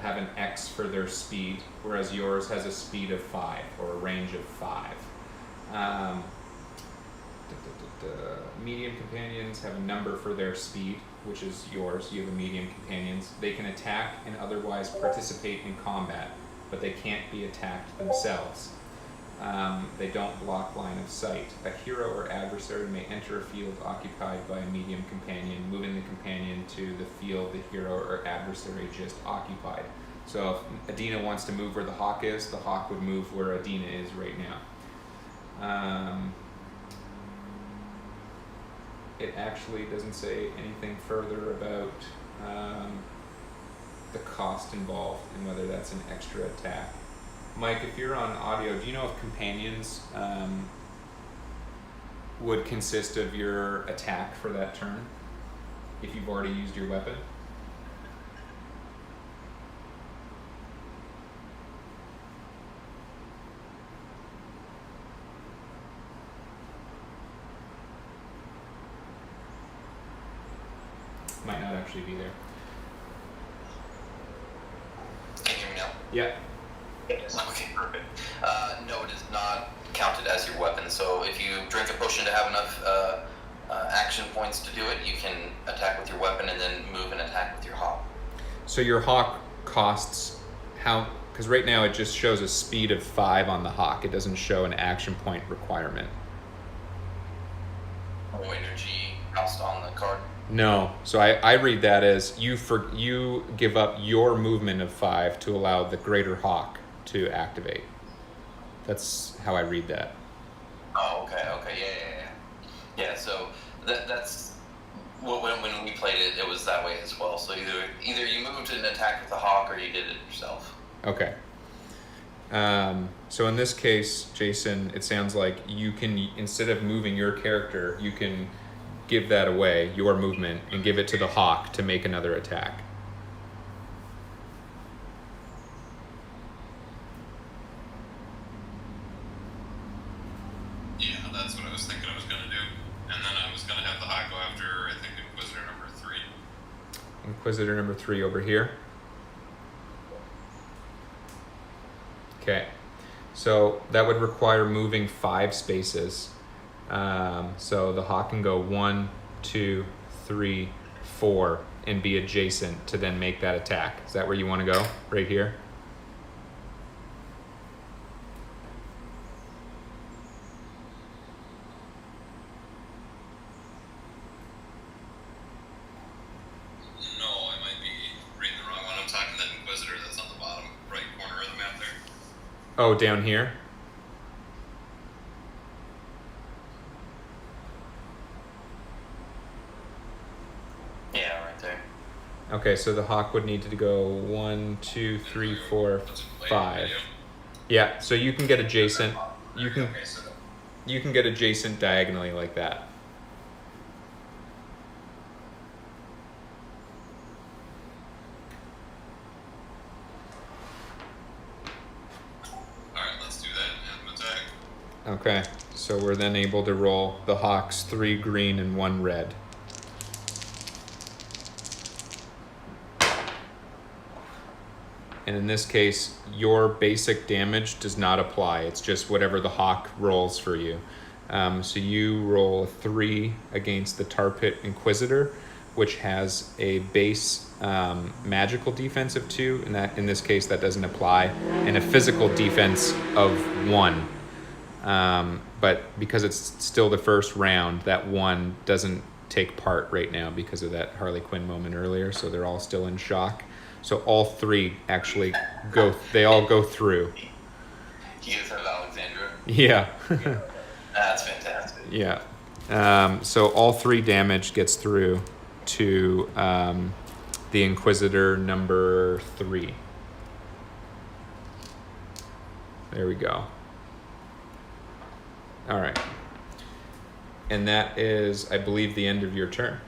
Have an X for their speed, whereas yours has a speed of 5 or a range of 5. Medium companions have a number for their speed, which is yours. You have a medium companions. They can attack and otherwise participate in combat, but they can't be attacked themselves. They don't block line of sight. A hero or adversary may enter a field occupied by a medium companion, moving the companion to the field the hero or adversary just occupied. So if Adina wants to move where the hawk is, the hawk would move where Adina is right now. It actually doesn't say anything further about the cost involved and whether that's an extra attack. Mike, if you're on audio, do you know if companions would consist of your attack for that turn if you've already used your weapon? Might not actually be there. Can you hear me now? Yeah. Okay, perfect. No, it is not counted as your weapon. So if you drink a potion to have enough action points to do it, you can attack with your weapon and then move and attack with your hawk. So your hawk costs how? Because right now it just shows a speed of 5 on the hawk. It doesn't show an action point requirement. No energy cost on the card. No. So I read that as you give up your movement of 5 to allow the greater hawk to activate. That's how I read that. Oh, okay, yeah. So that's when we played it, it was that way as well. So either you moved and attacked with the hawk, or you did it yourself. Okay. So in this case, Jason, it sounds like you can, instead of moving your character, you can give that away, your movement, and give it to the hawk to make another attack. Yeah, that's what I was thinking I was going to do. And then I was going to have the hawk go after, I think, Inquisitor number 3. Inquisitor number 3 over here. Okay, so that would require moving 5 spaces. So the hawk can go 1, 2, 3, 4, and be adjacent to then make that attack. Is that where you want to go? Right here? No, I might be reading the wrong one. I'm talking that Inquisitor that's on the bottom right corner of the map there. Oh, down here? Yeah, right there. Okay, so the hawk would need to go 1, 2, 3, 4, That's a 5. video. Yeah, so you can get adjacent. You can Okay, so get adjacent diagonally like that. alright, let's do that and have an attack. Okay, so we're then able to roll the hawks 3 green and 1 red. And in this case, your basic damage does not apply. It's just whatever the hawk rolls for you. So you roll a 3 against the tarpitt inquisitor, which has a base magical defense of 2, and that in this case that doesn't apply, and a physical defense of 1. But because it's still the first round, that 1 doesn't take part right now because of that Harley Quinn moment earlier, so they're all still in shock. So all 3 actually they all go through. You guys have Alexandra? Yeah. That's fantastic. Yeah. So all 3 damage gets through to the Inquisitor number 3. There we go. All right. And that is, I believe, the end of your turn.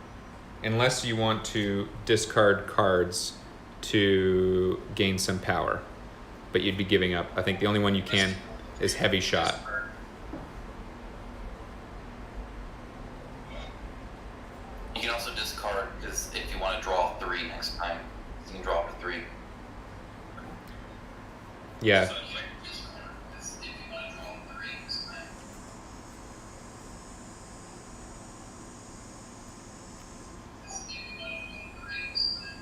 Unless you want to discard cards to gain some power. But you'd be giving up. I think the only one you can is Heavy Shot. You can also discard, because if you want to draw 3 next time, you can draw for 3. Yeah. So, like, If you want to draw 3 next time.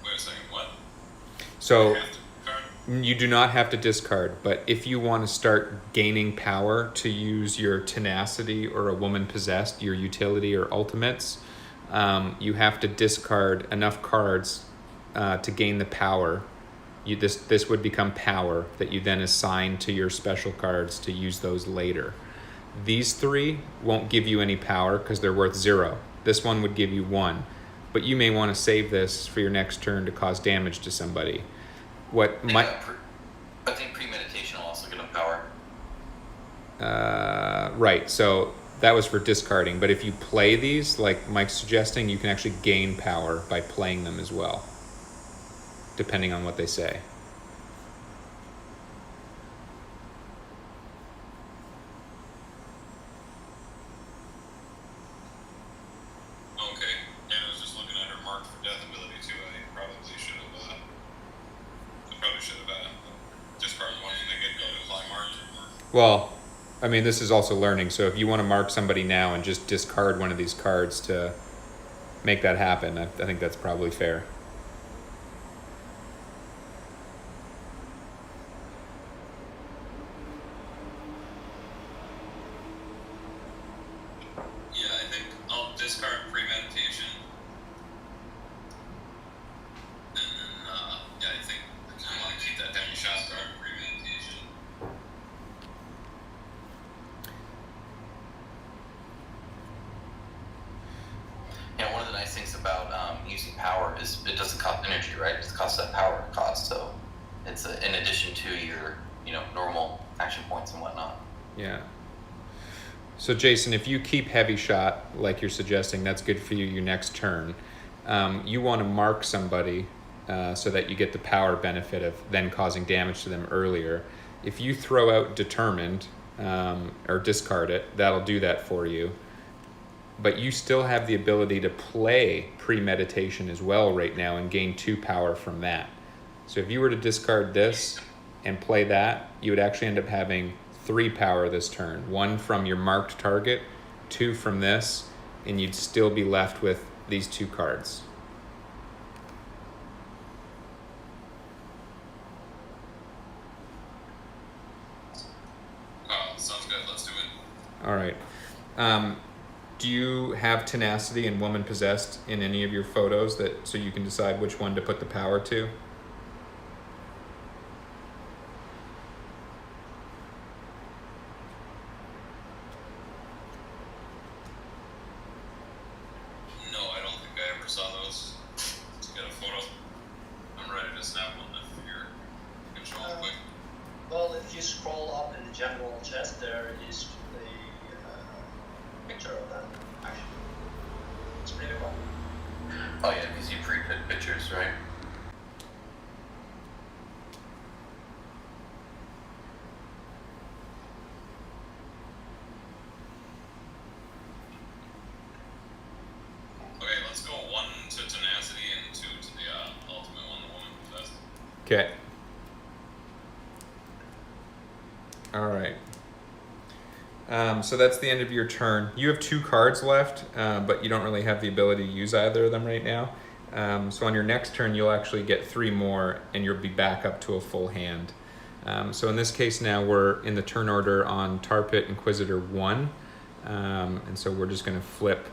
wait a second, what? So You have to card? you do not have to discard, but if you want to start gaining power to use your tenacity or a woman possessed, your utility or ultimates, you have to discard enough cards to gain the power. This would become power that you then assign to your special cards to use those later. These 3 won't give you any power because they're worth 0. This one would give you 1, but you may want to save this for your next turn to cause damage to somebody. What might I think premeditation will also get a power. right, so that was for discarding, but if you play these, like Mike's suggesting, you can actually gain power by playing them as well, depending on what they say. Okay, yeah, I was just looking at her marked for death ability too. I probably should have discarded one and they get go to apply marked. Well, I mean, this is also learning, so if you want to mark somebody now and just discard one of these cards to make that happen, I think that's probably fair. Yeah, I think I'll discard premeditation. And then, yeah, I think I want to keep that heavy shot card premeditation. cost energy, right? It costs that power cost. So it's in addition to your normal action points and whatnot. Yeah. So Jason, if you keep heavy shot like you're suggesting, that's good for you your next turn. You want to mark somebody so that you get the power benefit of then causing damage to them earlier. If you throw out determined or discard it, that'll do that for you. But you still have the ability to play premeditation as well right now and gain 2 power from that. So if you were to discard this and play that, you would actually end up having 3 power this turn. 1 from your marked target, 2 from this, and you'd still be left with these 2 cards. Oh, sounds good. Let's do it. All right. Do you have tenacity and woman possessed in any of your photos so you can decide which one to put the power to? No, I don't think I ever saw those. Let's get a photo. I'm ready to snap one if you're controlling quick. Well, if you scroll up in the general chest, there is a picture of that, actually. It's pretty cool. Oh yeah, because you pre-pick pictures, right? Okay, let's go 1 to tenacity and 2 to the ultimate one, the woman possessed. Okay. All right. So that's the end of your turn. You have 2 cards left, but you don't really have the ability to use either of them right now. So on your next turn, you'll actually get 3 more, and you'll be back up to a full hand. So in this case now, we're in the turn order on Tarpitt Inquisitor 1. And so we're just going to flip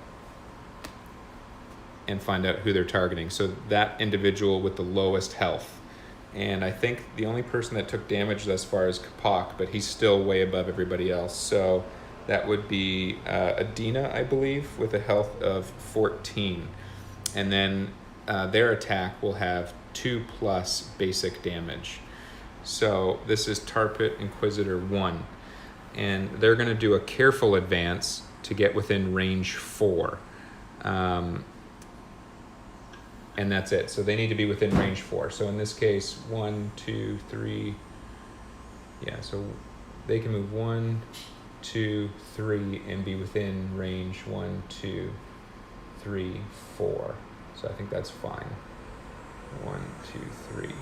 and find out who they're targeting. So that individual with the lowest health. And I think the only person that took damage thus far is Capac, but he's still way above everybody else. So that would be Adina, I believe, with a health of 14. And then their attack will have 2+ basic damage. So this is Tarpitt Inquisitor 1. And they're going to do a careful advance to get within range 4. And that's it. So they need to be within range 4. So in this case, 1, 2, 3. Yeah, so they can move 1, 2, 3, and be within range 1, 2, 3, 4. So I think that's fine. 1, 2, 3.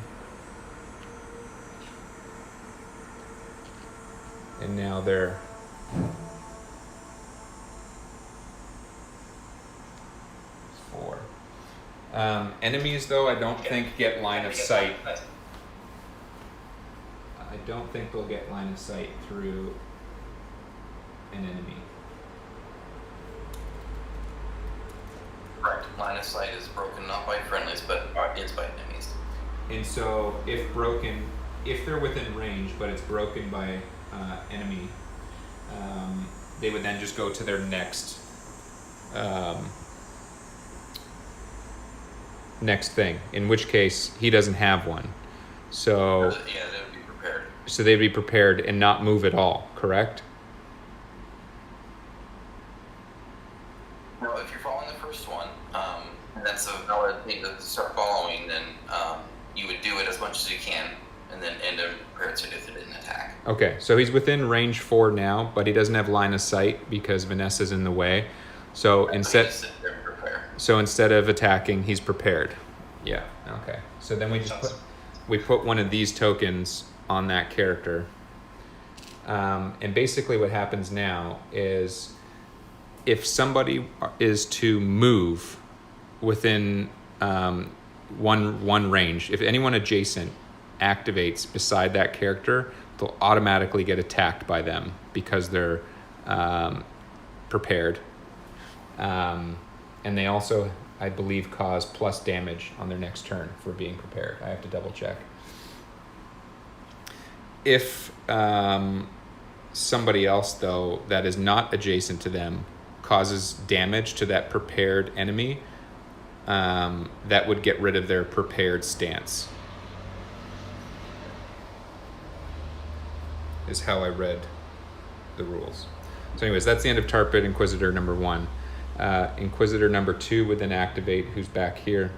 And now they're four. Enemies, though, I don't think get line of sight. I don't think they'll get line of sight through an enemy. Right. Line of sight is broken not by friendlies, but it's by enemies. And so, if broken, if they're within range, but it's broken by enemy, they would then just go to their next next thing. In which case, he doesn't have one. So yeah, they would be prepared. So they'd be prepared and not move at all. Correct? Well, if you're following the first one, and that's a valid thing to start following, then you would do it as much as you can, and then end up prepared so if it didn't attack. Okay, so he's within range 4 now, but he doesn't have line of sight because Vanessa's in the way. So instead, sit there and prepare. So instead of attacking, he's prepared. Yeah. Okay. So then we just put one of these tokens on that character, and basically what happens now is if somebody is to move within one range, if anyone adjacent activates beside that character, they'll automatically get attacked by them because they're prepared. And they also, I believe, cause plus damage on their next turn for being prepared. I have to double check. If somebody else, though, that is not adjacent to them causes damage to that prepared enemy, that would get rid of their prepared stance. Is how I read the rules. So anyways, that's the end of Tarpitt Inquisitor number 1. Inquisitor number 2 would then activate, who's back here.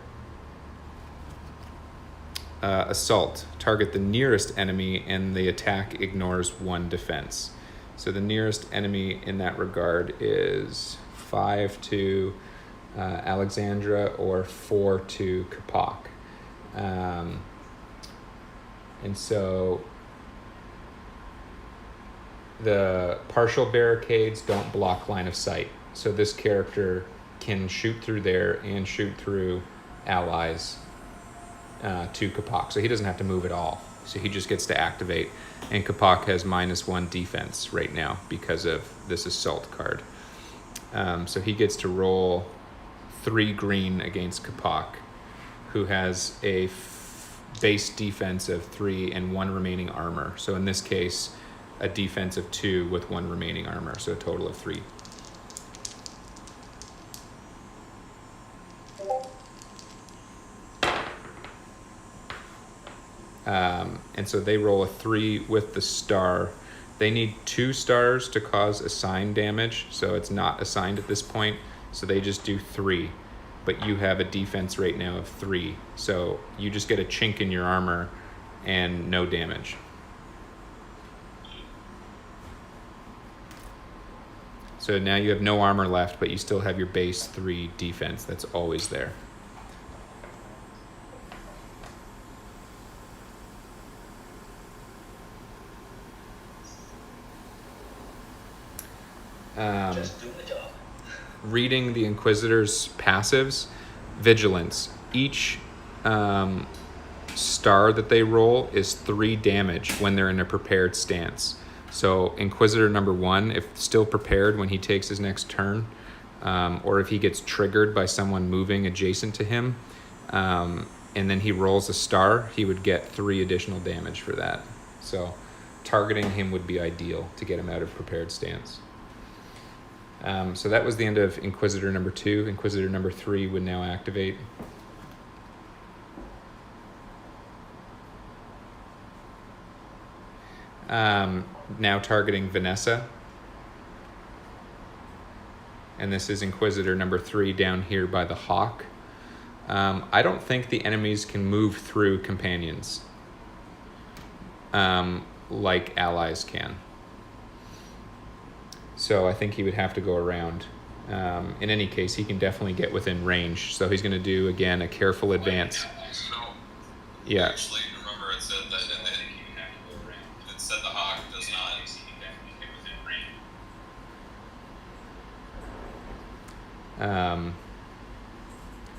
Assault. Target the nearest enemy and the attack ignores 1 defense. So the nearest enemy in that regard is 5 to Alexandra or 4 to Capac. And so the partial barricades don't block line of sight. So this character can shoot through there and shoot through allies to Capac. So he doesn't have to move at all. So he just gets to activate. And Capac has -1 defense right now because of this assault card. So he gets to roll 3 green against Capac, who has a base defense of 3 and 1 remaining armor. So in this case, a defense of 2 with 1 remaining armor, so a total of 3. And so they roll a 3 with the star. They need 2 stars to cause assigned damage, so it's not assigned at this point, so they just do 3. But you have a defense right now of 3, so you just get a chink in your armor and no damage. So now you have no armor left, but you still have your base 3 defense that's always there. Just do the job. Reading the Inquisitor's passives, Vigilance. Each star that they roll is 3 damage when they're in a prepared stance. So Inquisitor number 1, if still prepared when he takes his next turn, or if he gets triggered by someone moving adjacent to him, and then he rolls a star, he would get 3 additional damage for that. So targeting him would be ideal to get him out of prepared stance. So that was the end of Inquisitor number 2. Inquisitor number 3 would now activate. Now targeting Vanessa. And this is Inquisitor number 3 down here by the hawk. I don't think the enemies can move through companions like allies can. So I think he would have to go around. In any case, he can definitely get within range. So he's going to do, again, a careful advance. Yeah. Actually, remember it said that in the it said the hawk does not get within range.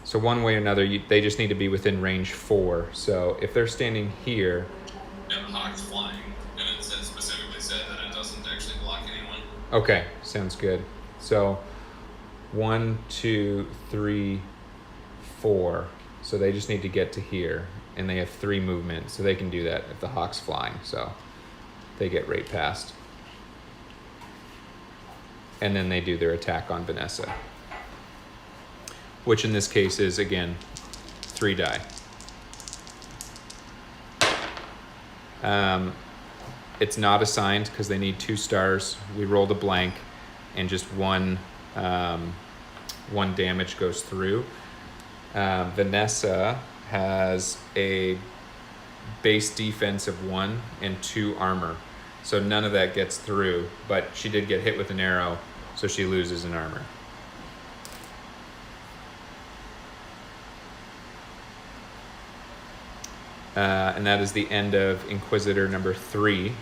So one way or another, they just need to be within range 4. So if they're standing here... Yeah, the hawk's flying. And it specifically said that it doesn't actually block anyone. Okay, sounds good. So 1, 2, 3, 4. So they just need to get to here. And they have 3 movements, so they can do that if the hawk's flying. So they get right past. And then they do their attack on Vanessa, which in this case is, again, 3 die. It's not assigned because they need 2 stars. We rolled a blank, and just one damage goes through. Vanessa has a base defense of 1 and 2 armor, so none of that gets through, but she did get hit with an arrow, so she loses an armor. And that is the end of Inquisitor number 3,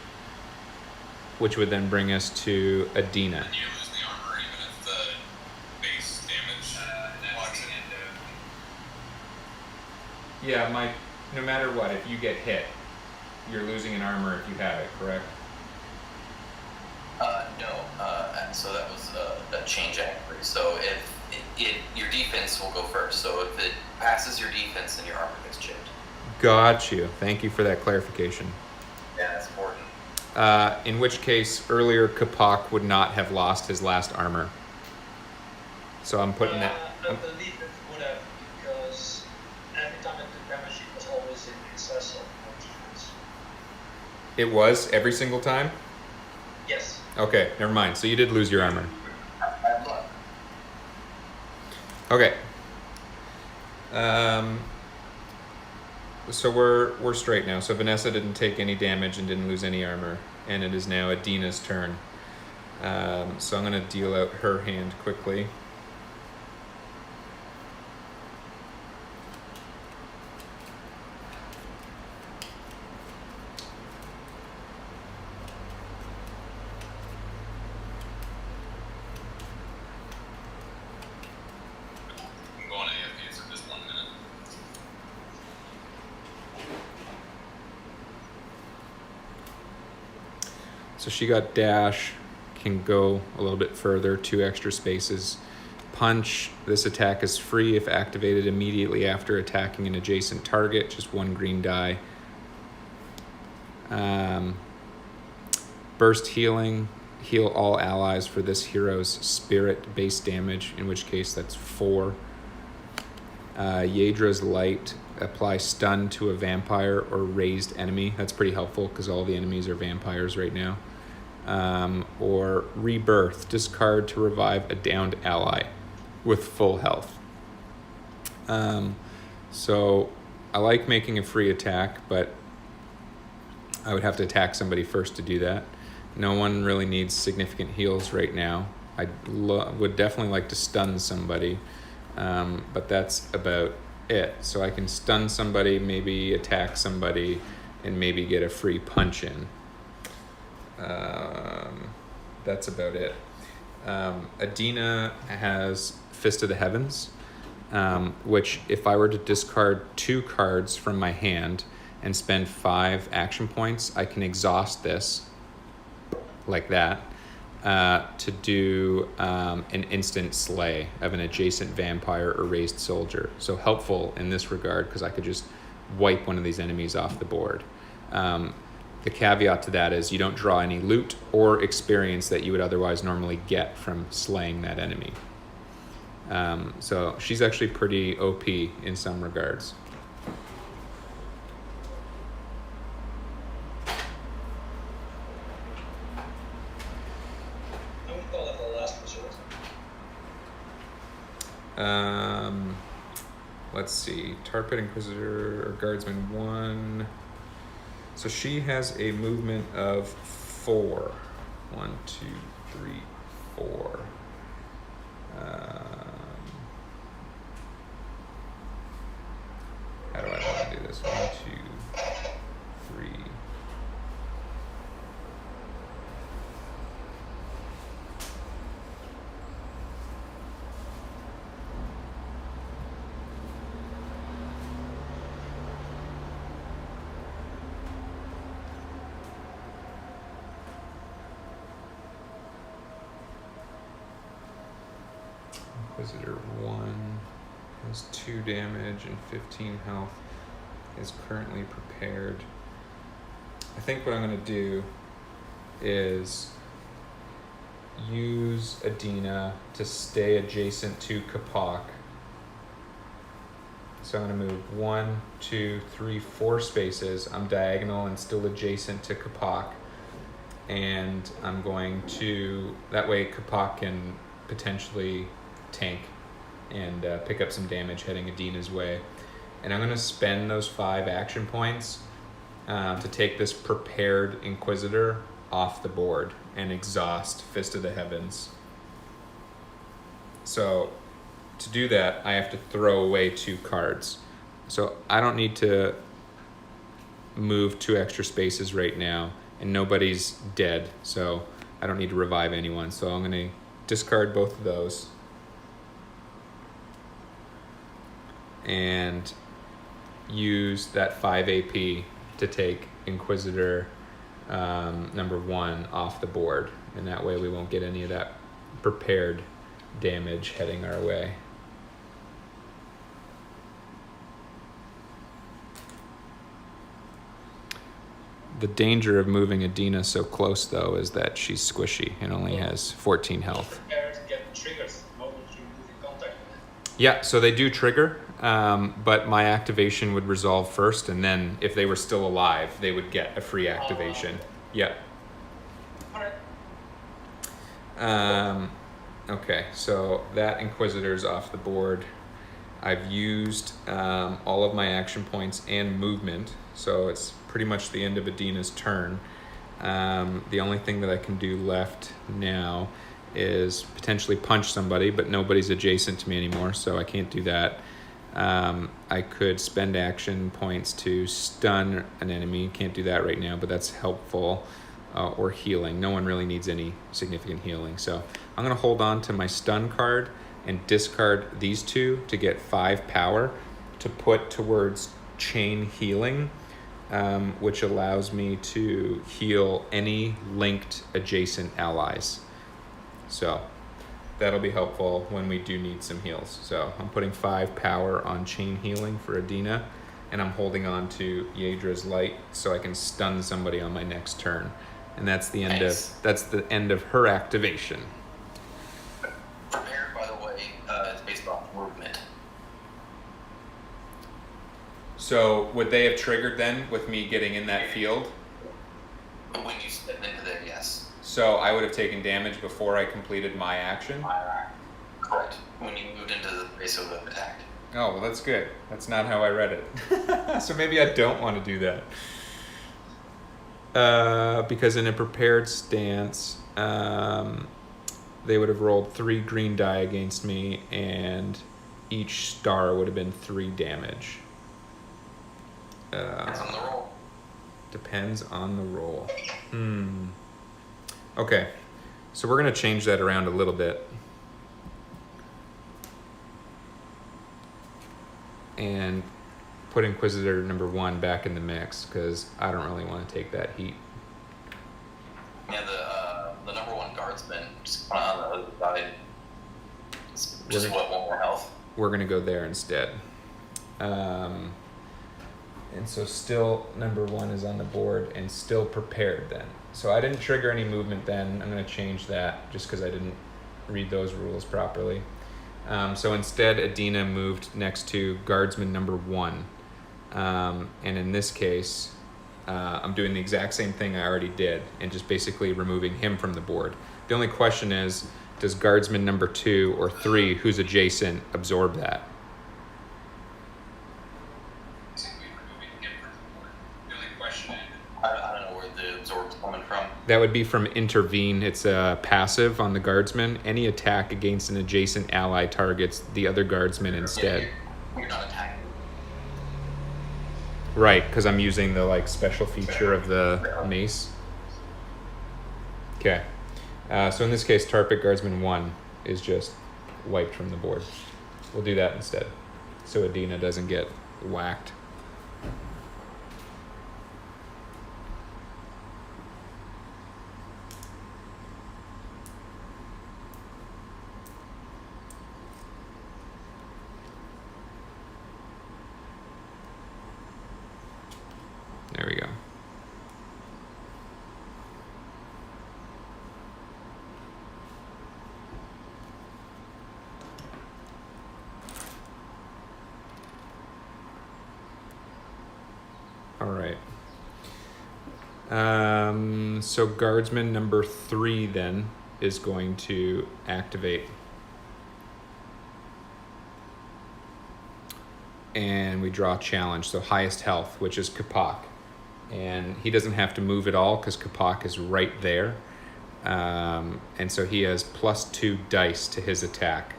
which would then bring us to Adina. And you lose the armor even if the base damage blocks it. Yeah, Mike, no matter what, if you get hit, you're losing an armor if you have it, correct? No. So that was a change angry. So if your defense will go first. So if it passes your defense, then your armor gets chipped. Got you. Thank you for that clarification. Yeah, that's important. In which case, earlier Capac would not have lost his last armor. So I'm putting that... The defense would have It was every single time? Yes. Okay, never mind. So you did lose your armor. Bad luck. Okay. So we're straight now. So Vanessa didn't take any damage and didn't lose any armor, and it is now Adina's turn. So I'm gonna deal out her hand quickly. I'm going AFK for just 1 minute. So she got dash, can go a little bit further, 2 extra spaces. Punch, this attack is free if activated immediately after attacking an adjacent target, just 1 green die. Burst healing, heal all allies for this hero's spirit base damage, in which case that's 4. Yadra's light, apply stun to a vampire or raised enemy. That's pretty helpful because all the enemies are vampires right now. Or rebirth, discard to revive a downed ally with full health. So I like making a free attack, but I would have to attack somebody first to do that. No one really needs significant heals right now. I would definitely like to stun somebody, but that's about it. So I can stun somebody, maybe attack somebody, and maybe get a free punch in. That's about it. Adina has Fist of the Heavens, which if I were to discard 2 cards from my hand and spend 5 action points, I can exhaust this like that to do an instant slay of an adjacent vampire or raised soldier. So helpful in this regard because I could just wipe one of these enemies off the board. The caveat to that is you don't draw any loot or experience that you would otherwise normally get from slaying that enemy. So she's actually pretty OP in some regards. I would call it the last resort. Let's see, tarpitt, inquisitor, or guardsman 1. So she has a movement of 4. 1, 2, 3, 4. How do I want to do this? 1, 2, 3. Inquisitor 1 has 2 damage and 15 health, is currently prepared. I think what I'm going to do is use Adina to stay adjacent to Capac. So I'm going to move 1, 2, 3, 4 spaces. I'm diagonal and still adjacent to Capac. And I'm going to, that way Capac can potentially tank and pick up some damage heading Adina's way. And I'm going to spend those 5 action points to take this prepared Inquisitor off the board and exhaust Fist of the Heavens. So to do that, I have to throw away 2 cards. So I don't need to move 2 extra spaces right now, and nobody's dead, so I don't need to revive anyone. So I'm going to discard both of those and use that 5 AP to take Inquisitor number 1 off the board, and that way we won't get any of that prepared damage heading our way. The danger of moving Adina so close, though, is that she's squishy and only has 14 health. Prepare to get triggered the moment you move in contact with it. Yeah, so they do trigger. but my activation would resolve first, and then if they were still alive, they would get a free activation. Yep. Okay, so that Inquisitor's off the board. I've used all of my action points and movement, so it's pretty much the end of Adina's turn. The only thing that I can do left now is potentially punch somebody, but nobody's adjacent to me anymore, so I can't do that. I could spend action points to stun an enemy. Can't do that right now, but that's helpful. Or healing. No one really needs any significant healing. So I'm going to hold on to my stun card and discard these two to get 5 power to put towards chain healing, which allows me to heal any linked adjacent allies. So that'll be helpful when we do need some heals. So I'm putting 5 power on chain healing for Adina, and I'm holding on to Yaedra's light so I can stun somebody on my next turn. And that's the end of her activation. Prepared, by the way, is based off movement. So would they have triggered then with me getting in that field? When you step into there, yes. So I would have taken damage before I completed my action? Correct. When you moved into the space of attack. Oh, well, that's good. That's not how I read it. So maybe I don't want to do that. Because in a prepared stance, they would have rolled 3 green die against me, and each star would have been 3 damage. Depends on the roll. Depends on the roll. Okay, so we're going to change that around a little bit. And put Inquisitor number 1 back in the mix, because I don't really want to take that heat. Yeah, the number 1 guardsman, just on the other side. Just what, 1 more health? We're going to go there instead. And so still number 1 is on the board and still prepared then. So I didn't trigger any movement then. I'm going to change that just because I didn't read those rules properly. So instead, Adina moved next to guardsman number 1. And in this case, I'm doing the exact same thing I already did and just basically removing him from the board. The only question is, does guardsman number 2 or 3, who's adjacent, absorb that? I don't know where the absorb's coming from. That would be from intervene. It's a passive on the guardsman. Any attack against an adjacent ally targets the other guardsman instead. You're not attacking. Right, because I'm using the special feature of the mace. Okay. So in this case, tarpitt guardsman 1 is just wiped from the board. We'll do that instead, so Adina doesn't get whacked. There we go. All right. So guardsman number 3 then is going to activate. And we draw challenge, so highest health, which is Capac. And he doesn't have to move at all because Capac is right there. And so he has +2 dice to his attack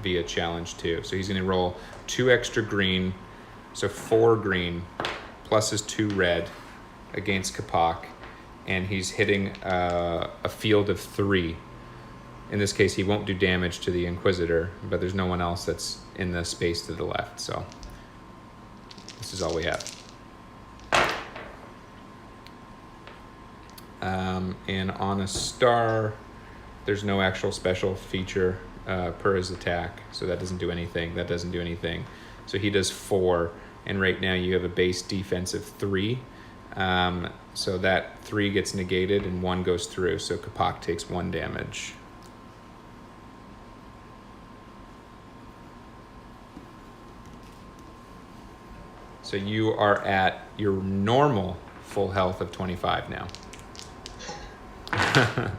via challenge 2. So he's going to roll 2 extra green, so 4 green, plus his 2 red against Capac. And he's hitting a field of 3. In this case, he won't do damage to the Inquisitor, but there's no one else that's in the space to the left. So this is all we have. And on a star, there's no actual special feature per his attack, so that doesn't do anything. That doesn't do anything. So he does 4, and right now you have a base defense of 3. So that 3 gets negated and 1 goes through, so Capac takes 1 damage. So you are at your normal full health of 25 now. I've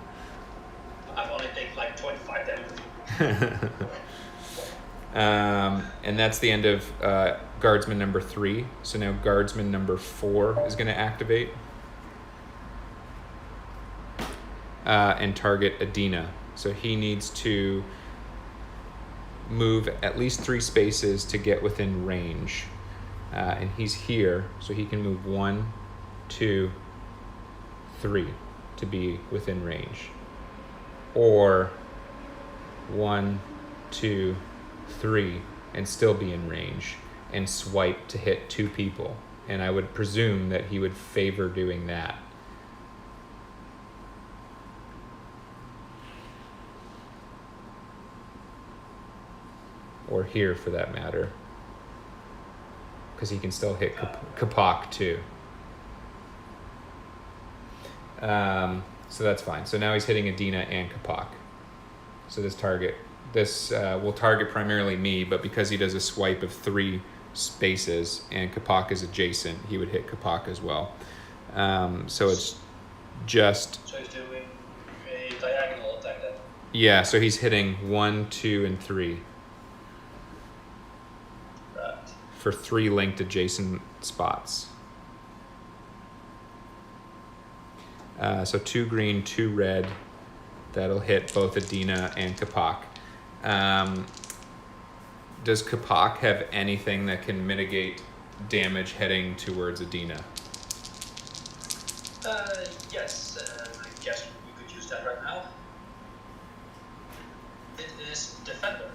only taken like 25 damage. And that's the end of guardsman number 3. So now guardsman number 4 is going to activate and target Adina. So he needs to move at least 3 spaces to get within range. And he's here, so he can move 1, 2, 3 to be within range. Or 1, 2, 3 and still be in range and swipe to hit 2 people. And I would presume that he would favor doing that. Or here for that matter. Because he can still hit Capac too. So that's fine. So now he's hitting Adina and Capac. So this will target primarily me, but because he does a swipe of 3 spaces and Capac is adjacent, he would hit Capac as well. So it's just... So he's doing a diagonal attack then? Yeah, so he's hitting 1, 2, and 3. Right. For 3 linked adjacent spots. So 2 green, 2 red. That'll hit both Adina and Capac. Does Capac have anything that can mitigate damage heading towards Adina? Yes, I guess we could use that right now. It is Defender.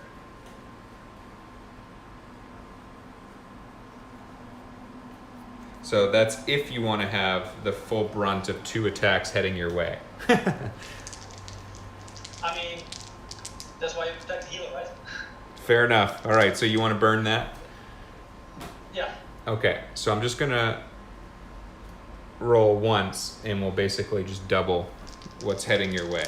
So that's if you want to have the full brunt of 2 attacks heading your way. I mean, that's why you protect the healer, right? Fair enough. All right, so you want to burn that? Yeah. Okay, so I'm just going to roll once, and we'll basically just double what's heading your way.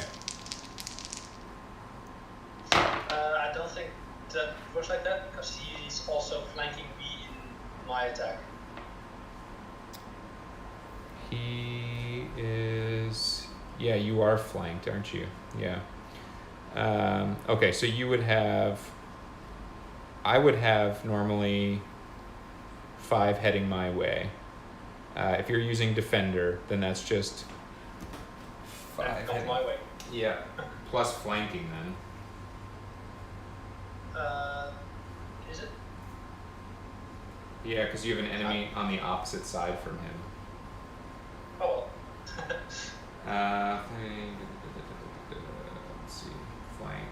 I don't think that works like that, because he's also flanking me in my attack. He is... Yeah, you are flanked, aren't you? Yeah. Okay, so you would have... I would have normally 5 heading my way. If you're using Defender, then that's just 5 Not heading. my way. Yeah, plus flanking then. Is it? Yeah, because you have an enemy on the opposite side from him. Oh Let's see, flank.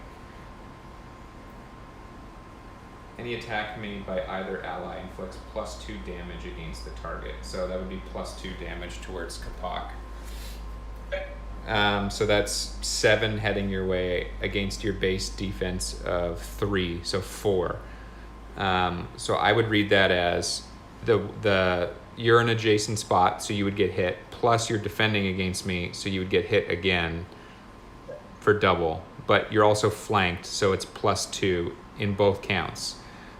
Any attack made by either ally inflicts plus 2 damage against the target. So that would be plus 2 damage towards Capac. Okay. So that's 7 heading your way against your base defense of 3, so 4. So I would read that as you're in an adjacent spot, so you would get hit, plus you're defending against me, so you would get hit again for double. But you're also flanked, so it's plus 2 in both counts.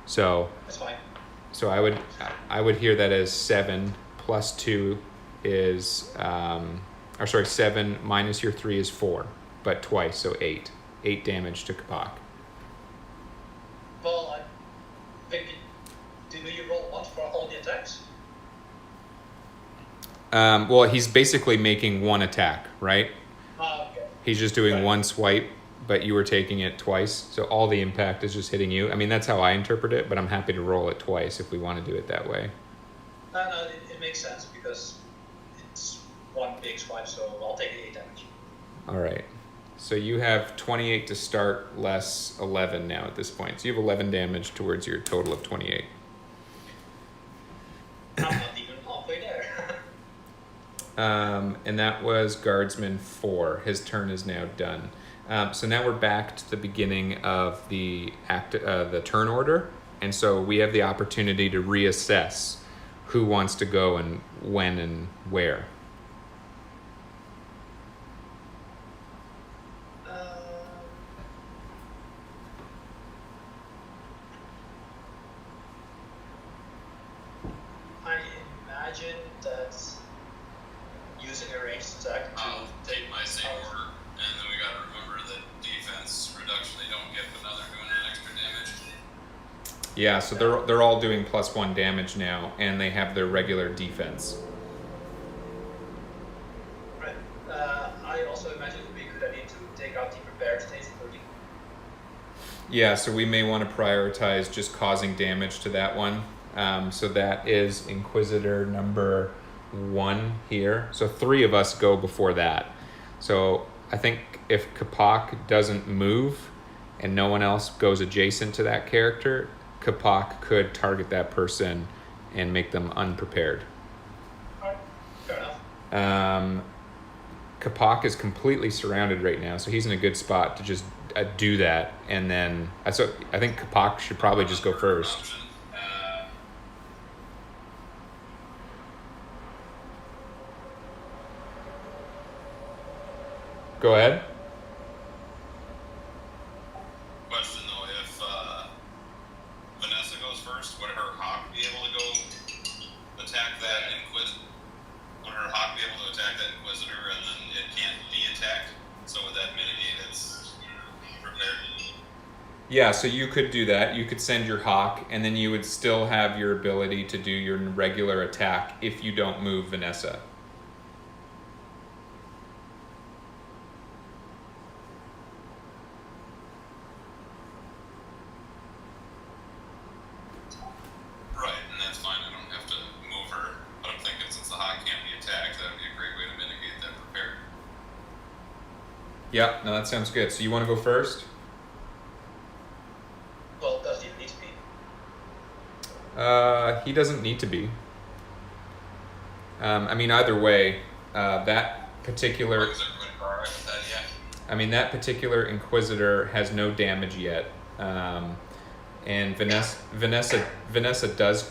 So That's fine. so I would hear that as 7 plus 2 is 7 minus your 3 is 4, but twice, so 8 damage to Capac. Well, I think do you roll once for all the attacks? Well, he's basically making 1 attack, right? Okay. He's just doing Right. 1 swipe, but you were taking it twice, so all the impact is just hitting you. I mean, that's how I interpret it, but I'm happy to roll it twice if we want to do it that way. No, it makes sense because it's 1 big swipe, so I'll take 8 damage. All right. So you have 28 to start, less 11 now at this point. So you have 11 damage towards your total of 28. I'm not even halfway there. And that was Guardsman 4. His turn is now done. So now we're back to the beginning of the turn order, and so we have the opportunity to reassess who wants to go and when and where. that using a ranged attack to I'll take take my same out- order, and then we gotta remember that defense reduction, they don't get, but now they're doing an extra damage. Yeah, so they're all doing +1 damage now, and they have their regular defense. Right. I also imagine it would be a good idea to take out the prepared state 30. Yeah, so we may want to prioritize just causing damage to that one. So that is Inquisitor number 1 here. So 3 of us go before that. So I think if Capac doesn't move and no one else goes adjacent to that character, Capac could target that person and make them unprepared. Alright, fair enough. Capac is completely surrounded right now, so he's in a good spot to just do that. And then so I think Capac should probably just go first. Option. Go ahead. Question though, if Vanessa goes first, would her hawk be able to go attack that inquisitor? Would her hawk be able to attack that inquisitor and then it can't be attacked? So would that mitigate its prepared? Yeah, so you could do that. You could send your hawk, and then you would still have your ability to do your regular attack if you don't move Vanessa. Right, and that's fine. I don't have to move her. But I'm thinking since the hawk can't be attacked, that would be a great way to mitigate that prepared. Yeah, no, that sounds good. So you want to go first? Well, does he need to be? He doesn't need to be. I mean, either way, that particular... Is everybody alright with that? Yeah. I mean, that particular Inquisitor has no damage yet, and Vanessa does,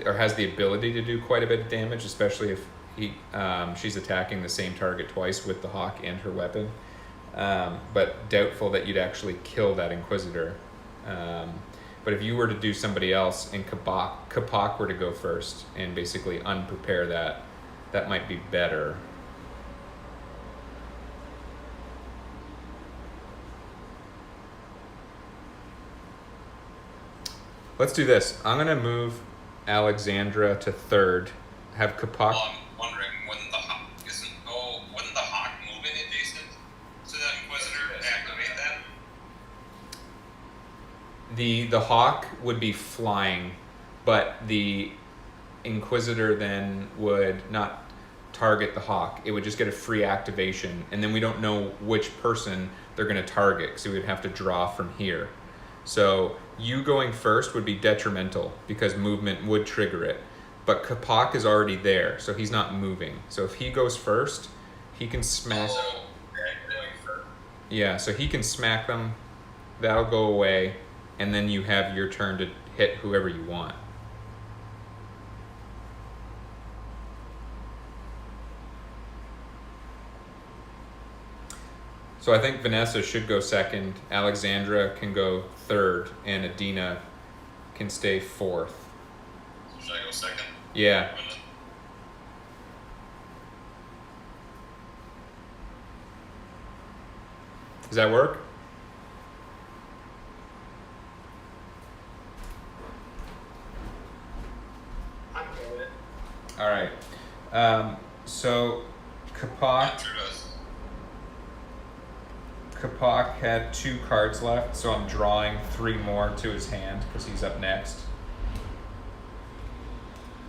or has the ability to do quite a bit of damage, especially if she's attacking the same target twice with the hawk and her weapon. But doubtful that you'd actually kill that Inquisitor. But if you were to do somebody else and Capac were to go first and basically unprepare that might be better. Let's do this. I'm gonna move Alexandra to 3rd. Have Capac. Well, I'm wondering, wouldn't the hawk moving adjacent to that inquisitor activate that? The hawk would be flying, but the Inquisitor then would not target the hawk. It would just get a free activation, and then we don't know which person they're going to target, so we would have to draw from here. So you going first would be detrimental because movement would trigger it, but Capac is already there, so he's not moving. So if he goes first, he can smash. Oh, okay, going first. Yeah, so he can smack them. That'll go away, and then you have your turn to hit whoever you want. So I think Vanessa should go 2nd, Alexandra can go 3rd, and Adina can stay 4th. So should I go second? Yeah. Does that work? I'm good with it. All right. So Capac. Sure does. Capac had 2 cards left, so I'm drawing 3 more to his hand because he's up next.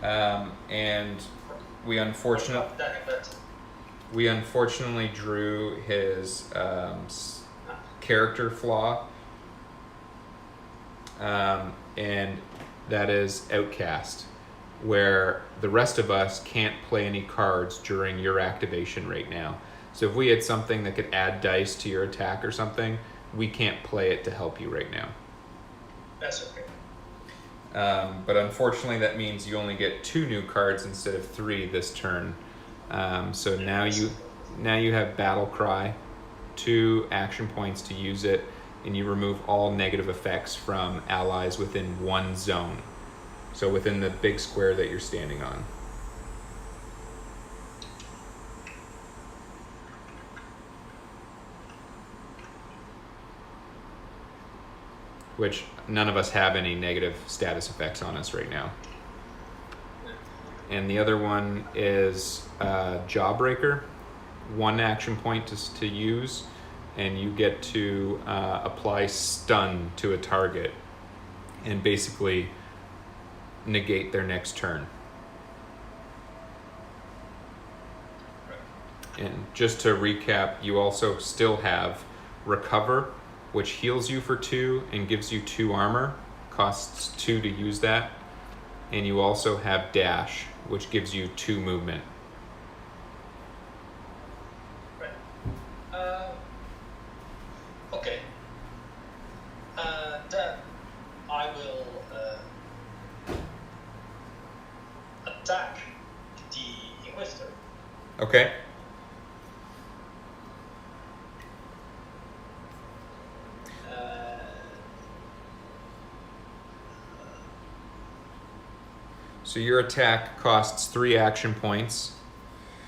And we unfortunately drew his character flaw, and that is Outcast, where the rest of us can't play any cards during your activation right now. So if we had something that could add dice to your attack or something, we can't play it to help you right now. That's okay. But unfortunately, that means you only get 2 new cards instead of 3 this turn. So now you have Battle Cry, 2 action points to use it, and you remove all negative effects from allies within 1 zone. So within the big square that you're standing on. which none of us have any negative status effects on us right now. And the other one is Jawbreaker, 1 action point to use, and you get to apply stun to a target and basically negate their next turn. And just to recap, you also still have Recover, which heals you for 2 and gives you 2 armor, costs 2 to use that. And you also have Dash, which gives you 2 movement. Right. Okay. Then I will attack the inquisitor. Okay. So your attack costs 3 action points.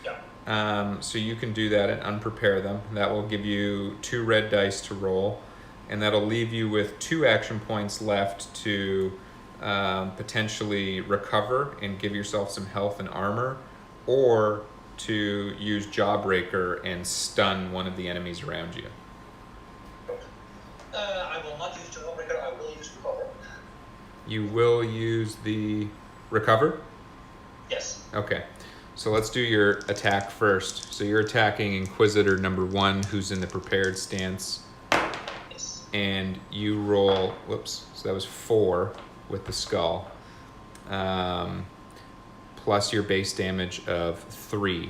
Yeah. So you can do that and unprepare them. That will give you 2 red dice to roll, and that'll leave you with 2 action points left to potentially recover and give yourself some health and armor, or to use Jawbreaker and stun one of the enemies around you. I will not use Jawbreaker, I will use Recover. You will use the recover? Yes. Okay. So let's do your attack first. So you're attacking Inquisitor number 1, who's in the prepared stance. Yes. And you roll, whoops, so that was 4 with the skull. Plus your base damage of 3.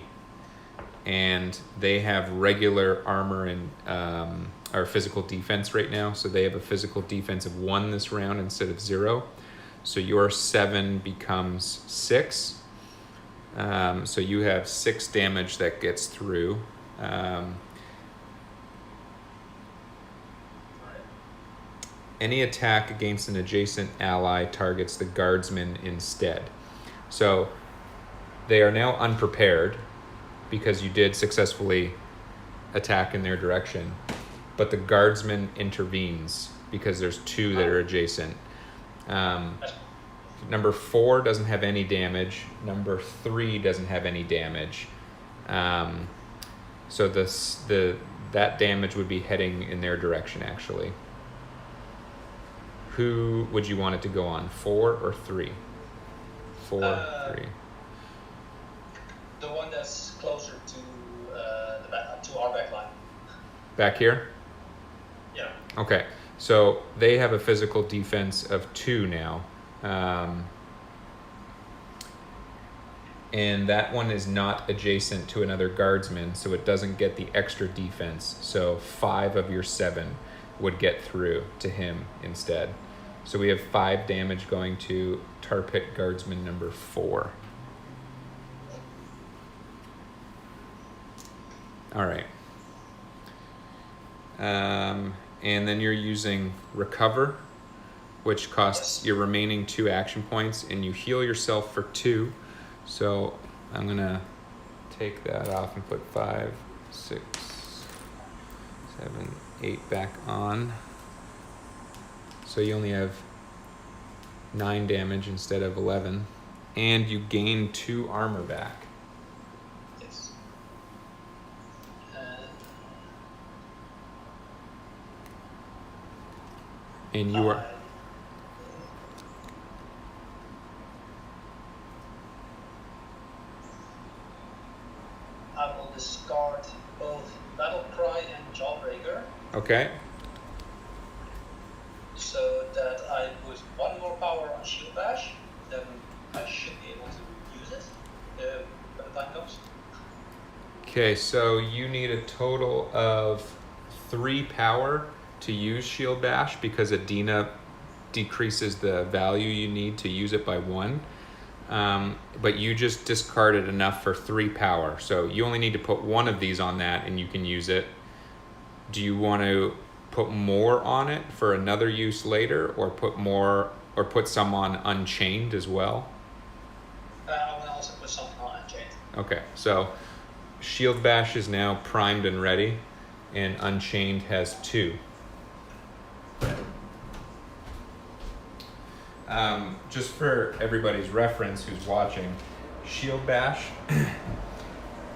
And they have regular armor and or physical defense right now. So they have a physical defense of 1 this round instead of 0. So your 7 becomes 6. So you have 6 damage that gets through. Any attack against an adjacent ally targets the guardsman instead. So they are now unprepared because you did successfully attack in their direction, but the guardsman intervenes because there's 2 that are adjacent. Number 4 doesn't have any damage. Number 3 doesn't have any damage. So that damage would be heading in their direction, actually. Who would you want it to go on, 4 or 3? 4, 3. The one that's closer to to our back line. Back here? Yeah. Okay. So they have a physical defense of 2 now. And that one is not adjacent to another guardsman, so it doesn't get the extra defense. So 5 of your 7 would get through to him instead. So we have 5 damage going to tarpitt guardsman number 4. All right. And then you're using recover, which costs your remaining 2 action points, and you heal yourself for 2. So I'm gonna take that off and put 5, 6, 7, 8 back on. So you only have 9 damage instead of 11, and you gain 2 armor back. Yes. And you are I will discard both Battle Cry and Jawbreaker, okay. so that I put 1 more power on Shield Bash. Then I should be able to use it when the time comes. Okay, so you need a total of 3 power to use Shield Bash because Adina decreases the value you need to use it by 1. But you just discarded enough for 3 power. So you only need to put 1 of these on that and you can use it. Do you want to put more on it for another use later, or put some on Unchained as well? I will also put something on Unchained. Okay, so Shield Bash is now primed and ready, and Unchained has 2. Just for everybody's reference who's watching, Shield Bash,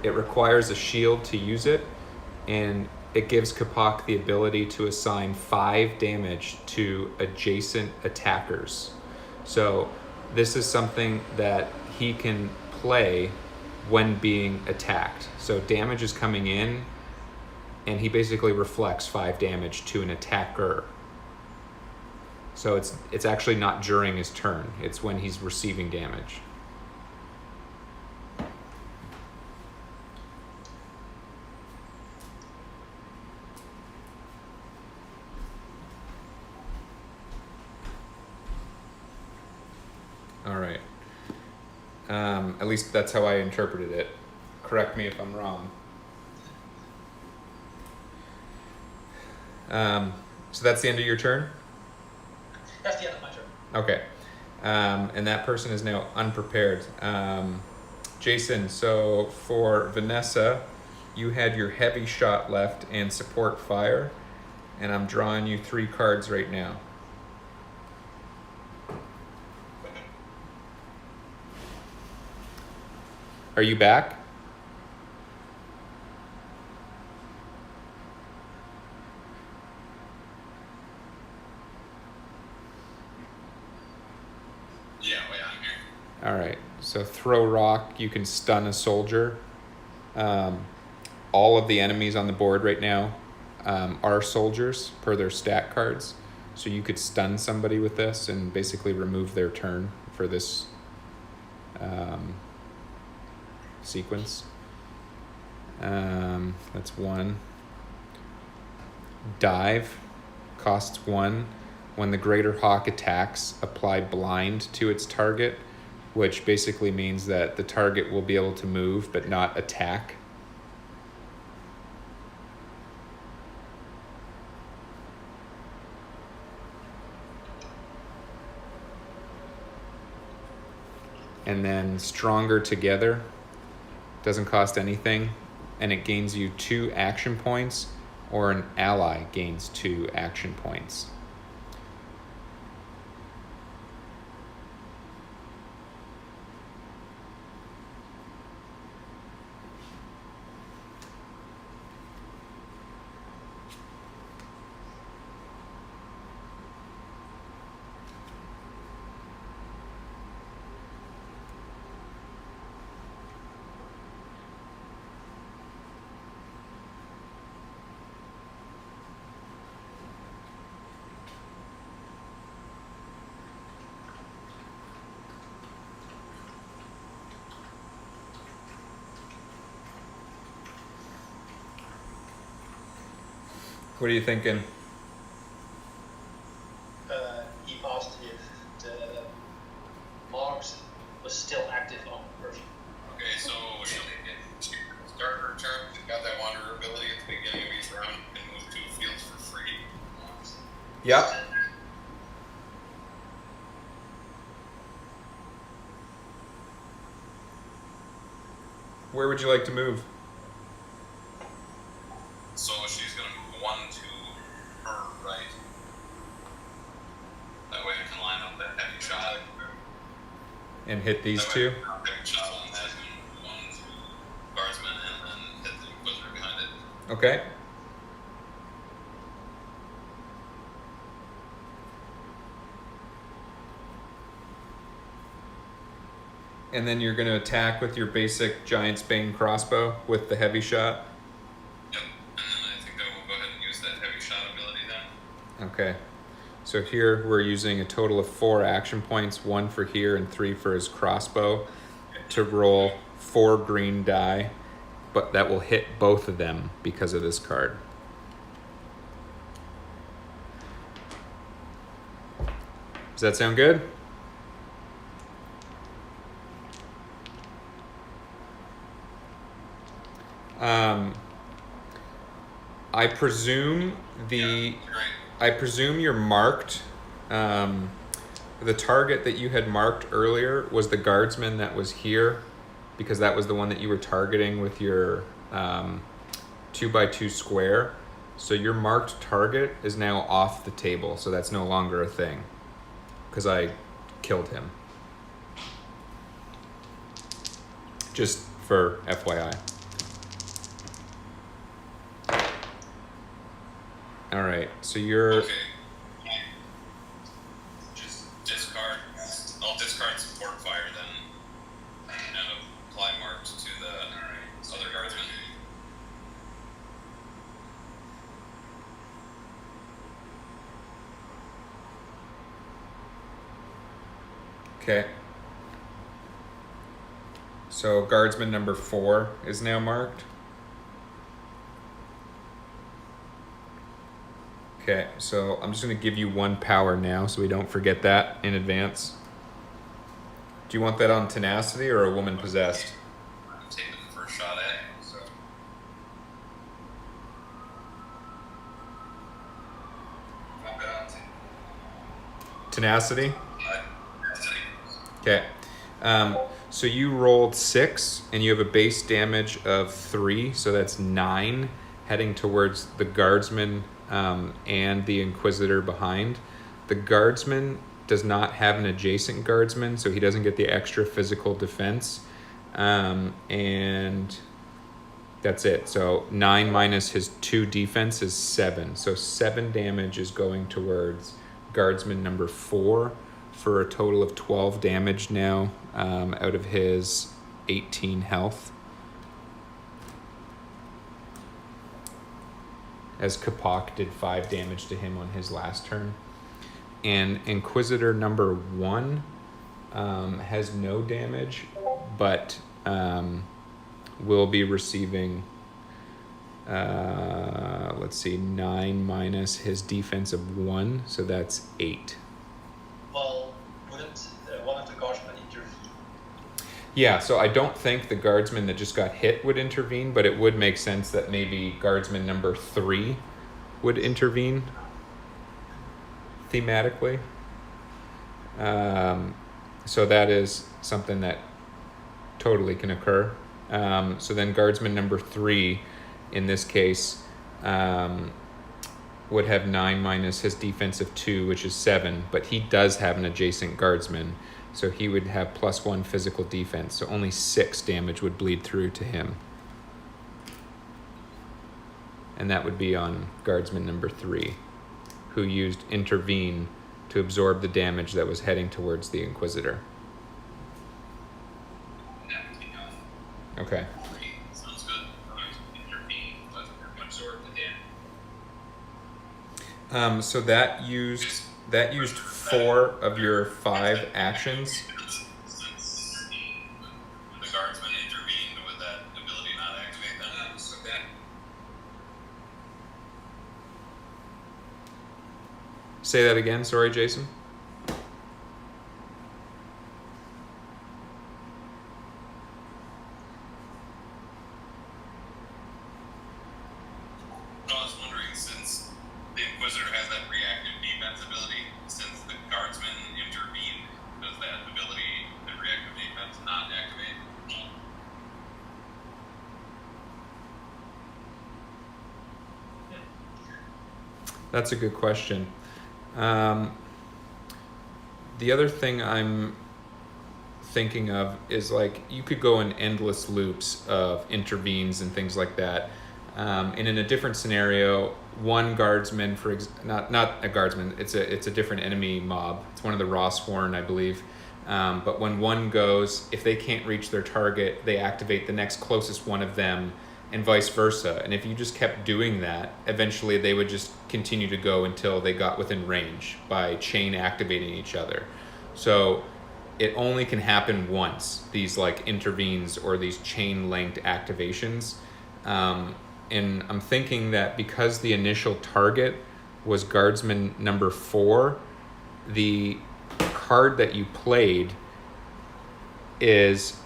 it requires a shield to use it, and it gives Capac the ability to assign 5 damage to adjacent attackers. So this is something that he can play when being attacked. So damage is coming in, and he basically reflects 5 damage to an attacker. So it's actually not during his turn, it's when he's receiving damage. All right. At least that's how I interpreted it. Correct me if I'm wrong. So that's the end of your turn? That's the end of my turn. Okay. And that person is now unprepared. Jason, so for Vanessa, you had your heavy shot left and support fire, and I'm drawing you 3 cards right now. Are you back? Yeah, wait, I'm here. All right. So throw rock. You can stun a soldier. All of the enemies on the board right now are soldiers per their stat cards. So you could stun somebody with this and basically remove their turn for this sequence. That's 1. Dive costs 1. When the Greater Hawk attacks, apply blind to its target, which basically means that the target will be able to move but not attack. And then Stronger Together doesn't cost anything, and it gains you 2 action points, or an ally gains 2 action points. What are you thinking? He asked if the marks was still active on the person. Okay, so she'll start her turn. She's got that wander ability at the beginning of each round and move 2 fields for free. Yep. Where would you like to move? So she's gonna move 1 to her right. That way I can line up that heavy shot. And hit these That way 2? I can heavy shot on that and 1 to guardsman and then hit the inquisitor behind it. Okay. And then you're going to attack with your basic Giant's Bane crossbow with the heavy shot. Yep, and then I think I will go ahead and use that heavy shot ability then. Okay. So here we're using a total of 4 action points, 1 for here and 3 for his crossbow, to roll 4 green die, but that will hit both of them because of this card. Does that sound good? I presume Great. I presume you're marked. The target that you had marked earlier was the guardsman that was here, because that was the one that you were targeting with your 2x2 square. So your marked target is now off the table, so that's no longer a thing, because I killed him. Just for FYI. All right, so you're... Okay. Just discard. I'll discard support fire then, and apply marks to the other guardsman. Okay. So guardsman number 4 is now marked. Okay, so I'm just going to give you 1 power now so we don't forget that in advance. Do you want that on tenacity or a woman possessed? I'm taking the first shot at it, so. I'll go on Tenacity? tenacity. Okay. So you rolled 6 and you have a base damage of 3, so that's 9 heading towards the guardsman and the inquisitor behind. The guardsman does not have an adjacent guardsman, so he doesn't get the extra physical defense. And that's it. So 9 minus his 2 defense is 7. So 7 damage is going towards guardsman number 4 for a total of 12 damage now out of his 18 health. As Capac did 5 damage to him on his last turn. And Inquisitor number 1 has no damage, but will be receiving, let's see, 9 minus his defense of 1, so that's 8. Well, wouldn't one of the guardsmen intervene? Yeah, so I don't think the guardsman that just got hit would intervene, but it would make sense that maybe guardsman number 3 would intervene thematically. So that is something that totally can occur. So then guardsman number 3, in this case, would have 9 minus his defense of 2, which is 7, but he does have an adjacent guardsman, so he would have +1 physical defense, so only 6 damage would bleed through to him. And that would be on guardsman number 3, who used intervene to absorb the damage that was heading towards the inquisitor. Okay. Sounds good. Intervene, but absorb the damage. So that used 4 of your 5 actions. Since the guardsman intervened, would that ability not activate then? So that. Say that again. Sorry, Jason. I was wondering, since the Inquisitor has that reactive defense ability, since the guardsman intervened, does that ability, the reactive defense, not activate? That's a good question. The other thing I'm thinking of is, like, you could go in endless loops of intervenes and things like that. And in a different scenario, one guardsman, not a guardsman, it's a different enemy mob. It's one of the Raw Sworn, I believe. But when one goes, if they can't reach their target, they activate the next closest one of them, and vice versa. And if you just kept doing that, eventually they would just continue to go until they got within range by chain activating each other. So it only can happen once, these like intervenes or these chain linked activations. And I'm thinking that because the initial target was guardsman number 4, the card that you played is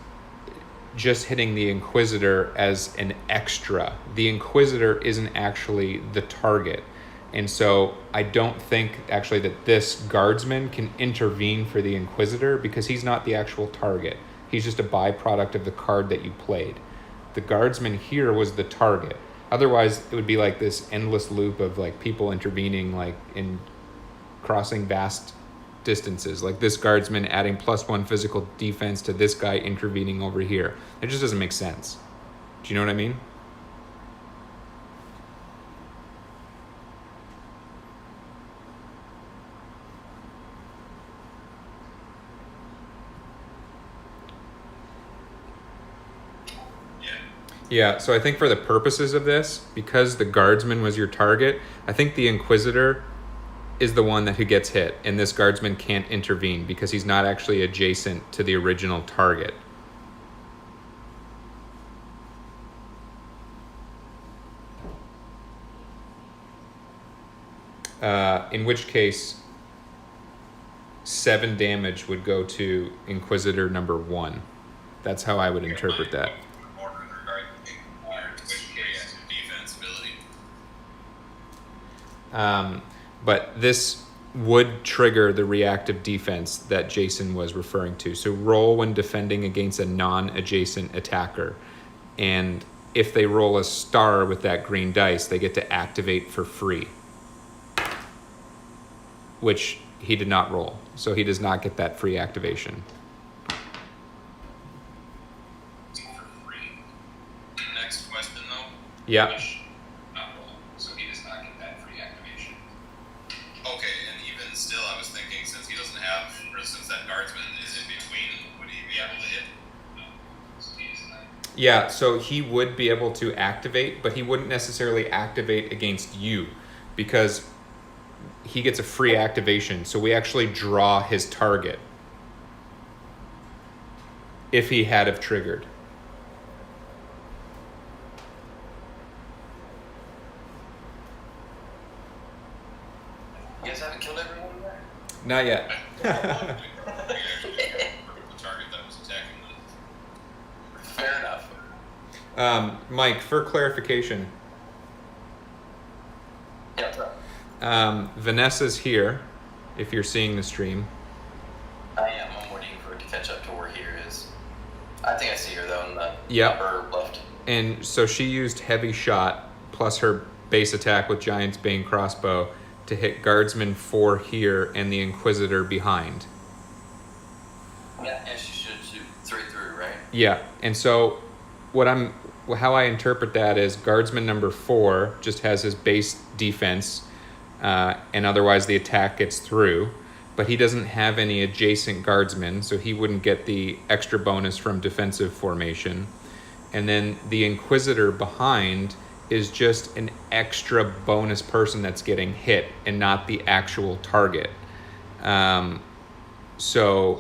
just hitting the Inquisitor as an extra. The Inquisitor isn't actually the target. And so I don't think actually that this guardsman can intervene for the Inquisitor because he's not the actual target. He's just a byproduct of the card that you played. The guardsman here was the target. Otherwise, it would be like this endless loop of like people intervening, like in crossing vast distances, like this guardsman adding +1 physical defense to this guy intervening over here. It just doesn't make sense. Do you know what I mean? Yeah, so I think for the purposes of this, because the guardsman was your target, I think the inquisitor is the one who gets hit, and this guardsman can't intervene because he's not actually adjacent to the original target. In which case, 7 damage would go to Inquisitor number 1. That's how I would interpret that. But this would trigger the reactive defense that Jason was referring to. So roll when defending against a non-adjacent attacker. And if they roll a star with that green dice, they get to activate for free. Which he did not roll. So he does not get that free activation. Next question though? Yeah. Yeah, so he would be able to activate, but he wouldn't necessarily activate against you because he gets a free activation. So we actually draw his target if he had have triggered. You guys haven't killed everyone yet? Not yet. Fair enough. Mike, for clarification, Vanessa's here, if you're seeing the stream. I am. I'm waiting for it to catch up to where here is. I think I see her though in the Yep. upper left. And so she used heavy shot plus her base attack with Giant's Bane crossbow to hit Guardsman 4 here and the Inquisitor behind. Yeah, and she should shoot 3 through, right? Yeah, and so how I interpret that is Guardsman number 4 just has his base defense, and otherwise the attack gets through, but he doesn't have any adjacent guardsmen, so he wouldn't get the extra bonus from defensive formation. And then the Inquisitor behind is just an extra bonus person that's getting hit and not the actual target. So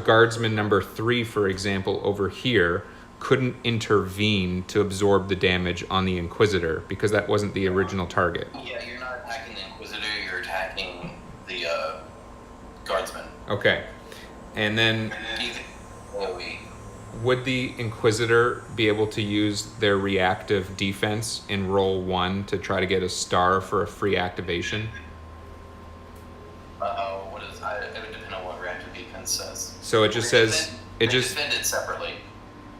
Guardsman number 3, for example, over here, couldn't intervene to absorb the damage on the Inquisitor because that wasn't the original target. Yeah, you're not attacking the Inquisitor, you're attacking the Guardsman. Okay. And then AoE. would the Inquisitor be able to use their reactive defense in roll 1 to try to get a star for a free activation? What is? It would depend on what reactive defense says. So it just says defend it separately.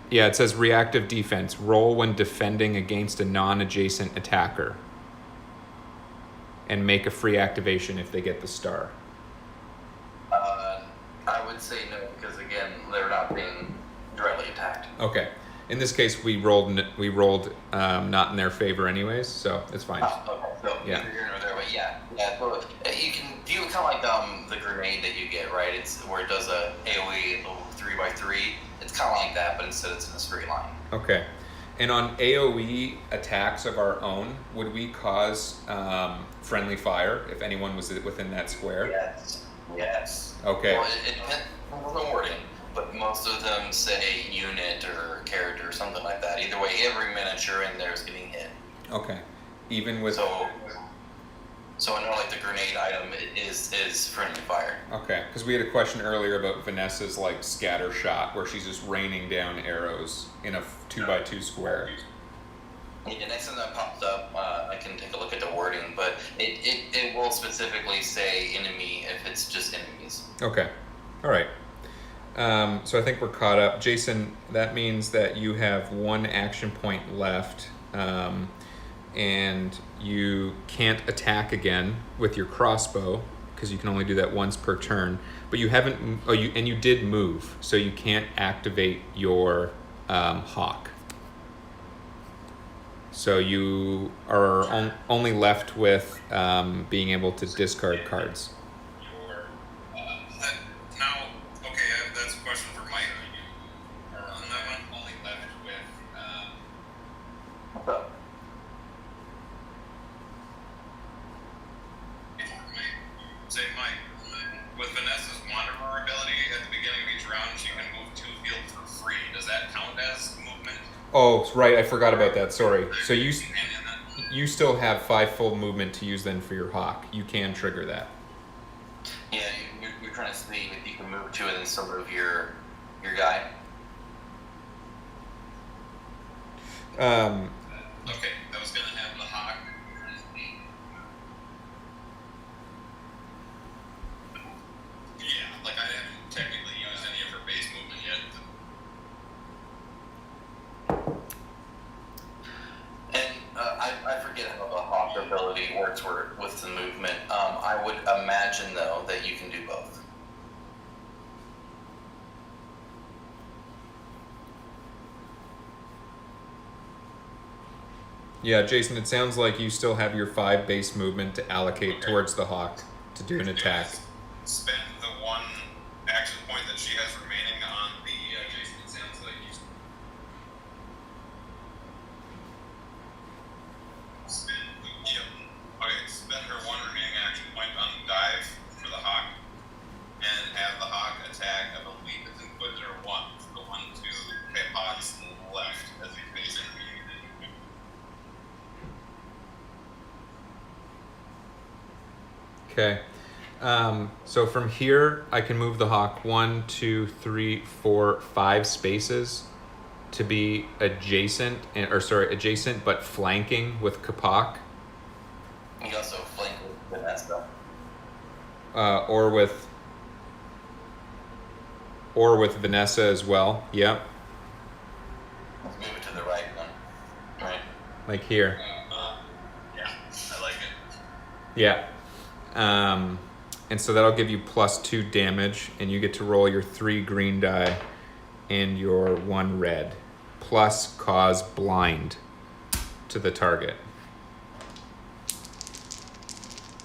Yeah, it says reactive defense. Roll when defending against a non-adjacent attacker. And make a free activation if they get the star. I would say no, because again, they're not being directly attacked. Okay. In this case, we rolled not in their favor anyways, so it's fine. Okay. So Yeah. neither here nor there, but yeah. So you can view it kind of like the grenade that you get, right? It's where it does a AoE 3x3. It's kind of like that, but instead it's in a straight line. Okay. And on AoE attacks of our own, would we cause friendly fire if anyone was within that square? Yes. Okay. Well, it depends on the wording, but most of them say unit or character or something like that. Either way, every miniature in there is getting hit. Okay. Even with... So I know like the grenade item is friendly fire. Okay, because we had a question earlier about Vanessa's like scatter shot, where she's just raining down arrows in a 2x2 square. Yeah, next time that pops up, I can take a look at the wording, but it will specifically say enemy if it's just enemies. Okay, all right. So I think we're caught up. Jason, that means that you have 1 action point left, and you can't attack again with your crossbow because you can only do that once per turn. But you haven't. Oh, you did move, so you can't activate your hawk. So you are only left with being able to discard cards. Now, okay, that's a question for Mike. On that one, only left with. What's up? Say, Mike, with Vanessa's Wanderer ability at the beginning of each round, she can move 2 fields for free. Does that count as movement? Oh, right. I forgot about that. Sorry. So you still have 5 full movement to use then for your hawk. You can trigger that. Yeah, you're trying to see if you can move 2 and then still move your guy. Okay, I was gonna have the hawk. Yeah, like I haven't technically used any of her base movement yet. And I forget how the hawk ability works with the movement. I would imagine though that you can do both. Yeah, Jason, it sounds like you still have your 5 base movement to allocate towards the hawk to do an attack. Spend the 1 action point that she has remaining on the Jason. It sounds like you spend her 1 remaining action point on dive for the hawk, and have the hawk attack, I believe it's Inquisitor 1, the one to Capac's left as he's facing me. Okay. So from here, I can move the hawk 1, 2, 3, 4, 5 spaces to be adjacent but flanking with Capac. You also flank with Vanessa. Or with Vanessa as well. Yep. Let's move it to the right one. Right. Like here. Yeah, I like it. Yeah. And so that'll give you +2 damage, and you get to roll your 3 green die and your 1 red, plus cause blind to the target.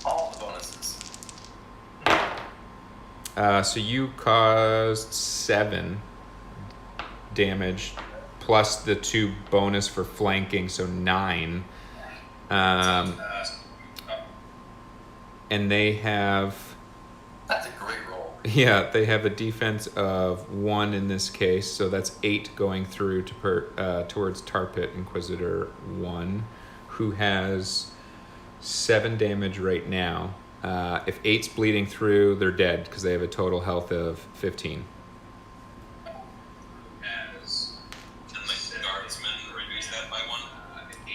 All the bonuses. So you caused 7 damage, plus the 2 bonus for flanking, so 9. And they have... That's a great roll. Yeah, they have a defense of 1 in this case, so that's 8 going through to towards Tarpitt Inquisitor 1, who has 7 damage right now. If 8's bleeding through, they're dead because they have a total health of 15. As can the guardsman reduce that by 1? 8.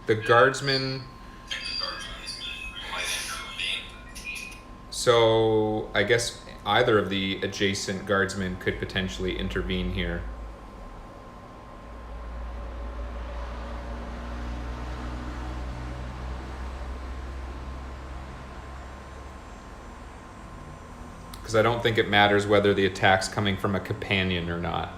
The guardsman... I think the guardsman might intervene. So I guess either of the adjacent guardsmen could potentially intervene here. Because I don't think it matters whether the attack's coming from a companion or not.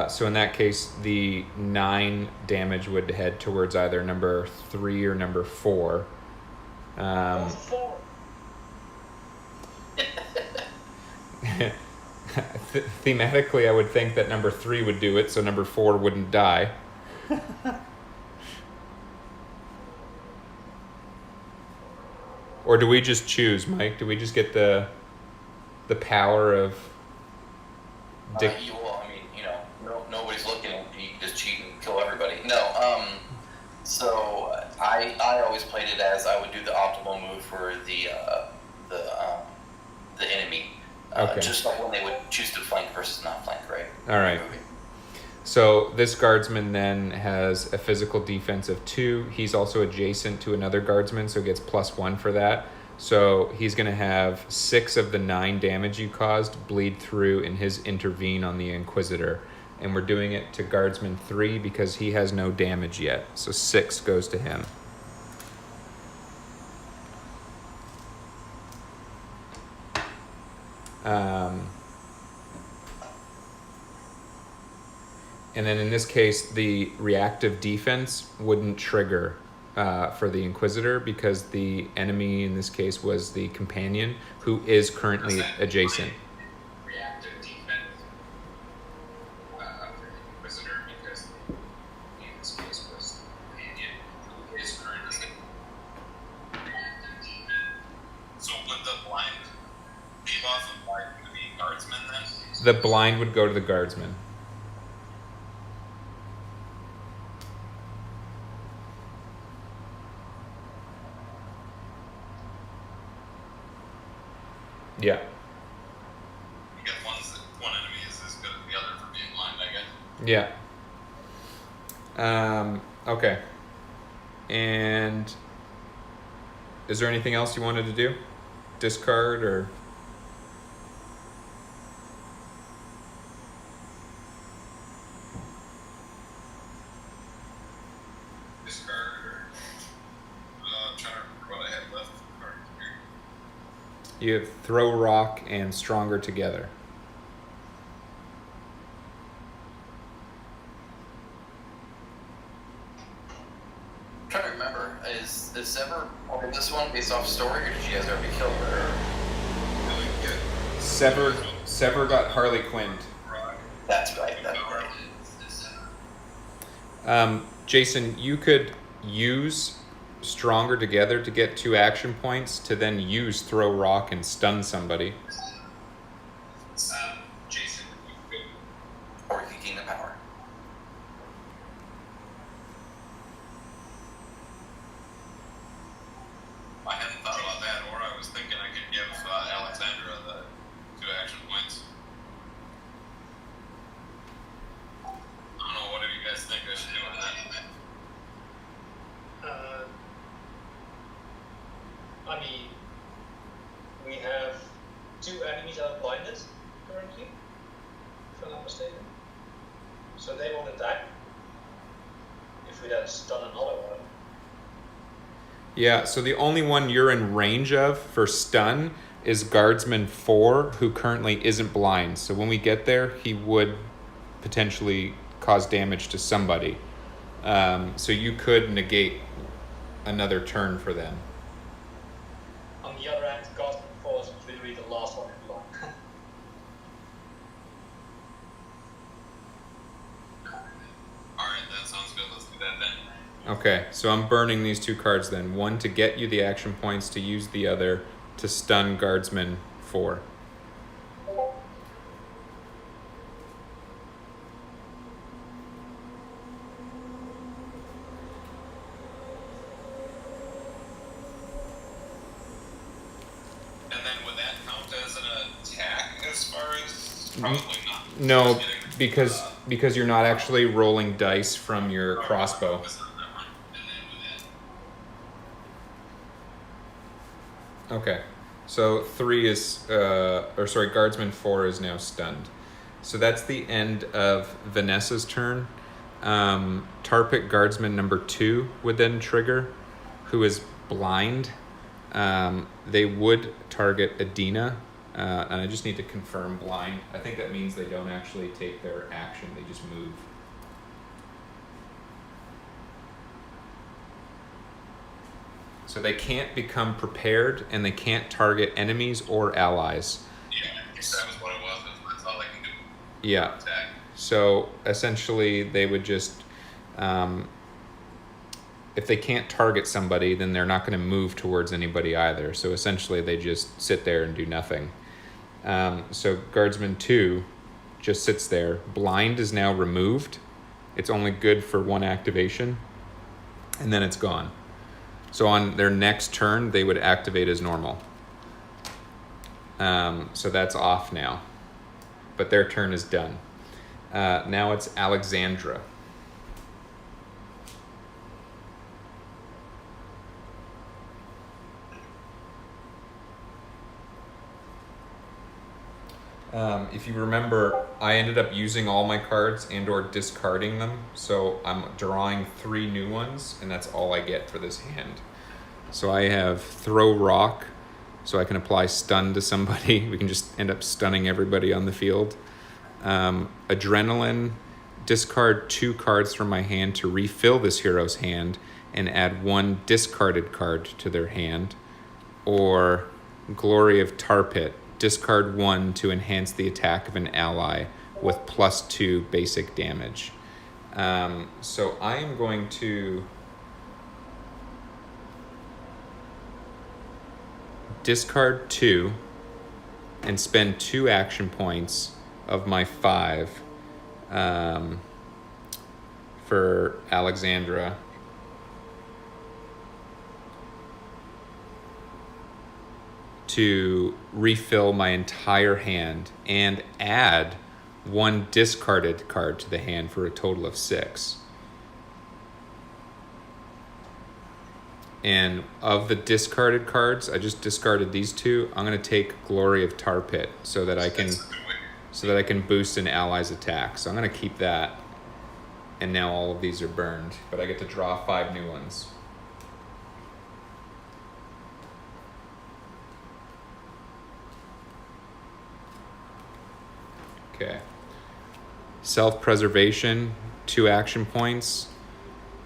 So in that case, the 9 damage would head towards either number 3 or number 4. 4. Thematically, I would think that number 3 would do it, so number 4 wouldn't die. Or do we just choose, Mike? Do we just get the power of... Nobody's looking. You can just cheat and kill everybody. No. So I always played it as I would do the optimal move for the enemy. Okay. Just like when they would choose to flank versus not flank, right? All right. So this guardsman then has a physical defense of 2. He's also adjacent to another guardsman, so gets +1 for that. So he's going to have 6 of the 9 damage you caused bleed through in his intervene on the Inquisitor. and we're doing it to guardsman 3 because he has no damage yet. So 6 goes to him. And then in this case, the reactive defense wouldn't trigger for the Inquisitor because the enemy in this case was the companion who is currently adjacent. Reactive defense for the Inquisitor because in this case was the companion who is currently reactive defense. So would the blind debuff apply to the guardsman then? The blind would go to the guardsman. Yeah. Because one enemy is as good as the other for being blind, I guess. Yeah. Okay. And is there anything else you wanted to do? Discard or? Discard or I'm trying to remember what I had left for cards here. You have throw rock and stronger together. I'm trying to remember, is Sever over this one based off story, or did you guys already kill her? Sever got Harley Quinned. That's right. Jason, you could use stronger together to get 2 action points to then use throw rock and stun somebody. Jason, you could. Or you could gain the power. I hadn't thought about that, or I was thinking I could give Alexandra the 2 action points. I don't know, what do you guys think I should do on that? I mean, we have 2 enemies that are blinded currently, if I'm not mistaken. So they won't attack. If we then stun another one. Yeah, so the only one you're in range of for stun is Guardsman 4, who currently isn't blind. So when we get there, he would potentially cause damage to somebody. So you could negate another turn for them. On the other hand, Guardsman 4 is literally the last one in line. Alright, that sounds good, let's do that then. Okay, so I'm burning these 2 cards then. One to get you the action points to use the other to stun Guardsman 4. And then would that count as an attack as far as probably not? No, Just getting the, because you're not actually rolling dice from your crossbow. was on that one. And then with that. Okay, so 3 is, Guardsman 4 is now stunned. So that's the end of Vanessa's turn. Tarpitt Guardsman number 2 would then trigger, who is blind. They would target Adina, and I just need to confirm blind. I think that means they don't actually take their action, they just move. So they can't become prepared, and they can't target enemies or allies. Yeah, I think that was what it was. That's all they can do. Yeah. Attack. So essentially, they would just, if they can't target somebody, then they're not going to move towards anybody either. So essentially, they just sit there and do nothing. So Guardsman 2 just sits there. Blind is now removed. It's only good for 1 activation, and then it's gone. So on their next turn, they would activate as normal. So that's off now. But their turn is done. Now it's Alexandra. If you remember, I ended up using all my cards and or discarding them. So I'm drawing 3 new ones, and that's all I get for this hand. So I have Throw Rock, so I can apply stun to somebody. We can just end up stunning everybody on the field. Adrenaline, discard 2 cards from my hand to refill this hero's hand and add 1 discarded card to their hand. Or Glory of Tarpitt, discard 1 to enhance the attack of an ally with +2 basic damage. So I am going to discard 2 and spend 2 action points of my 5 for Alexandra. To refill my entire hand and add 1 discarded card to the hand for a total of 6. And of the discarded cards, I just discarded these 2. I'm going to take Glory of Tarpitt so that I can boost an ally's attack. So I'm going to keep that. And now all of these are burned, but I get to draw 5 new ones. Okay. Self-preservation, 2 action points.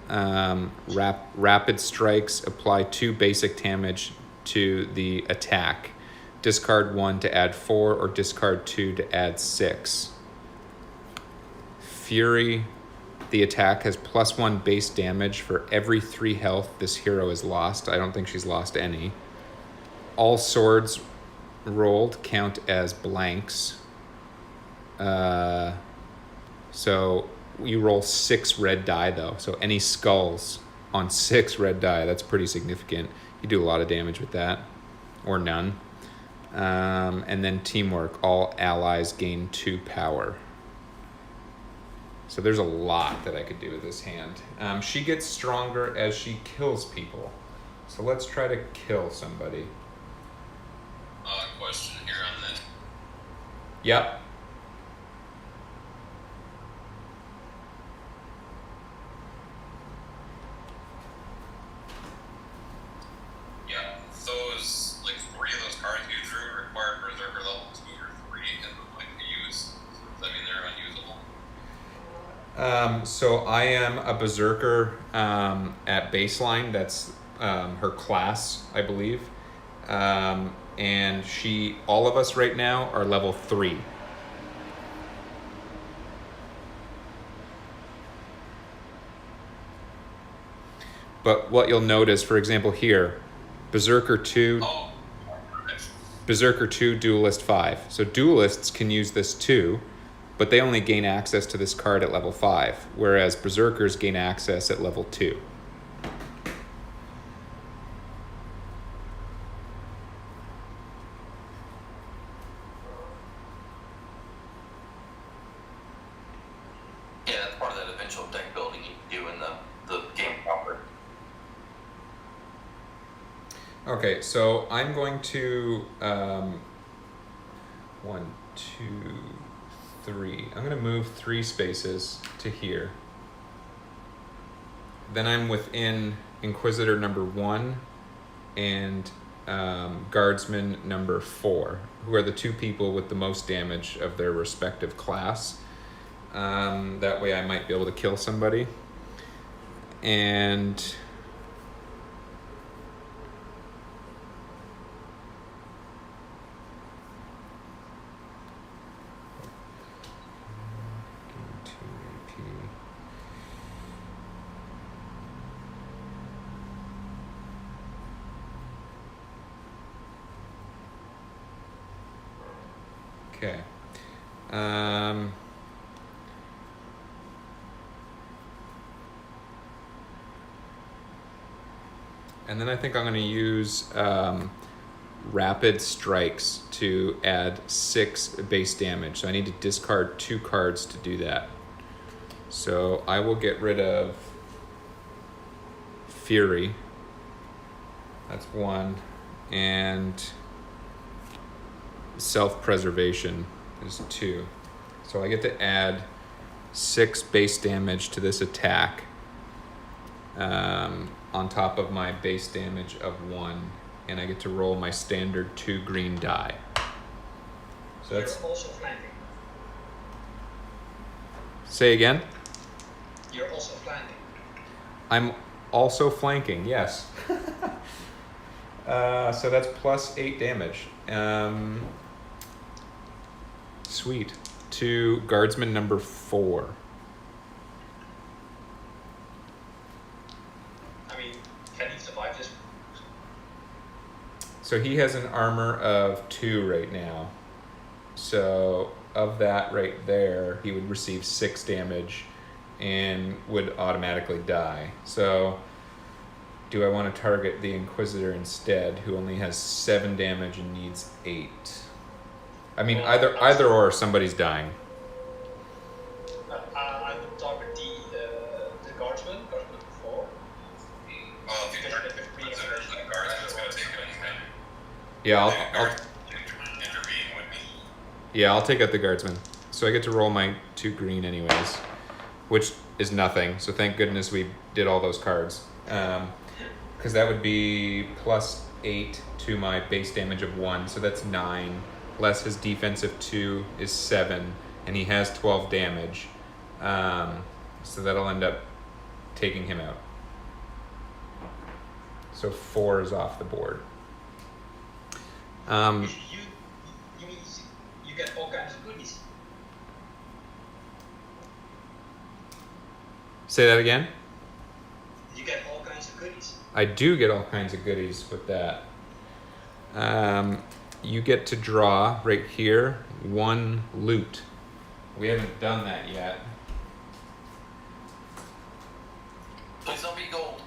Rapid strikes, apply 2 basic damage to the attack. Discard 1 to add 4 or discard 2 to add 6. Fury, the attack has +1 base damage for every 3 health this hero has lost. I don't think she's lost any. All swords rolled count as blanks. So you roll 6 red die though. So any skulls on 6 red die, that's pretty significant. You do a lot of damage with that, or none. And then teamwork, all allies gain 2 power. So there's a lot that I could do with this hand. She gets stronger as she kills people. So let's try to kill somebody. Question here on this. Yep. Yeah, those, like 3 of those cards you drew require Berserker level 2 or 3 and like to use. So does that mean they're unusable? So I am a Berserker at baseline. That's her class, I believe. And all of us right now are level 3. But what you'll notice, for example, here, Berserker 2, Berserker 2, Duelist 5. So Duelists can use this too, but they only gain access to this card at level 5, whereas Berserkers gain access at level 2. Yeah, that's part of that eventual deck building you do in the game proper. Okay, so I'm going to 1, 2, 3. I'm going to move 3 spaces to here. Then I'm within Inquisitor number 1 and Guardsman number 4, who are the 2 people with the most damage of their respective class. That way I might be able to kill somebody. And okay. And then I think I'm going to use rapid strikes to add 6 base damage. So I need to discard 2 cards to do that. So I will get rid of Fury. That's 1. And self-preservation. is 2. So I get to add 6 base damage to this attack on top of my base damage of 1. And I get to roll my standard 2 green die. So that's... You're also flanking. Say again? You're also flanking. I'm also flanking, yes. So that's plus 8 damage. Sweet. To guardsman number 4. I mean, can he survive this? So he has an armor of 2 right now. So of that right there, he would receive 6 damage and would automatically die. So do I want to target the Inquisitor instead, who only has 7 damage and needs 8? I mean, either or, somebody's dying. I would target the guardsman 4. Well, if you target the guardsman's going to take it anyway. Yeah, I'll intervene with me. yeah, I'll take out the guardsman. So I get to roll my 2 green anyways, which is nothing. So thank goodness we did all those cards. Because that would be plus 8 to my base damage of 1, so that's 9. Less his defense of 2 is 7, and he has 12 damage. So that'll end up taking him out. So 4 is off the board. You get all kinds of goodies. Say that again? You get all kinds of goodies. I do get all kinds of goodies with that. You get to draw right here 1 loot. We haven't done that yet. Please don't be gold.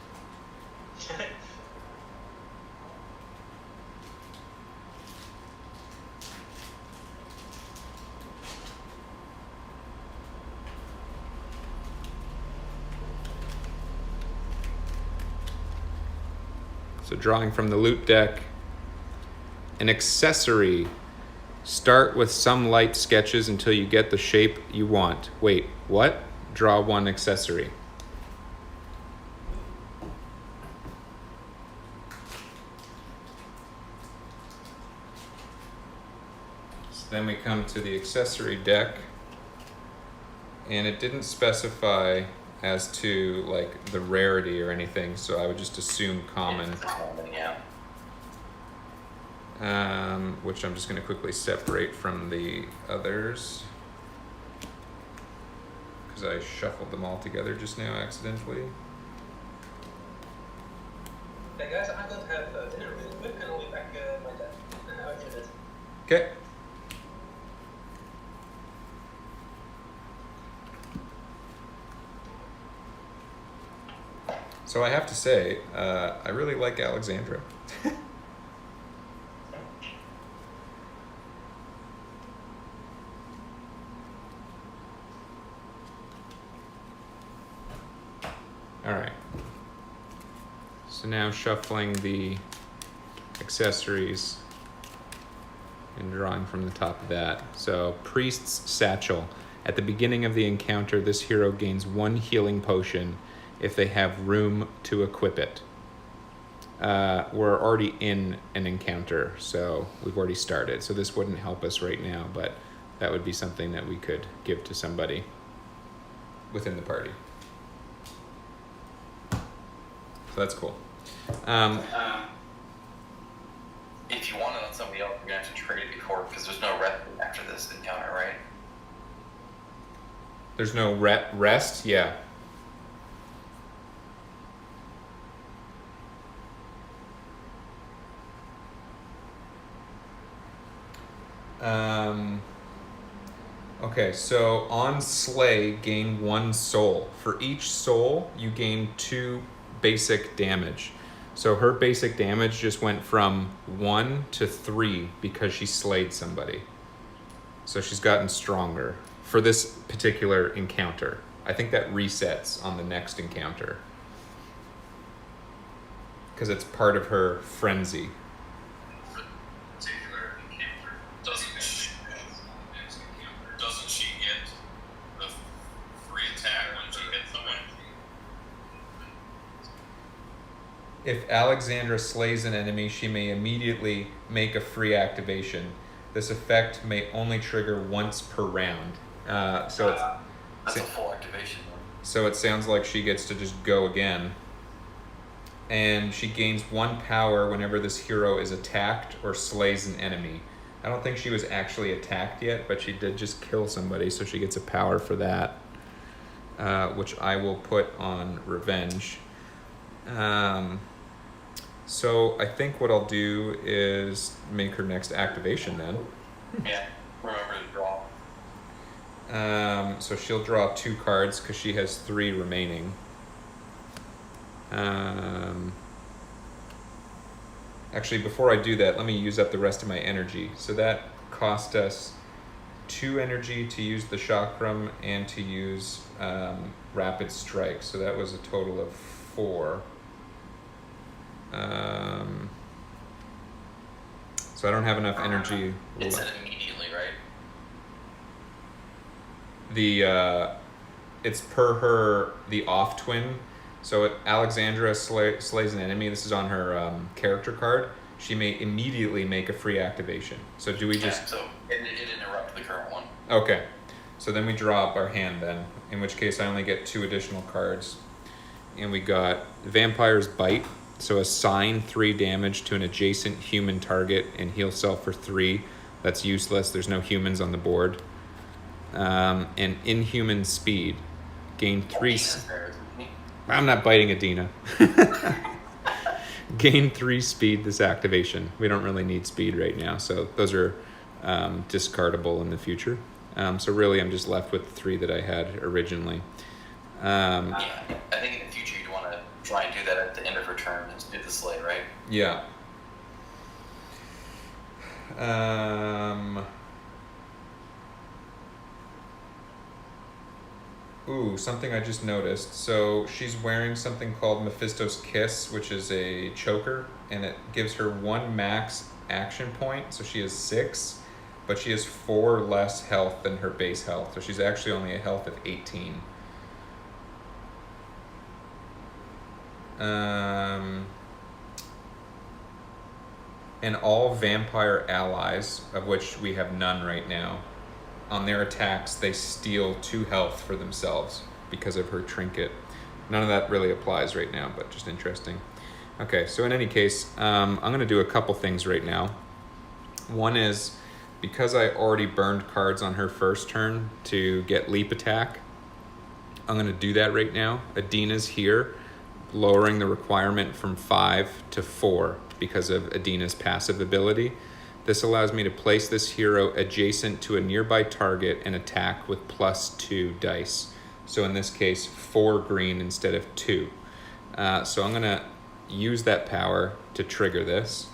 So drawing from the loot deck. An accessory. Start with some light sketches until you get the shape you want. Wait, what? Draw 1 accessory. So then we come to the accessory deck, and it didn't specify as to like the rarity or anything, so I would just assume common. Yeah. Which I'm just going to quickly separate from the others because I shuffled them all together just now accidentally. Hey guys, I'm going to have dinner really quick and I'll be back by then. I'll do that. Okay. So I have to say, I really like Alexandra. All right. So now shuffling the accessories and drawing from the top of that. So Priest's Satchel. At the beginning of the encounter, this hero gains 1 healing potion if they have room to equip it. We're already in an encounter, so we've already started. So this wouldn't help us right now, but that would be something that we could give to somebody within the party. So that's cool. If you want it on somebody else, you're gonna have to trade it before, because there's no rest after this encounter, right? There's no rest? Yeah. Okay, so on Slay, gain 1 soul. For each soul, you gain 2 basic damage. So her basic damage just went from 1 to 3 because she slayed somebody. So she's gotten stronger for this particular encounter. I think that resets on the next encounter because it's part of her frenzy. Particular encounter doesn't. If Alexandra slays an enemy, she may immediately make a free activation. This effect may only trigger once per round. That's a full activation. So it sounds like she gets to just go again. And she gains 1 power whenever this hero is attacked or slays an enemy. I don't think she was actually attacked yet, but she did just kill somebody, so she gets a power for that, which I will put on revenge. So I think what I'll do is make her next activation then. Yeah, remember to draw. So she'll draw 2 cards because she has 3 remaining. Actually, before I do that, let me use up the rest of my energy. So that cost us 2 energy to use the chakram and to use rapid strike. So that was a total of 4. So I don't have enough energy. It said immediately, right? It's per her, the off twin. So Alexandra slays an enemy. This is on her character card. She may immediately make a free activation. So do we just... Yeah, so it interrupted the current one. Okay. So then we draw up our hand then, in which case I only get 2 additional cards. And we got Vampire's Bite. So assign 3 damage to an adjacent human target and heal self for 3. That's useless. There's no humans on the board. And Inhuman Speed. Gain 3... I'm not biting Adina. Gain 3 speed this activation. We don't really need speed right now, so those are discardable in the future. So really I'm just left with the 3 that I had originally. I think in the future you'd want to try and do that at the end of her turn and do the slay, right? Yeah. Ooh, something I just noticed. So she's wearing something called Mephisto's Kiss, which is a choker, and it gives her 1 max action point. So she has 6, but she has 4 less health than her base health. So she's actually only a health of 18. And all vampire allies, of which we have none right now, on their attacks, they steal 2 health for themselves because of her trinket. None of that really applies right now, but just interesting. Okay, so in any case, I'm going to do a couple things right now. One is, because I already burned cards on her first turn to get leap attack, I'm going to do that right now. Adina's here, lowering the requirement from 5 to 4 because of Adina's passive ability. This allows me to place this hero adjacent to a nearby target and attack with +2 dice. So in this case, 4 green instead of 2. So I'm going to use that power to trigger this.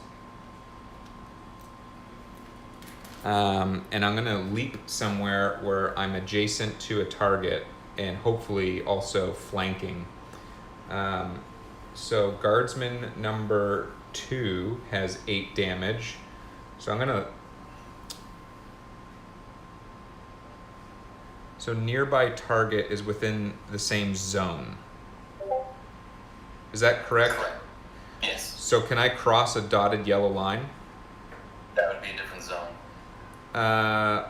And I'm going to leap somewhere where I'm adjacent to a target and hopefully also flanking. So guardsman number 2 has 8 damage. So I'm gonna... So nearby target is within the same zone. Is that correct? Correct. Yes. So can I cross a dotted yellow line? That would be a different zone.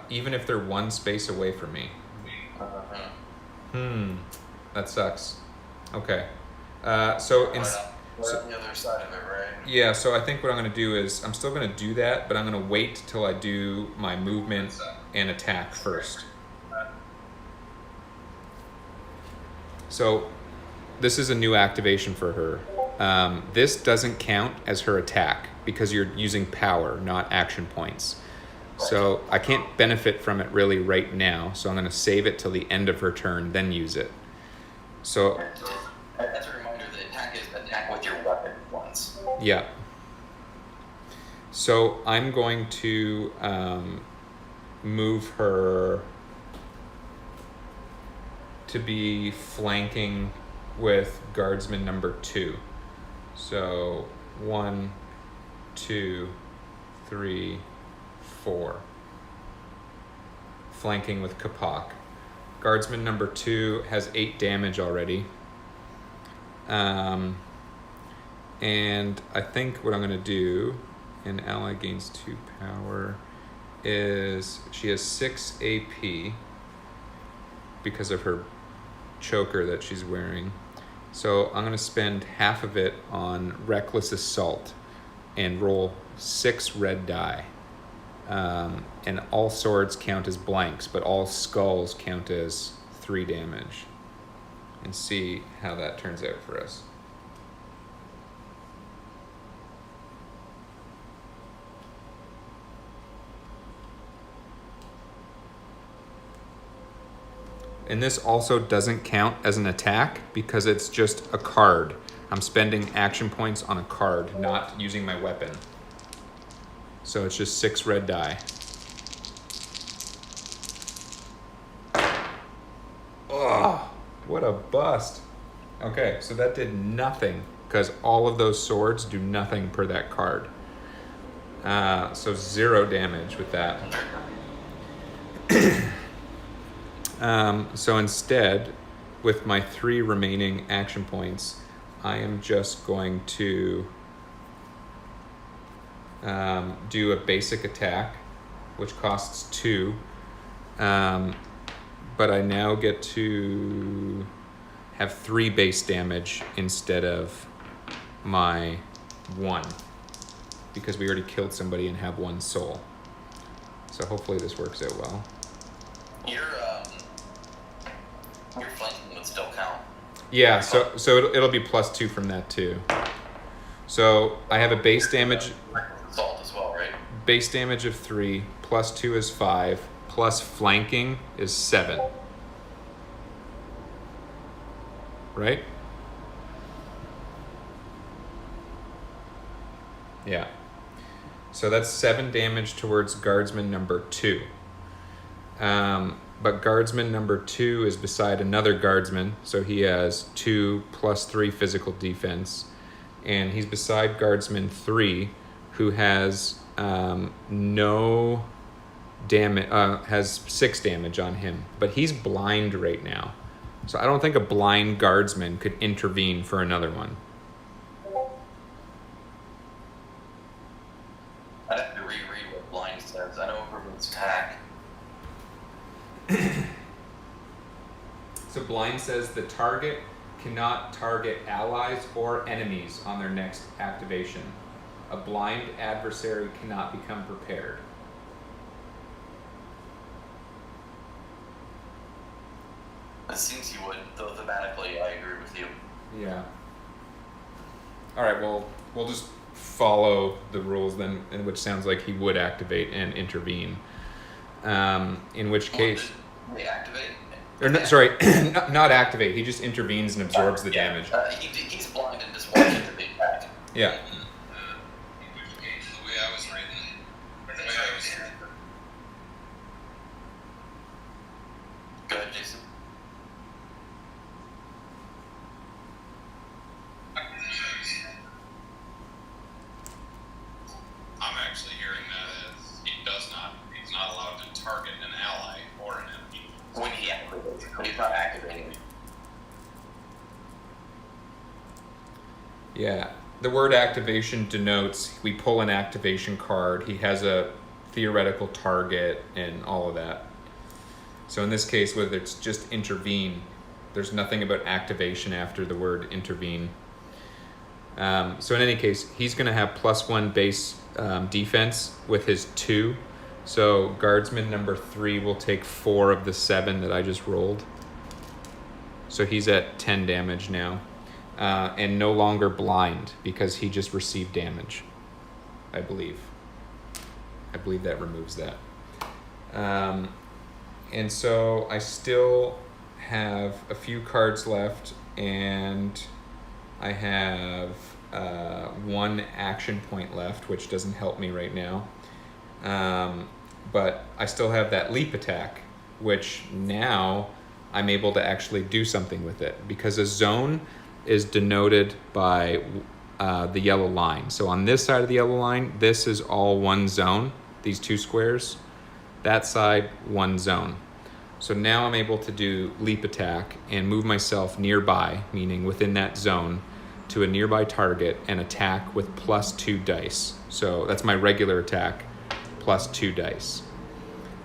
Even if they're 1 space away from me. That sucks. Okay. So in... We're on the other side of it, right? Yeah, so I think what I'm going to do is, I'm still going to do that, but I'm going to wait till I do my movement and attack first. So this is a new activation for her. This doesn't count as her attack because you're using power, not action points. So I can't benefit from it really right now, so I'm going to save it till the end of her turn, then use it. So... That's a reminder that attack is attack with your weapon once. Yeah. So I'm going to move her to be flanking with guardsman number 2. So 1, 2, 3, 4. Flanking with Capac. Guardsman number 2 has 8 damage already. And I think what I'm going to do, an ally gains 2 power, is she has 6 AP because of her choker that she's wearing. So I'm going to spend half of it on Reckless Assault and roll 6 red die. And all swords count as blanks, but all skulls count as 3 damage. And see how that turns out for us. And this also doesn't count as an attack because it's just a card. I'm spending action points on a card, not using my weapon. So it's just 6 red die. Oh, what a bust. Okay, so that did nothing because all of those swords do nothing per that card. So 0 damage with that. So instead, with my 3 remaining action points, I am just going to do a basic attack, which costs 2. But I now get to have 3 base damage instead of my 1, because we already killed somebody and have 1 soul. So hopefully this works out well. Your flanking would still count. Yeah, so it'll be +2 from that too. So I have a base damage. Assault as well, right? Base damage of 3, +2 is 5, plus flanking is 7. Right? Yeah. So that's 7 damage towards guardsman number 2. But guardsman number 2 is beside another guardsman, so he has 2 + 3 physical defense. And he's beside guardsman 3, who has no damage, has 6 damage on him. But he's blind right now. So I don't think a blind guardsman could intervene for another one. I'd have to reread what blind says. I know it's attack. So blind says the target cannot target allies or enemies on their next activation. A blind adversary cannot become prepared. It seems you would, though thematically I agree with you. Yeah. All right, well, we'll just follow the rules then, in which sounds like he would activate and intervene. In which case... They activate? Or no, sorry, not activate. He just intervenes and absorbs the damage. He's blind and just watches the big attack. Yeah. The way I was reading, Go ahead, Jason. I'm actually hearing that as he's not allowed to target an ally or an enemy. When he activates, but he's not activating. Yeah. The word activation denotes we pull an activation card. He has a theoretical target and all of that. So in this case, whether it's just intervene, there's nothing about activation after the word intervene. So in any case, he's going to have +1 base defense with his 2. So guardsman number 3 will take 4 of the 7 that I just rolled. So he's at 10 damage now. And no longer blind because he just received damage, I believe. I believe that removes that. And so I still have a few cards left, and I have 1 action point left, which doesn't help me right now. But I still have that leap attack, which now I'm able to actually do something with it, because a zone is denoted by the yellow line. So on this side of the yellow line, this is all 1 zone, these 2 squares. That side, 1 zone. So now I'm able to do leap attack and move myself nearby, meaning within that zone, to a nearby target and attack with +2 dice. So that's my regular attack, +2 dice.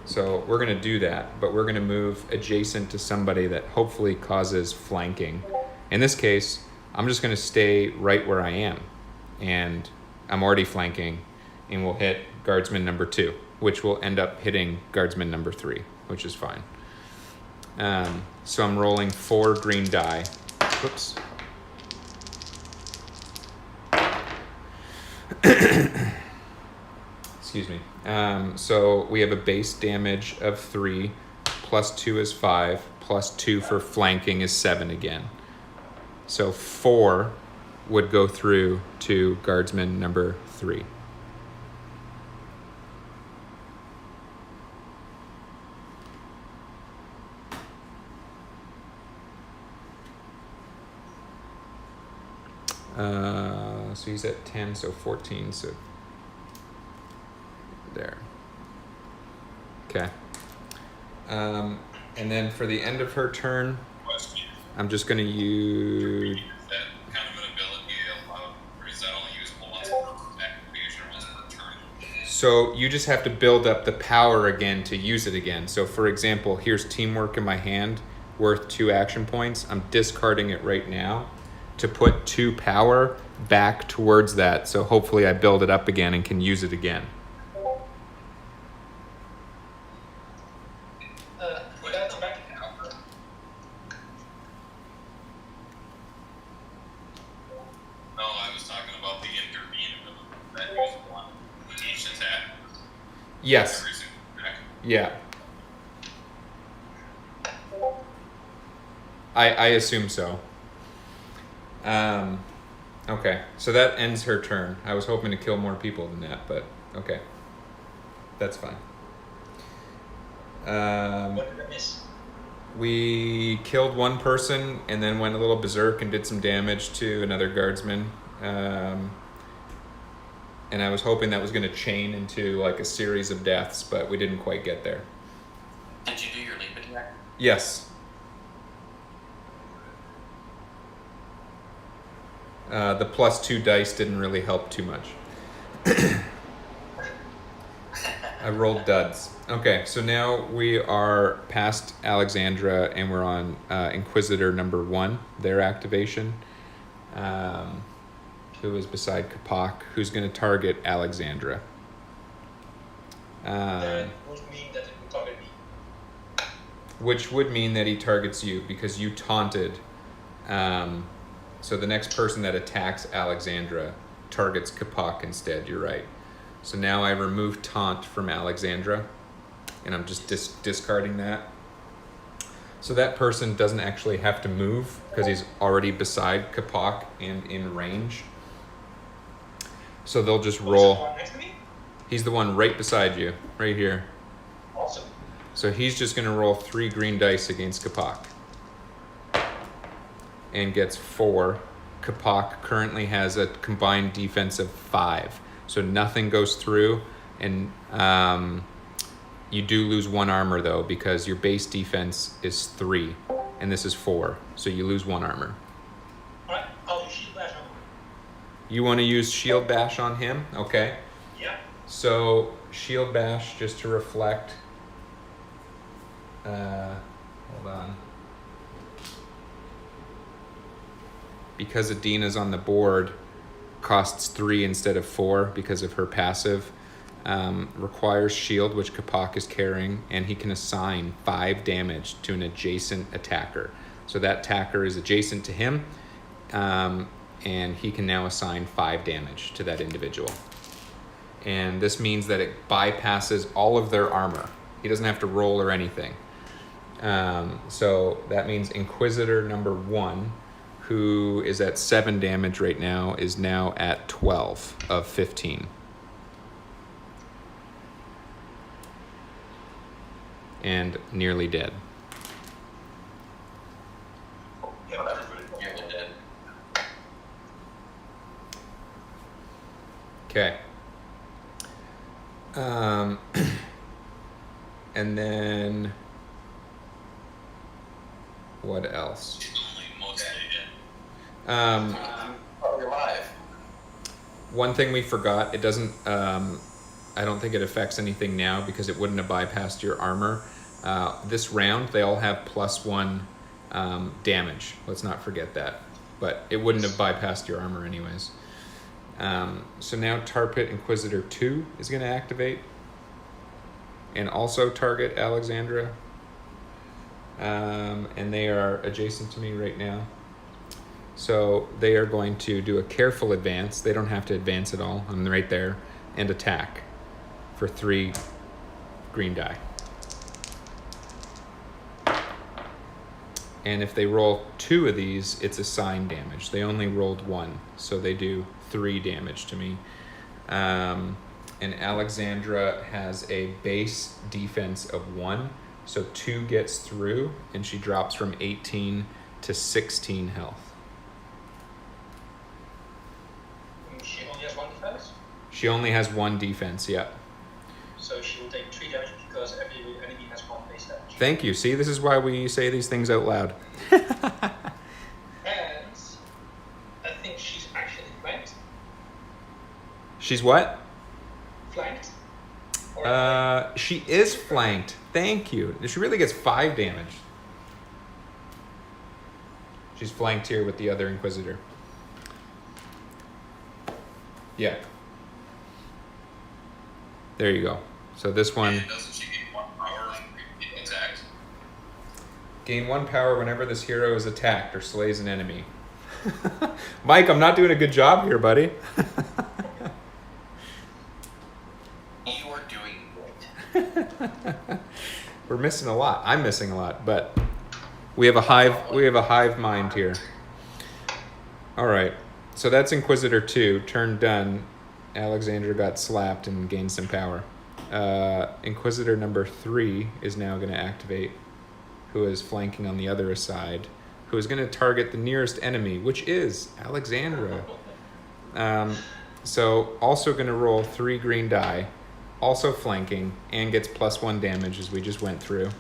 So we're going to do that, but we're going to move adjacent to somebody that hopefully causes flanking. In this case, I'm just going to stay right where I am, and I'm already flanking, and we'll hit guardsman number 2, which will end up hitting guardsman number 3, which is fine. So I'm rolling 4 green die. Whoops. Excuse me. So we have a base damage of 3, +2 is 5, +2 for flanking is 7 again. So 4 would go through to guardsman number 3. So he's at 10, so 14, so there. Okay. And then for the end of her turn, I'm just going to use... Is that kind of an ability allowed, or is that only usable once per activation or once per turn? So you just have to build up the power again to use it again. So for example, here's teamwork in my hand, worth 2 action points. I'm discarding it right now to put 2 power back towards that. So hopefully I build it up again and can use it again. That's back. No, I was talking about the intervene ability, that usable one. Each attack. Yes. Every single attack. Yeah. I assume so. Okay, so that ends her turn. I was hoping to kill more people than that, but okay. That's fine. What did I miss? We killed one person and then went a little berserk and did some damage to another guardsman. And I was hoping that was going to chain into like a series of deaths, but we didn't quite get there. Did you do your leap attack? Yes. The +2 dice didn't really help too much. I rolled duds. Okay, so now we are past Alexandra and we're on Inquisitor number 1, their activation, who is beside Capac, who's going to target Alexandra. That would mean that it would target me. Which would mean that he targets you because you taunted. So the next person that attacks Alexandra targets Capac instead, you're right. So now I remove taunt from Alexandra, and I'm just discarding that. So that person doesn't actually have to move because he's already beside Capac and in range. So they'll just Who's the roll. one next to me? He's the one right beside you, right here. Awesome. So he's just going to roll 3 green dice against Capac. And gets 4. Capac currently has a combined defense of 5. So nothing goes through. And you do lose 1 armor, though, because your base defense is 3. And this is 4. So you lose 1 armor. Alright, I'll use shield bash on him. You want to use shield bash on him? Okay. Yeah. So shield bash, just to reflect. Hold on. Because Adina's on the board, costs 3 instead of 4 because of her passive. Requires shield, which Capac is carrying, and he can assign 5 damage to an adjacent attacker. So that attacker is adjacent to him, and he can now assign 5 damage to that individual. And this means that it bypasses all of their armor. He doesn't have to roll or anything. So that means Inquisitor number 1, who is at 7 damage right now, is now at 12 of 15. And nearly dead. Yeah, everybody. Nearly dead. Okay. And then what else? Only mostly dead. you're live. One thing we forgot, it doesn't, I don't think it affects anything now because it wouldn't have bypassed your armor. This round, they all have +1 damage. Let's not forget that. But it wouldn't have bypassed your armor anyways. So now Tarpitt Inquisitor 2 is going to activate. And also target Alexandra. And they are adjacent to me right now. So they are going to do a careful advance. They don't have to advance at all. I'm right there. And attack for 3 green die. And if they roll 2 of these, it's assigned damage. They only rolled 1, so they do 3 damage to me. And Alexandra has a base defense of 1, so 2 gets through, and she drops from 18 to 16 health. She only has 1 defense, She only has 1 defense, yeah. so she will take 3 damage because every enemy has 1 base damage. Thank you. See, this is why we say these things out loud. And I think she's actually flanked. She's what? Flanked? Or She is flanked. Thank you. She really gets 5 damage. She's flanked here with the other Inquisitor. Yeah. There you go. So this one... And doesn't she gain 1 power when being attacked? Gain 1 power whenever this hero is attacked or slays an enemy. Mike, I'm not doing a good job here, buddy. You are doing great. We're missing a lot. I'm missing a lot, but we have a hive mind here. All right. So that's Inquisitor 2, turn done. Alexandra got slapped and gained some power. Inquisitor number 3 is now going to activate, who is flanking on the other side, who is going to target the nearest enemy, which is Alexandra. So also going to roll 3 green die, also flanking, and gets +1 damage as we just went through.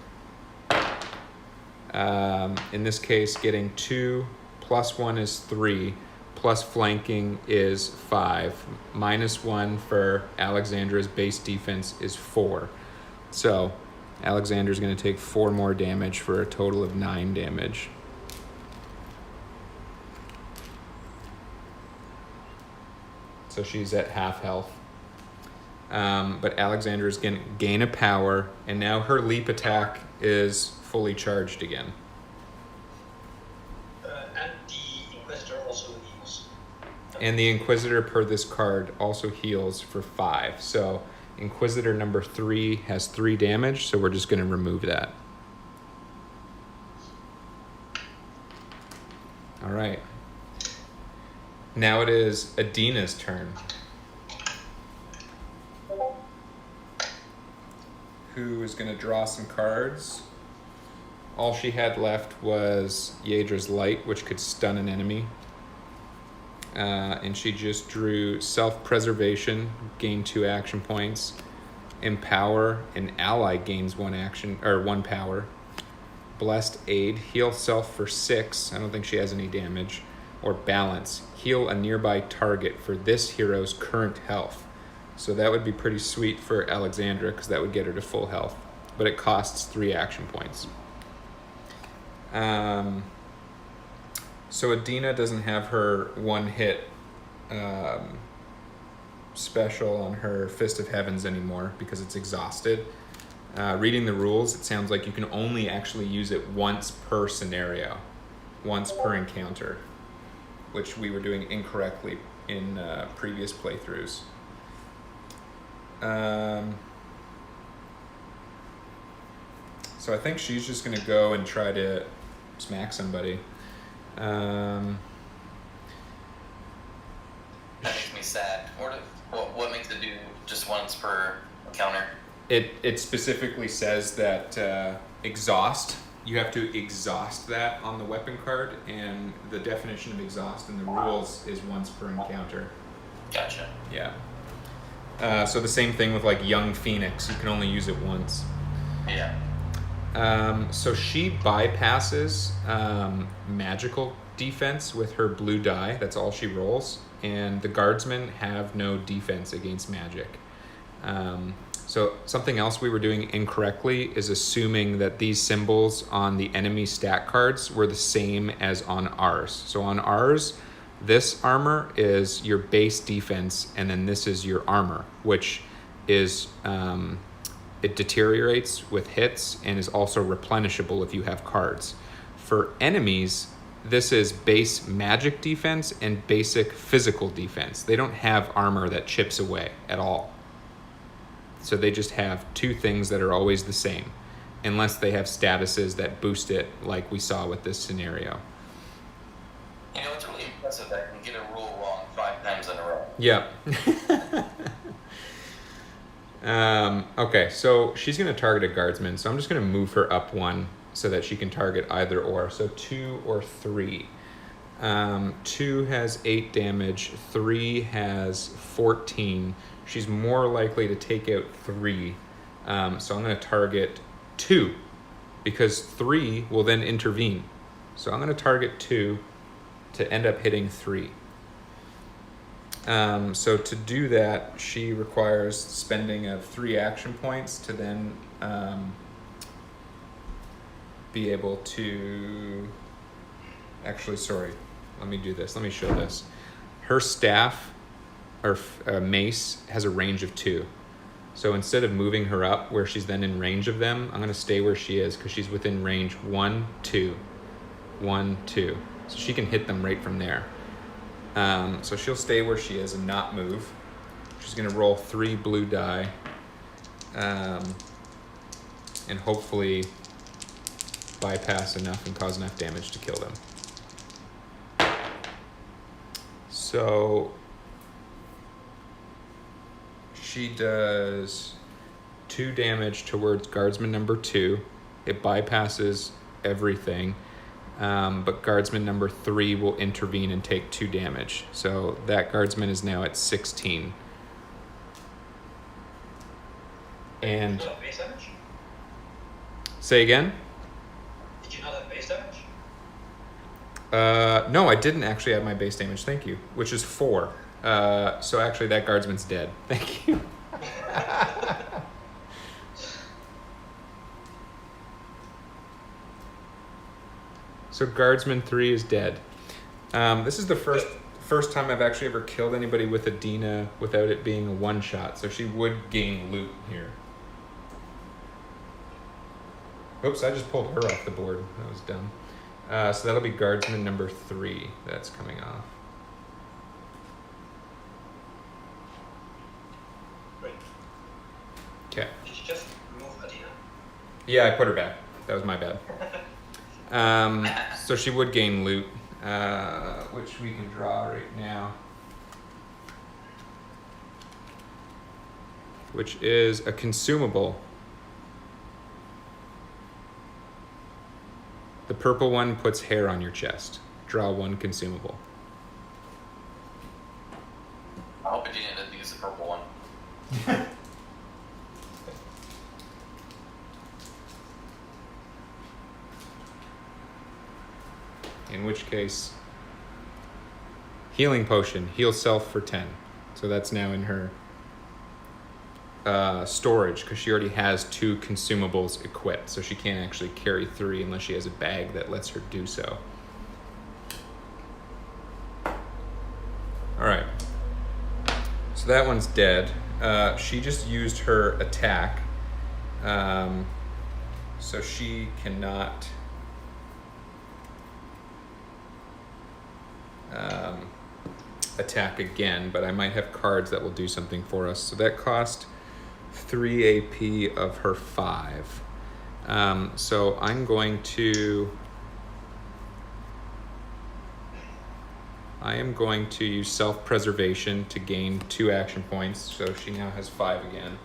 In this case, getting 2 +1 is 3. Plus flanking is 5. -1 for Alexandra's base defense is 4. So Alexandra's going to take 4 more damage for a total of 9 damage. So she's at half health. But Alexandra's going to gain a power, and now her leap attack is fully charged again. and the Inquisitor also heals. And the Inquisitor per this card also heals for 5. So Inquisitor number 3 has 3 damage, so we're just going to remove that. All right. Now it is Adina's turn. Who is going to draw some cards. All she had left was Yaedra's Light, which could stun an enemy. And she just drew Self-Preservation, gain 2 action points. Empower, an ally gains 1 power. Blessed Aid, heal self for 6. I don't think she has any damage. Or Balance, heal a nearby target for this hero's current health. So that would be pretty sweet for Alexandra, because that would get her to full health. But it costs 3 action points. So Adina doesn't have her 1-hit special on her Fist of Heavens anymore because it's exhausted. Reading the rules, it sounds like you can only actually use it once per scenario, once per encounter, which we were doing incorrectly in previous playthroughs. So I think she's just going to go and try to smack somebody. That makes me sad. What makes it do just once per encounter? It specifically says that exhaust, you have to exhaust that on the weapon card, and the definition of exhaust in the rules is once per encounter. Gotcha. Yeah. So the same thing with like Young Phoenix, you can only use it once. Yeah. So she bypasses magical defense with her blue die. That's all she rolls. And the guardsmen have no defense against magic. So something else we were doing incorrectly is assuming that these symbols on the enemy stat cards were the same as on ours. So on ours, this armor is your base defense, and then this is your armor, which is it deteriorates with hits and is also replenishable if you have cards. For enemies, this is base magic defense and basic physical defense. They don't have armor that chips away at all. So they just have two things that are always the same, unless they have statuses that boost it, like we saw with this scenario. You know, it's really impressive that I can get a rule wrong 5 times in a row. Yeah. Okay, so she's going to target a guardsman, so I'm just going to move her up 1 so that she can target either or. So 2 or 3. 2 has 8 damage, 3 has 14. She's more likely to take out 3. So I'm going to target 2 because 3 will then intervene. So I'm going to target 2 to end up hitting 3. So to do that, she requires spending of 3 action points to then be able to... Actually, sorry. Let me do this. Let me show this. Her staff, or mace, has a range of 2. So instead of moving her up where she's then in range of them, I'm going to stay where she is because she's within range 1, 2. 1, 2. So she can hit them right from there. So she'll stay where she is and not move. She's going to roll 3 blue die. And hopefully bypass enough and cause enough damage to kill them. So she does 2 damage towards guardsman number 2. It bypasses everything. But guardsman number 3 will intervene and take 2 damage. So that guardsman is now at 16. And Did you not have base damage? say again? Did you not have base damage? No, I didn't actually have my base damage. Thank you, which is 4. So actually, that guardsman's dead. Thank you. So guardsman 3 is dead. This is the first time I've actually ever killed anybody with Adina without it being a one-shot, so she would gain loot here. Oops, I just pulled her off the board. That was dumb. So that'll be guardsman number 3 that's coming off. Great. Okay. Did you just remove Adina? Yeah, I put her back. That was my bad. So she would gain loot, which we can draw right now. Which is a consumable. The purple one puts hair on your chest. Draw 1 consumable. I hope Adina didn't use the purple one. In which case, healing potion, heal self for 10. So that's now in her storage because she already has 2 consumables equipped. So she can't actually carry 3 unless she has a bag that lets her do so. All right. So that one's dead. She just used her attack. So she cannot... attack again, but I might have cards that will do something for us. So that cost 3 AP of her 5. So I'm going to... I am going to use self-preservation to gain 2 action points, so she now has 5 again.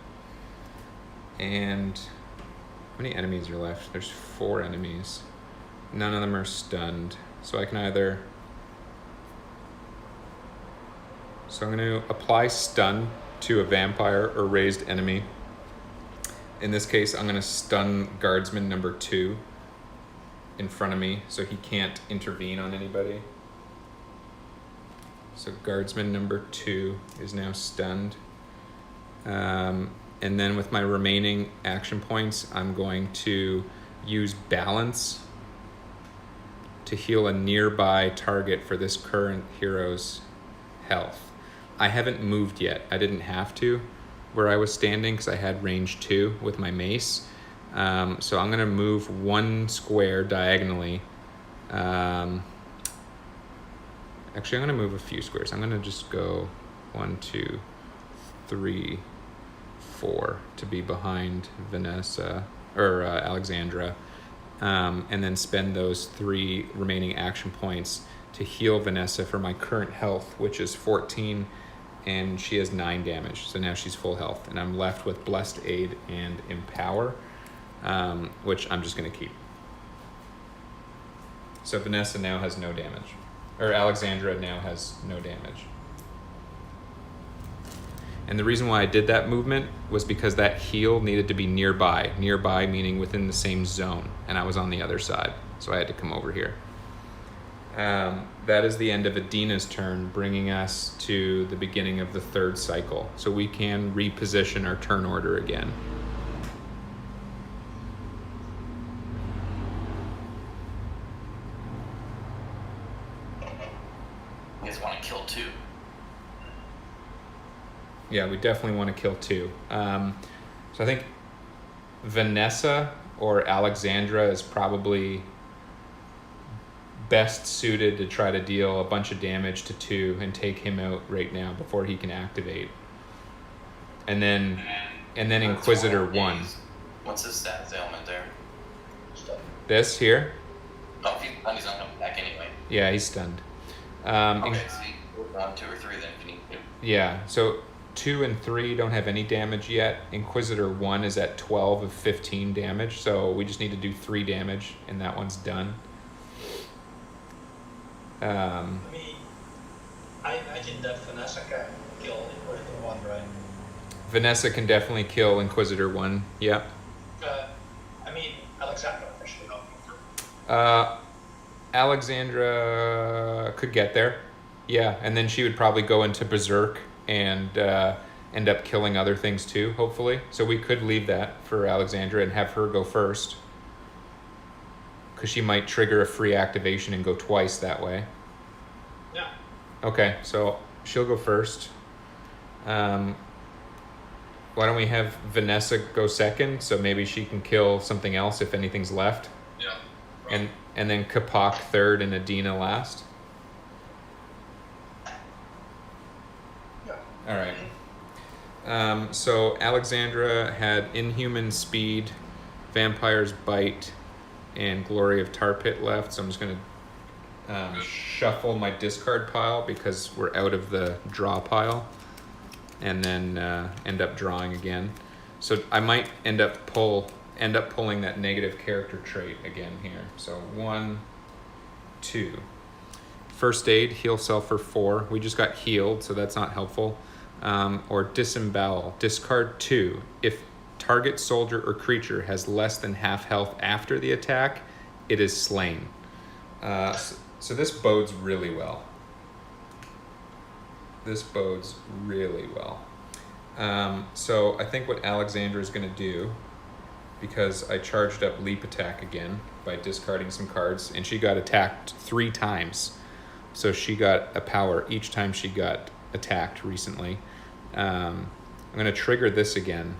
And how many enemies are left? There's 4 enemies. None of them are stunned. So I can either... So I'm going to apply stun to a vampire or raised enemy. in this case, I'm gonna stun guardsman number 2 in front of me, so he can't intervene on anybody. So guardsman number 2 is now stunned. And then with my remaining action points, I'm going to use balance to heal a nearby target for this current hero's health. I haven't moved yet. I didn't have to where I was standing because I had range 2 with my mace. So I'm gonna move 1 square diagonally. Actually, I'm gonna move a few squares. I'm gonna just go 1, 2, 3, 4 to be behind Vanessa or Alexandra, and then spend those 3 remaining action points to heal Vanessa for my current health, which is 14, and she has 9 damage. So now she's full health, and I'm left with Blessed Aid and Empower, which I'm just gonna keep. So Vanessa now has no damage, or Alexandra now has no damage. And the reason why I did that movement was because that heal needed to be nearby. Nearby meaning within the same zone, and I was on the other side, so I had to come over here. That is the end of Adina's turn, bringing us to the beginning of the 3rd cycle. So we can reposition our turn order again. You guys want to kill 2? Yeah, we definitely want to kill 2. So I think Vanessa or Alexandra is probably best suited to try to deal a bunch of damage to 2 and take him out right now before he can activate. And then Inquisitor 1. What's his status ailment there? This here? Oh, he's not coming back anyway. Yeah, he's stunned. Okay, so you put on 2 or 3 then if you need to. Yeah, so 2 and 3 don't have any damage yet. Inquisitor 1 is at 12 of 15 damage, so we just need to do 3 damage, and that one's done. I mean, I imagine that Vanessa can kill Inquisitor 1, right? Vanessa can definitely kill Inquisitor 1, yeah. I mean, Alexandra actually not. Alexandra could get there, yeah, and then she would probably go into Berserk and end up killing other things too, hopefully. So we could leave that for Alexandra and have her go first, because she might trigger a free activation and go twice that way. Yeah. Okay, so she'll go first. Why don't we have Vanessa go second, so maybe she can kill something else if anything's left. Yeah. And then Capac third and Adina last. Yeah. All right. So Alexandra had Inhuman Speed, Vampire's Bite, and Glory of Tarpitt left. So I'm just going to shuffle my discard pile because we're out of the draw pile, and then end up drawing again. So I might end up pulling that negative character trait again here. So 1, 2. First aid, heal self for 4. We just got healed, so that's not helpful. Or disembowel, discard 2. If target soldier or creature has less than half health after the attack, it is slain. So this bodes really well. So I think what Alexandra is going to do, because I charged up leap attack again by discarding some cards, and she got attacked 3 times. So she got a power each time she got attacked recently. I'm going to trigger this again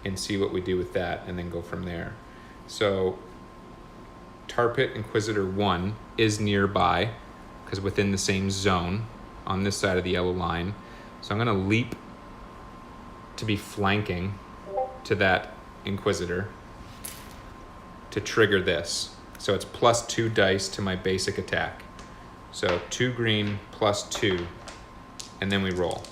and see what we do with that, and then go from there. So Tarpitt Inquisitor 1 is nearby, because within the same zone on this side of the yellow line. So I'm going to leap to be flanking to that Inquisitor to trigger this. So it's plus 2 dice to my basic attack. So 2 green plus 2, and then we roll.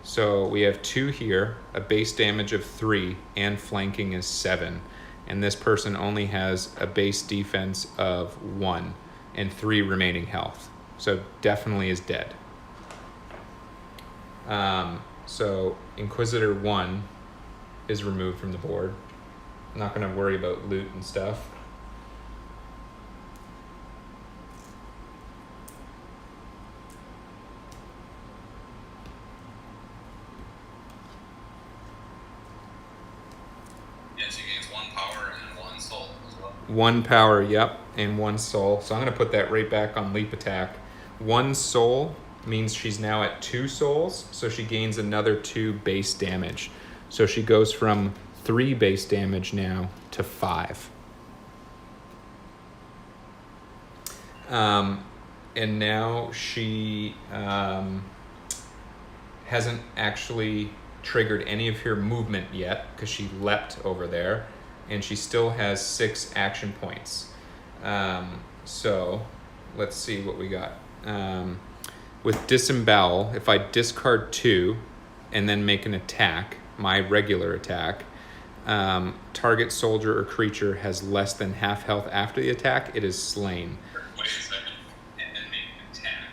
So we have 2 here, a base damage of 3, and flanking is 7. And this person only has a base defense of 1 and 3 remaining health. So definitely is dead. So Inquisitor 1 is removed from the board. I'm not going to worry about loot and stuff. Yeah, she gains 1 power and 1 soul as well. 1 power, yep, and 1 soul. So I'm going to put that right back on leap attack. 1 soul means she's now at 2 souls, so she gains another 2 base damage. So she goes from 3 base damage now to 5. And now she hasn't actually triggered any of her movement yet because she leapt over there, and she still has 6 action points. So let's see what we got. With disembowel, if I discard 2 and then make an attack, my regular attack, target soldier or creature has less than half health after the attack, it is slain. Wait a second. And then make an attack.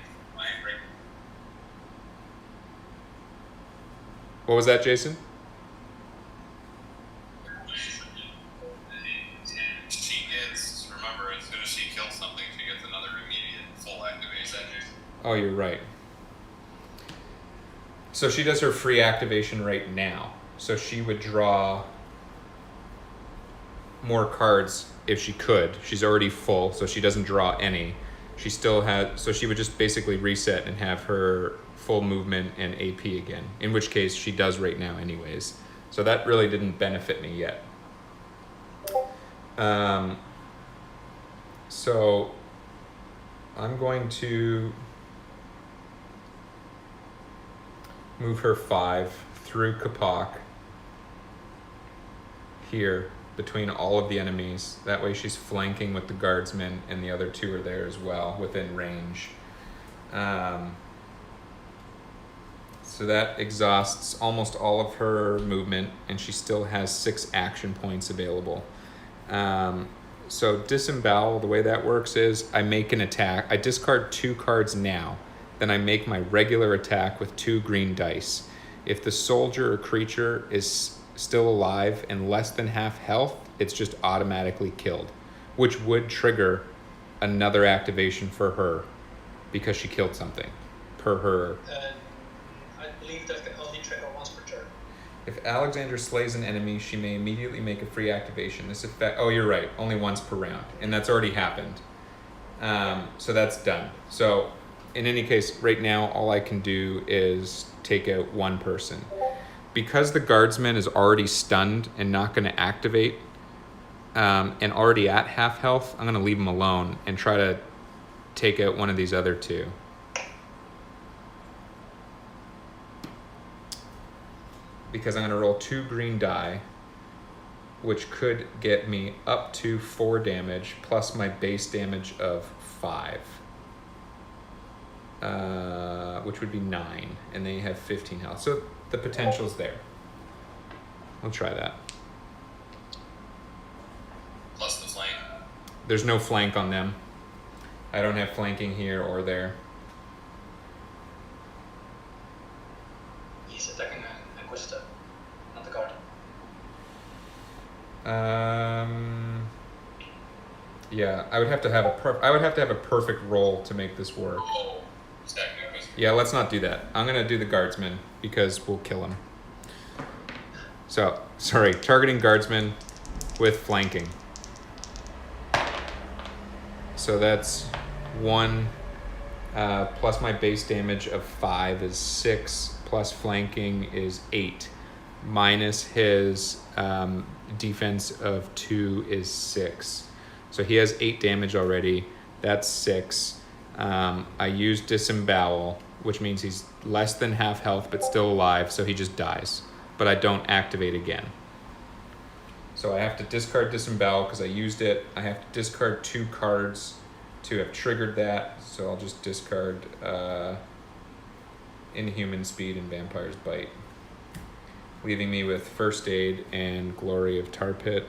What was that, Jason? She gets, remember, as soon as she kills something, she gets another immediate full activation. Oh, you're right. So she does her free activation right now. So she would draw more cards if she could. She's already full, so she doesn't draw any. She still has, so she would just basically reset and have her full movement and AP again, in which case she does right now anyways. So that really didn't benefit me yet. So I'm going to move her 5 through Capac here between all of the enemies. That way she's flanking with the guardsman, and the other 2 are there as well within range. So that exhausts almost all of her movement, and she still has 6 action points available. So disembowel, the way that works is I make an attack. I discard 2 cards now. Then I make my regular attack with 2 green dice. If the soldier or creature is still alive and less than half health, it's just automatically killed, which would trigger another activation for her because she killed something per her. I believe that can only trigger once per turn. If Alexander slays an enemy, she may immediately make a free activation. This effect, oh, you're right, only once per round, and that's already happened. So that's done. So in any case, right now, all I can do is take out 1 person. Because the guardsman is already stunned and not going to activate, and already at half health, I'm going to leave him alone and try to take out one of these other 2. Because I'm going to roll 2 green die, which could get me up to 4 damage plus my base damage of 5. Which would be 9, and they have 15 health. So the potential's there. I'll try that. Plus the flank. There's no flank on them. I don't have flanking here or there. He's attacking an inquisitor, not the guard. Yeah, I would have to have a perfect roll to make this work. Oh, technically. Yeah, let's not do that. I'm gonna do the guardsman because we'll kill him. So, sorry, targeting guardsman with flanking. So that's 1 plus my base damage of 5 is 6 plus flanking is 8 minus his defense of 2 is 6. So he has 8 damage already. That's 6. I use disembowel, which means he's less than half health but still alive, so he just dies. But I don't activate again. So I have to discard disembowel because I used it. I have to discard 2 cards to have triggered that. So I'll just discard Inhuman Speed and Vampire's Bite, leaving me with First Aid and Glory of Tarpitt.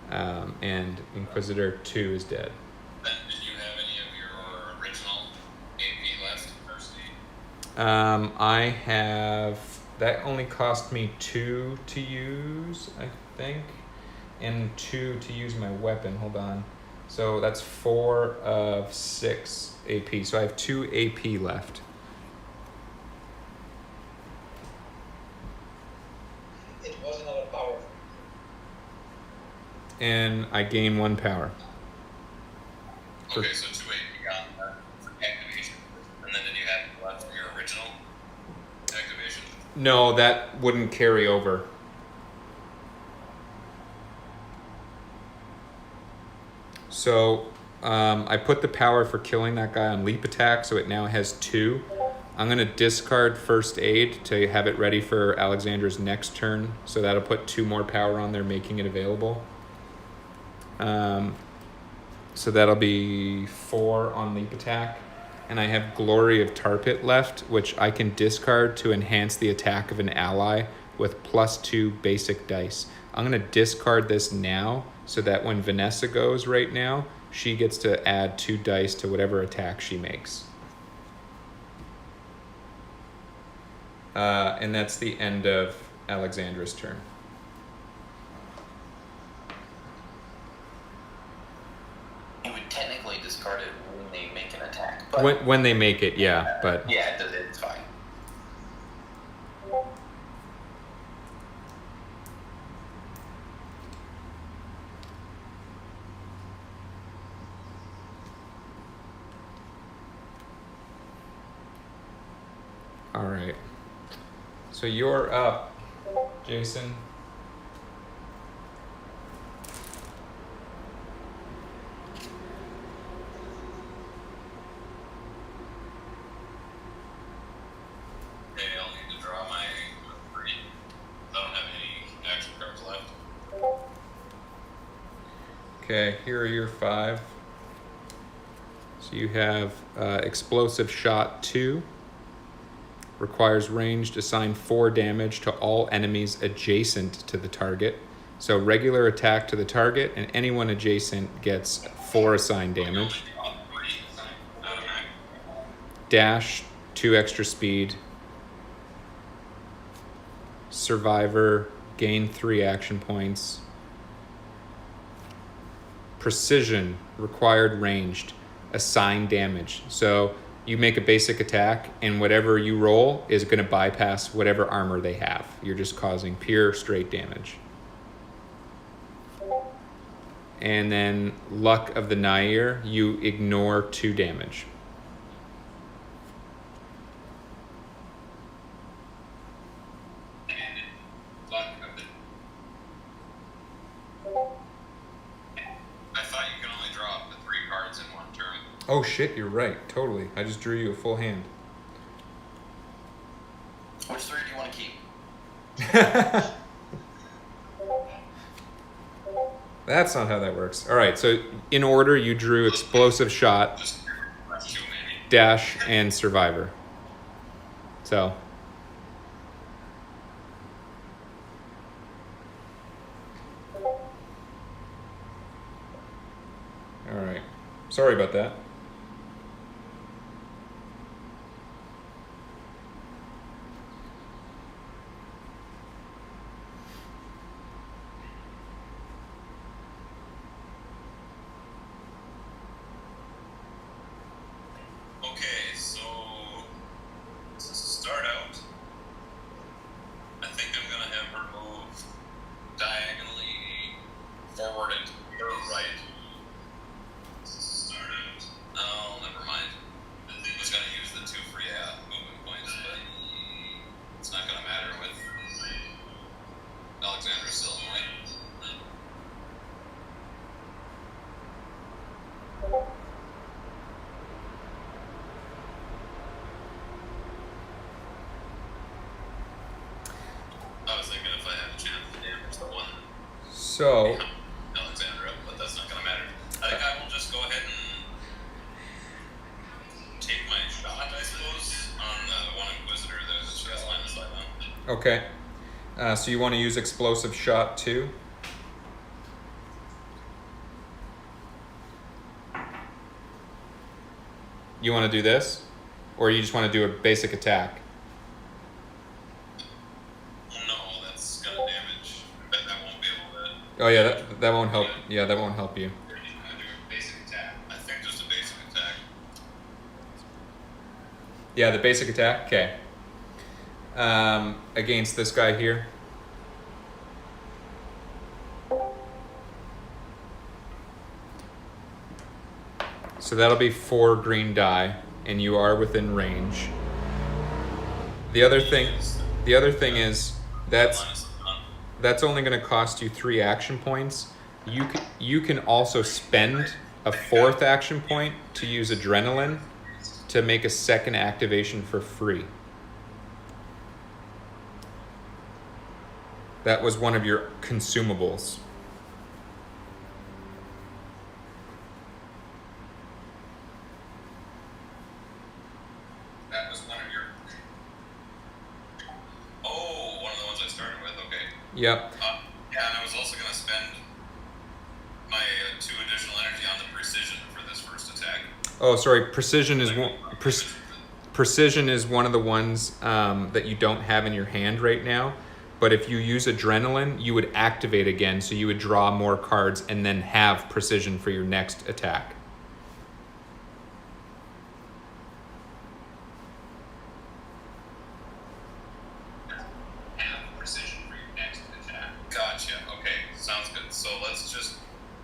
And Inquisitor 2 is dead. Ben, did you have any of your original AP left? First aid? I have That only cost me 2 to use, I think, and 2 to use my weapon. Hold on. So that's 4 of 6 AP. So I have 2 AP left. It was another power. And I gain 1 power. Okay, so 2 AP on for activation. And then did you have it left for your original activation? No, that wouldn't carry over. So I put the power for killing that guy on leap attack, so it now has 2. I'm going to discard first aid to have it ready for Alexandra's next turn, so that'll put 2 more power on there, making it available. So that'll be 4 on leap attack. And I have Glory of Tarpitt left, which I can discard to enhance the attack of an ally with +2 basic dice. I'm going to discard this now so that when Vanessa goes right now, she gets to add 2 dice to whatever attack she makes. And that's the end of Alexandra's turn. You would technically discard it when they make an attack. But When they make it, yeah, but yeah, it's fine. all right. So you're up, Jason. Okay, I'll need to draw my 3. I don't have any action cards left. Okay, here are your 5. So you have Explosive Shot 2. Requires ranged, assign 4 damage to all enemies adjacent to the target. So regular attack to the target, and anyone adjacent gets 4 assigned damage. Dash, 2 extra speed. Survivor, gain 3 action points. Precision, required ranged, assign damage. So you make a basic attack, and whatever you roll is going to bypass whatever armor they have. You're just causing pure straight damage. And then Luck of the Nair, you ignore 2 damage. I thought you can only draw up to 3 cards in one turn. Oh shit, you're right. Totally. I just drew you a full hand. Which 3 do you want to keep? That's not how that works. All right, so in order, you drew Explosive Shot, Just too many. Dash, and Survivor. So. All right. Sorry about that. Okay, so to start out, I think I'm gonna have her move diagonally forward and to her right. Start out. Oh, never mind. I was gonna use the 2 free movement points, but it's not gonna matter with Alexandra still in the way. I was thinking if I had a chance to damage the one So, Alexandra, but that's not going to matter. I think I will just go ahead and take my shot, I suppose, on the one Inquisitor that she has line of sight on. okay. So you want to use Explosive Shot too? You want to do this? Or you just want to do a basic attack? Oh yeah, that won't help. Yeah, that won't help you. I'm gonna do a basic attack. I think just a basic attack. Yeah, the basic attack. Okay. Against this guy here. So that'll be 4 green die, and you are within range. The other thing is that's only going to cost you 3 action points. You can also spend a 4th action point to use adrenaline to make a second activation for free. That was one of your consumables. That was one of your. Oh, one of the ones I started with. Okay. Yep. Yeah, and I was also gonna spend my 2 additional energy on the precision for this first attack. Oh, sorry. Precision is one. Precision is one of the ones that you don't have in your hand right now. But if you use adrenaline, you would activate again, so you would draw more cards and then have precision for your next attack. Have precision for your next attack. Gotcha. Okay, sounds good. So let's just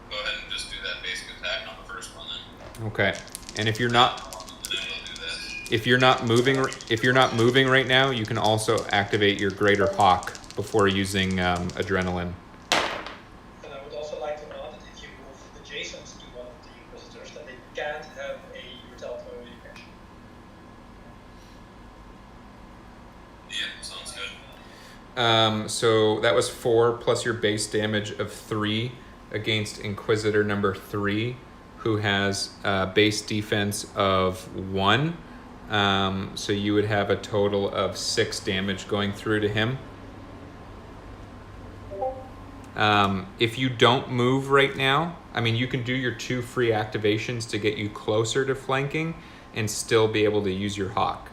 go ahead and just do that basic attack on the first one then. Okay. And if you're not And then we'll do this. if you're not moving right now, you can also activate your Greater Hawk before using adrenaline. And I would also like to add that if you move adjacent to one of the inquisitors, that they can't have a retaliatory action. Yeah, sounds good. So that was 4 plus your base damage of 3 against Inquisitor number 3, who has base defense of 1. So you would have a total of 6 damage going through to him. If you don't move right now, I mean, you can do your 2 free activations to get you closer to flanking and still be able to use your Hawk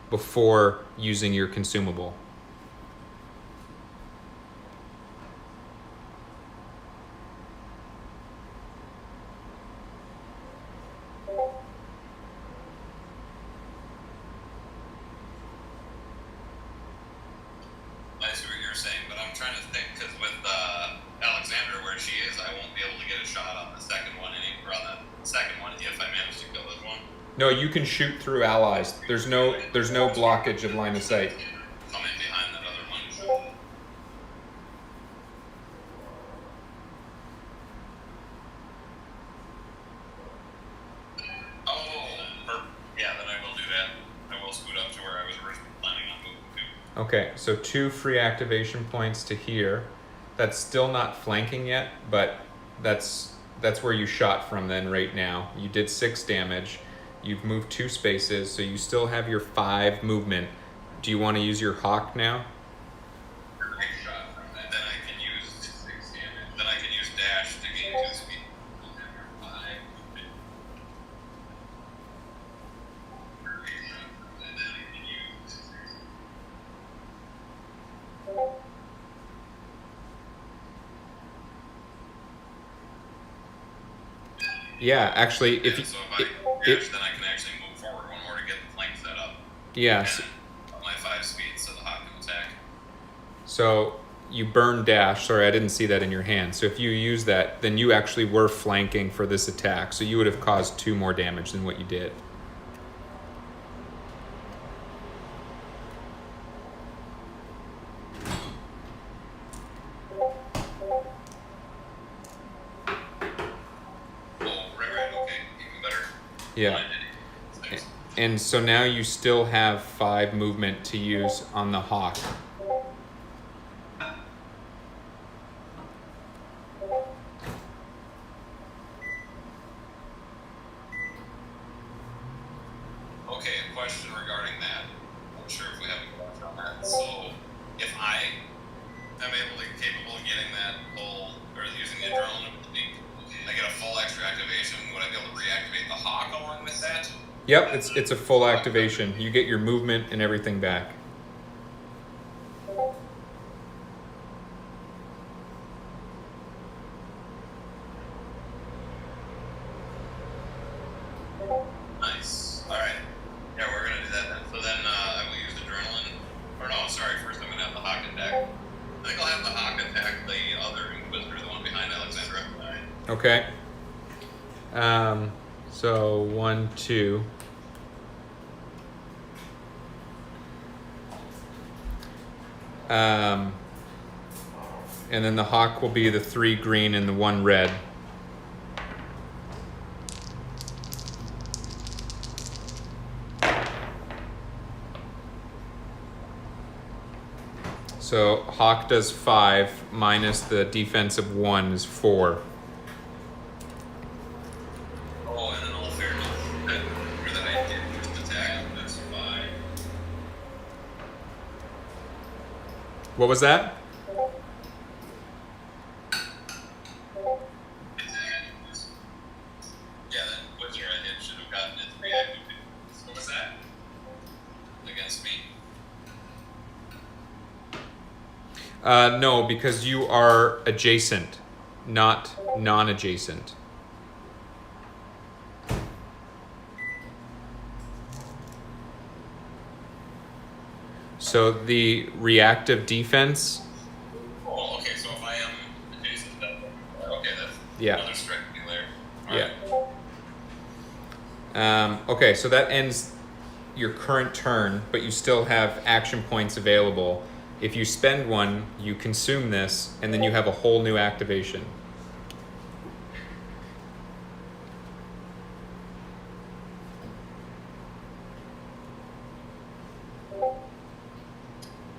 before using your consumable. I see what you're saying, but I'm trying to think because with Alexandra, where she is, I won't be able to get a shot on the second one, or on the second one if I manage to kill this one. No, you can shoot through allies. There's no blockage of line of sight. I'm in behind that other one. Yeah, then I will do that. I will scoot up to where I was originally planning on moving to. Okay, so 2 free activation points to here. That's still not flanking yet, but that's where you shot from then right now. You did 6 damage. You've moved 2 spaces, so you still have your 5 movement. Do you want to use your Hawk now? Great shot from that. Then I can use 6 damage. Then I can use dash to gain 2 speed. Yeah, actually, if you, So if I dash, then I can actually move forward one more to get the flank set up. yes. And my 5 speed, so the Hawk can attack. So you burn dash. Sorry, I didn't see that in your hand. So if you use that, then you actually were flanking for this attack. So you would have caused 2 more damage than what you did. Right, okay, even better. Yeah. Thanks. And so now you still have 5 movement to use on the Hawk. Okay, a question regarding that. I'm sure if we have a question on that. So, if I am capable of getting that pull, or using the adrenaline ability, I get a full extra activation, would I be able to reactivate the Hawk along with that? Yep, it's a full activation. You get your movement and everything back. Nice. All right. Yeah, we're gonna do that then. So then I will use adrenaline. Or no, sorry. First, I'm gonna have the hawk attack. I think I'll have the hawk attack the other inquisitor, the one behind Alexandra. All right. Okay. So 1, 2. And then the hawk will be the 3 green and the 1 red. So hawk does 5 minus the defense of 1 is 4. Oh, and then all fair that I did first attack. That's 5. What was that? Yeah, that Witcher I did should have gotten its reactive. What was that? Against me? No, because you are adjacent, not non-adjacent. So the reactive defense, Oh, okay, so if I am adjacent, that okay, that's Yeah. another strike there. yeah. Okay, so that ends your current turn, but you still have action points available. If you spend one, you consume this, and then you have a whole new activation.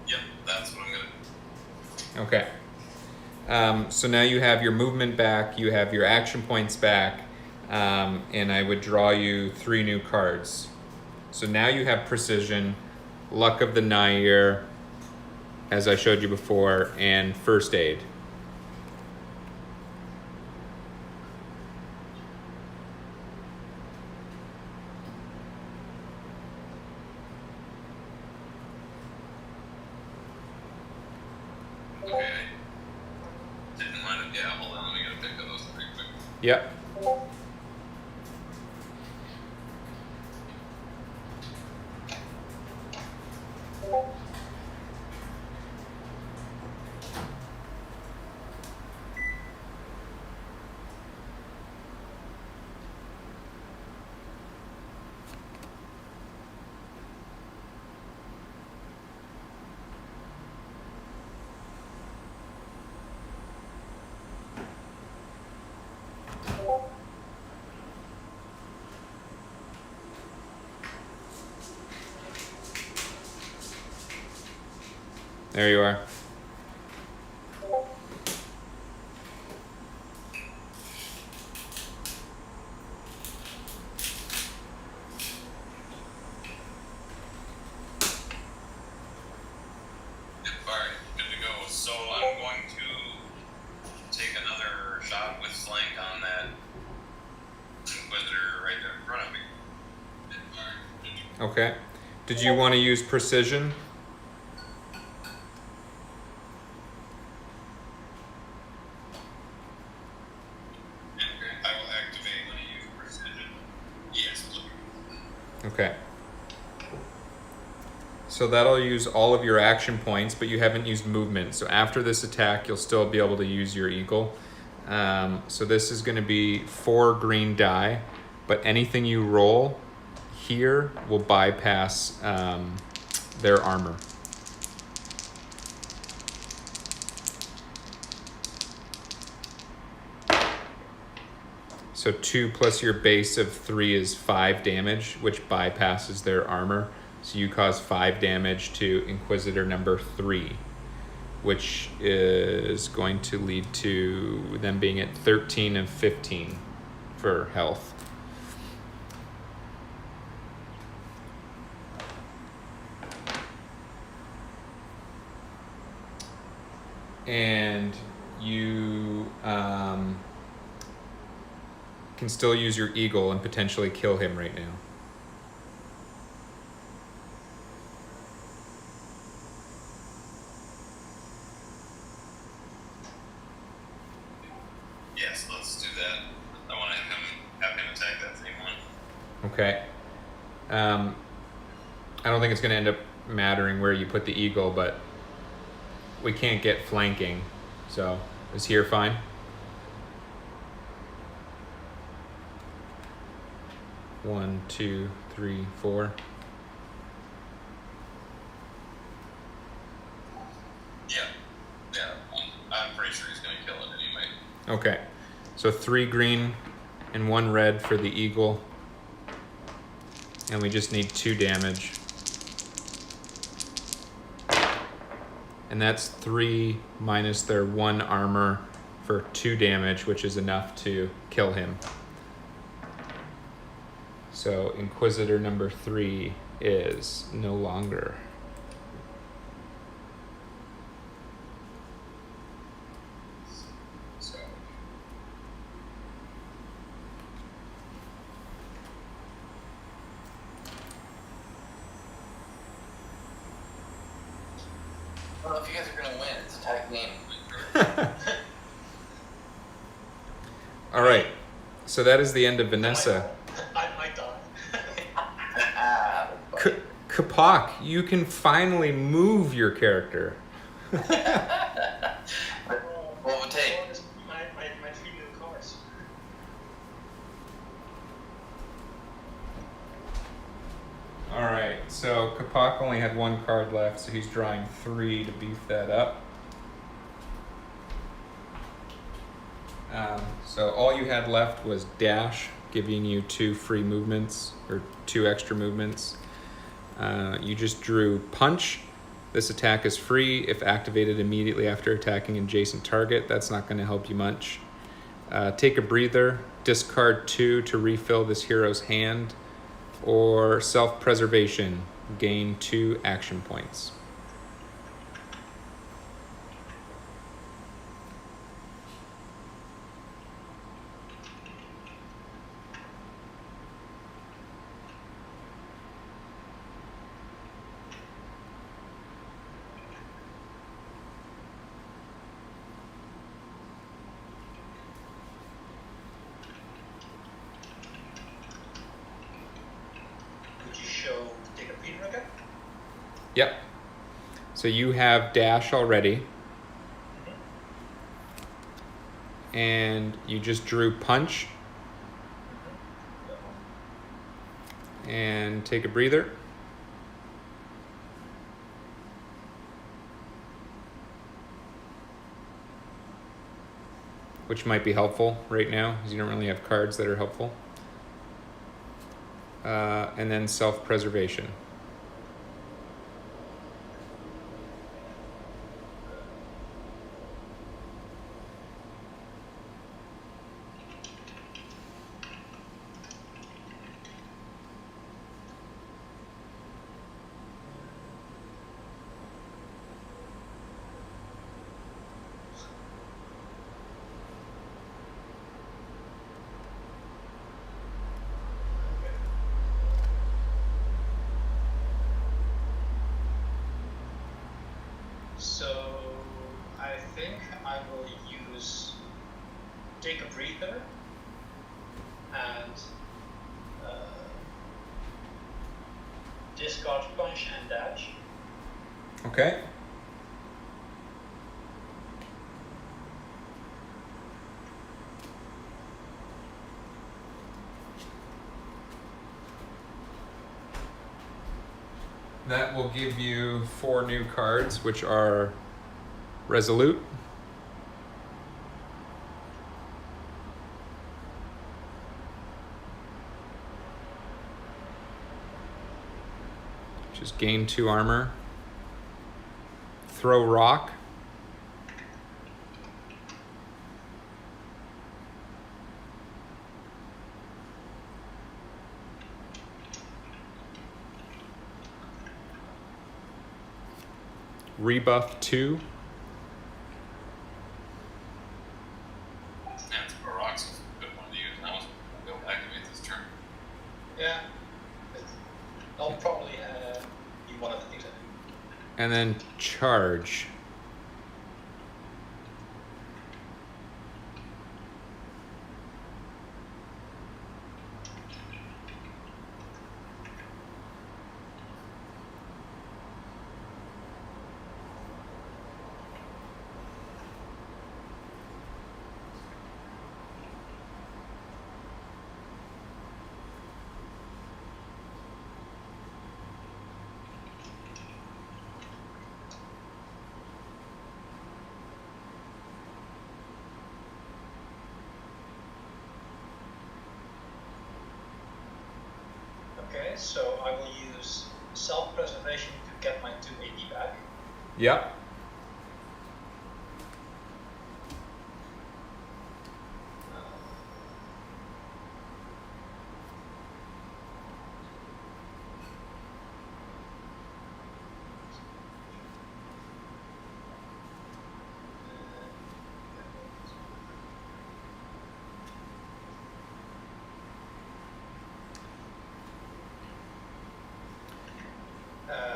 Yep, that's what I'm gonna. Okay. So now you have your movement back, you have your action points back, and I would draw you 3 new cards. So now you have precision, luck of the Nair, as I showed you before, and first aid. Okay. Didn't line up. Yeah, hold on. Let me get a pick of those 3 quick. Yep. There you are. Yep, alright, good to go. So I'm going to take another shot with flank on that inquisitor right there in front of me. Yep, alright. Okay. Did you want to use precision? Okay, I will activate when I use precision. Yes, please. Okay. So that'll use all of your action points, but you haven't used movement. So after this attack, you'll still be able to use your eagle. So this is going to be 4 green die, but anything you roll here will bypass their armor. So 2 plus your base of 3 is 5 damage, which bypasses their armor. So you cause 5 damage to Inquisitor number 3, which is going to lead to them being at 13 and 15 for health. And you can still use your eagle and potentially kill him right now. Yes, let's do that. I want to have him attack that same one. Okay. I don't think it's going to end up mattering where you put the eagle, but we can't get flanking. So is here fine? One, two, three, four. Yeah. I'm pretty sure he's going to kill it anyway. Okay. So 3 green and 1 red for the eagle. And we just need 2 damage. And that's 3 minus their 1 armor for 2 damage, which is enough to kill him. So Inquisitor number 3 is no longer. So, Well, if you guys are gonna win, it's a tight game. All right. So that is the end of Vanessa. I might die. Capac, you can finally move your character. What would it take? My 3 new cards. All right, so Capac only had 1 card left, so he's drawing 3 to beef that up. So all you had left was dash, giving you 2 free movements, or 2 extra movements. You just drew punch. This attack is free if activated immediately after attacking an adjacent target. That's not going to help you much. Take a breather, discard 2 to refill this hero's hand, or self-preservation, gain 2 action points. Could you show take a breather again? Yep. So you have dash already. And you just drew punch. And take a breather. Which might be helpful right now, because you don't really have cards that are helpful. And then self-preservation. So I think I will use take a breather and discard punch and dash. Okay. That will give you 4 new cards, which are Resolute, which is gain 2 armor, Throw Rock, Rebuff 2, yeah, Barrock's a good one to use. Now we'll activate this turn. Yeah. I'll probably be one of the things I do. and then Charge. Okay, so I will use self-preservation to get my 2 AP back. Yep.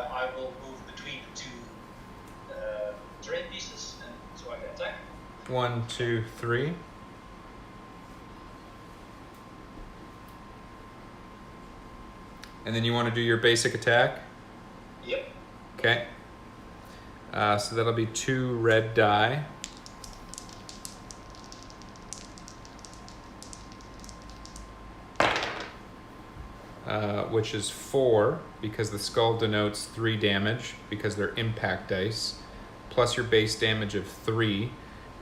I will move between the 2 terrain pieces, and so I can attack. 1, 2, 3. And then you want to do your basic attack? Yep. Okay. So that'll be 2 red die. Which is 4, because the skull denotes 3 damage, because they're impact dice, plus your base damage of 3,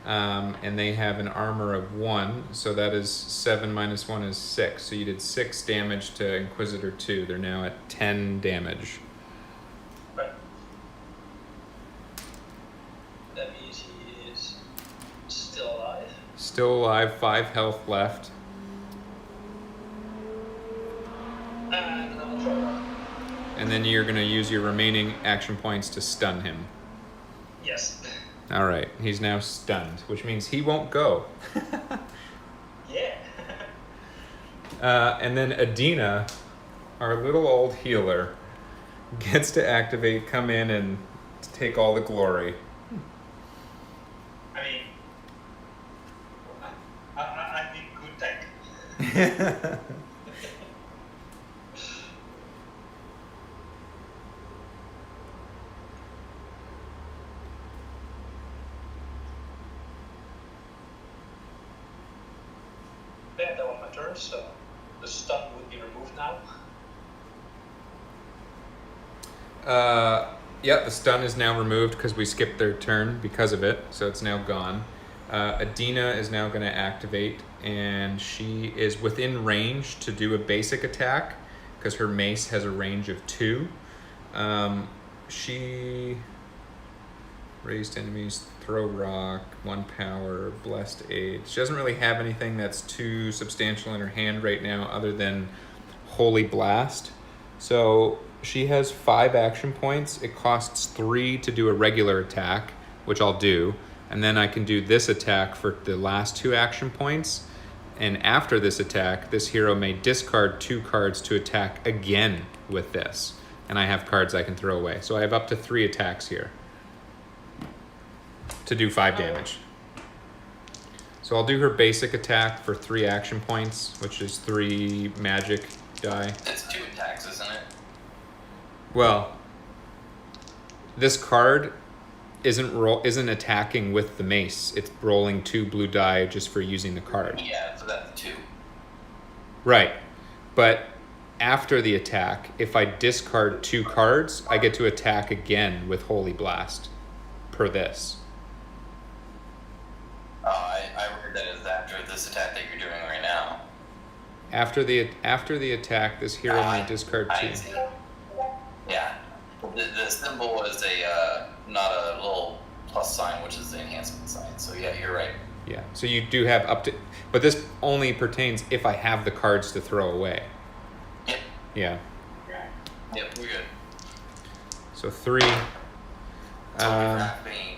and they have an armor of 1, so that is 7 minus 1 is 6. So you did 6 damage to Inquisitor 2. They're now at 10 damage. Right. That means he is still alive. Still alive, 5 health left. And I'll try one. And then you're going to use your remaining action points to stun him. Yes. All right, he's now stunned, which means he won't go. Yeah. And then Adina, our little old healer, gets to activate, come in, and take all the glory. I mean, I think good tank. Yeah, that was my turn, so the stun would be removed now. Yep, the stun is now removed because we skipped their turn because of it, so it's now gone. Adina is now going to activate, and she is within range to do a basic attack because her mace has a range of 2. She raised enemies, throw rock, 1 power, blessed aid. She doesn't really have anything that's too substantial in her hand right now other than Holy Blast. So she has 5 action points. It costs 3 to do a regular attack, which I'll do. And then I can do this attack for the last 2 action points. And after this attack, this hero may discard 2 cards to attack again with this. And I have cards I can throw away. So I have up to 3 attacks here to do 5 damage. So I'll do her basic attack for 3 action points, which is 3 magic die. It's 2 attacks, isn't it? Well, this card isn't attacking with the mace. It's rolling 2 blue die just for using the card. Yeah, so that's 2. Right. But after the attack, if I discard 2 cards, I get to attack again with Holy Blast per this. I read that as after this attack that you're doing right now. After the attack, this hero may discard 2. I see. Yeah. The symbol is not a little plus sign, which is the enhancement sign. So yeah, you're right. Yeah. So you do have up to, but this only pertains if I have the cards to throw away. Yep. Yeah. Yep, we're good. So 3. Crafting.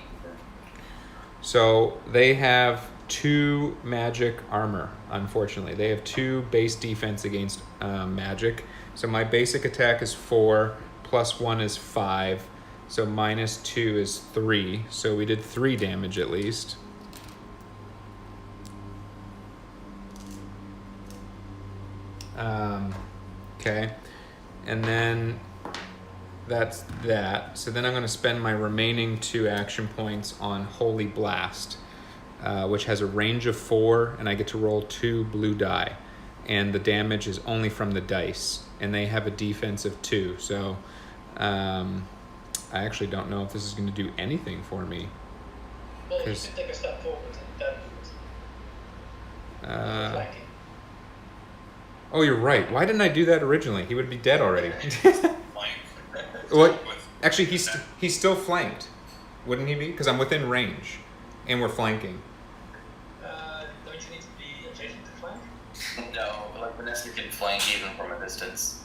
So they have 2 magic armor, unfortunately. They have 2 base defense against magic. So my basic attack is 4, plus 1 is 5. So minus 2 is 3. So we did 3 damage at least. Okay. And then that's that. So then I'm going to spend my remaining 2 action points on Holy Blast, which has a range of 4, and I get to roll 2 blue die. And the damage is only from the dice, and they have a defense of 2. So I actually don't know if this is going to do anything for me. Well, you can take a step forward and then do it. Flanking. Oh, you're right. Why didn't I do that originally? He would be dead already. Flank. Well, With- actually, he's still flanked, wouldn't he be? Because I'm within range, and we're flanking. Don't you need to be adjacent to flank? No, like Vanessa can flank even from a distance.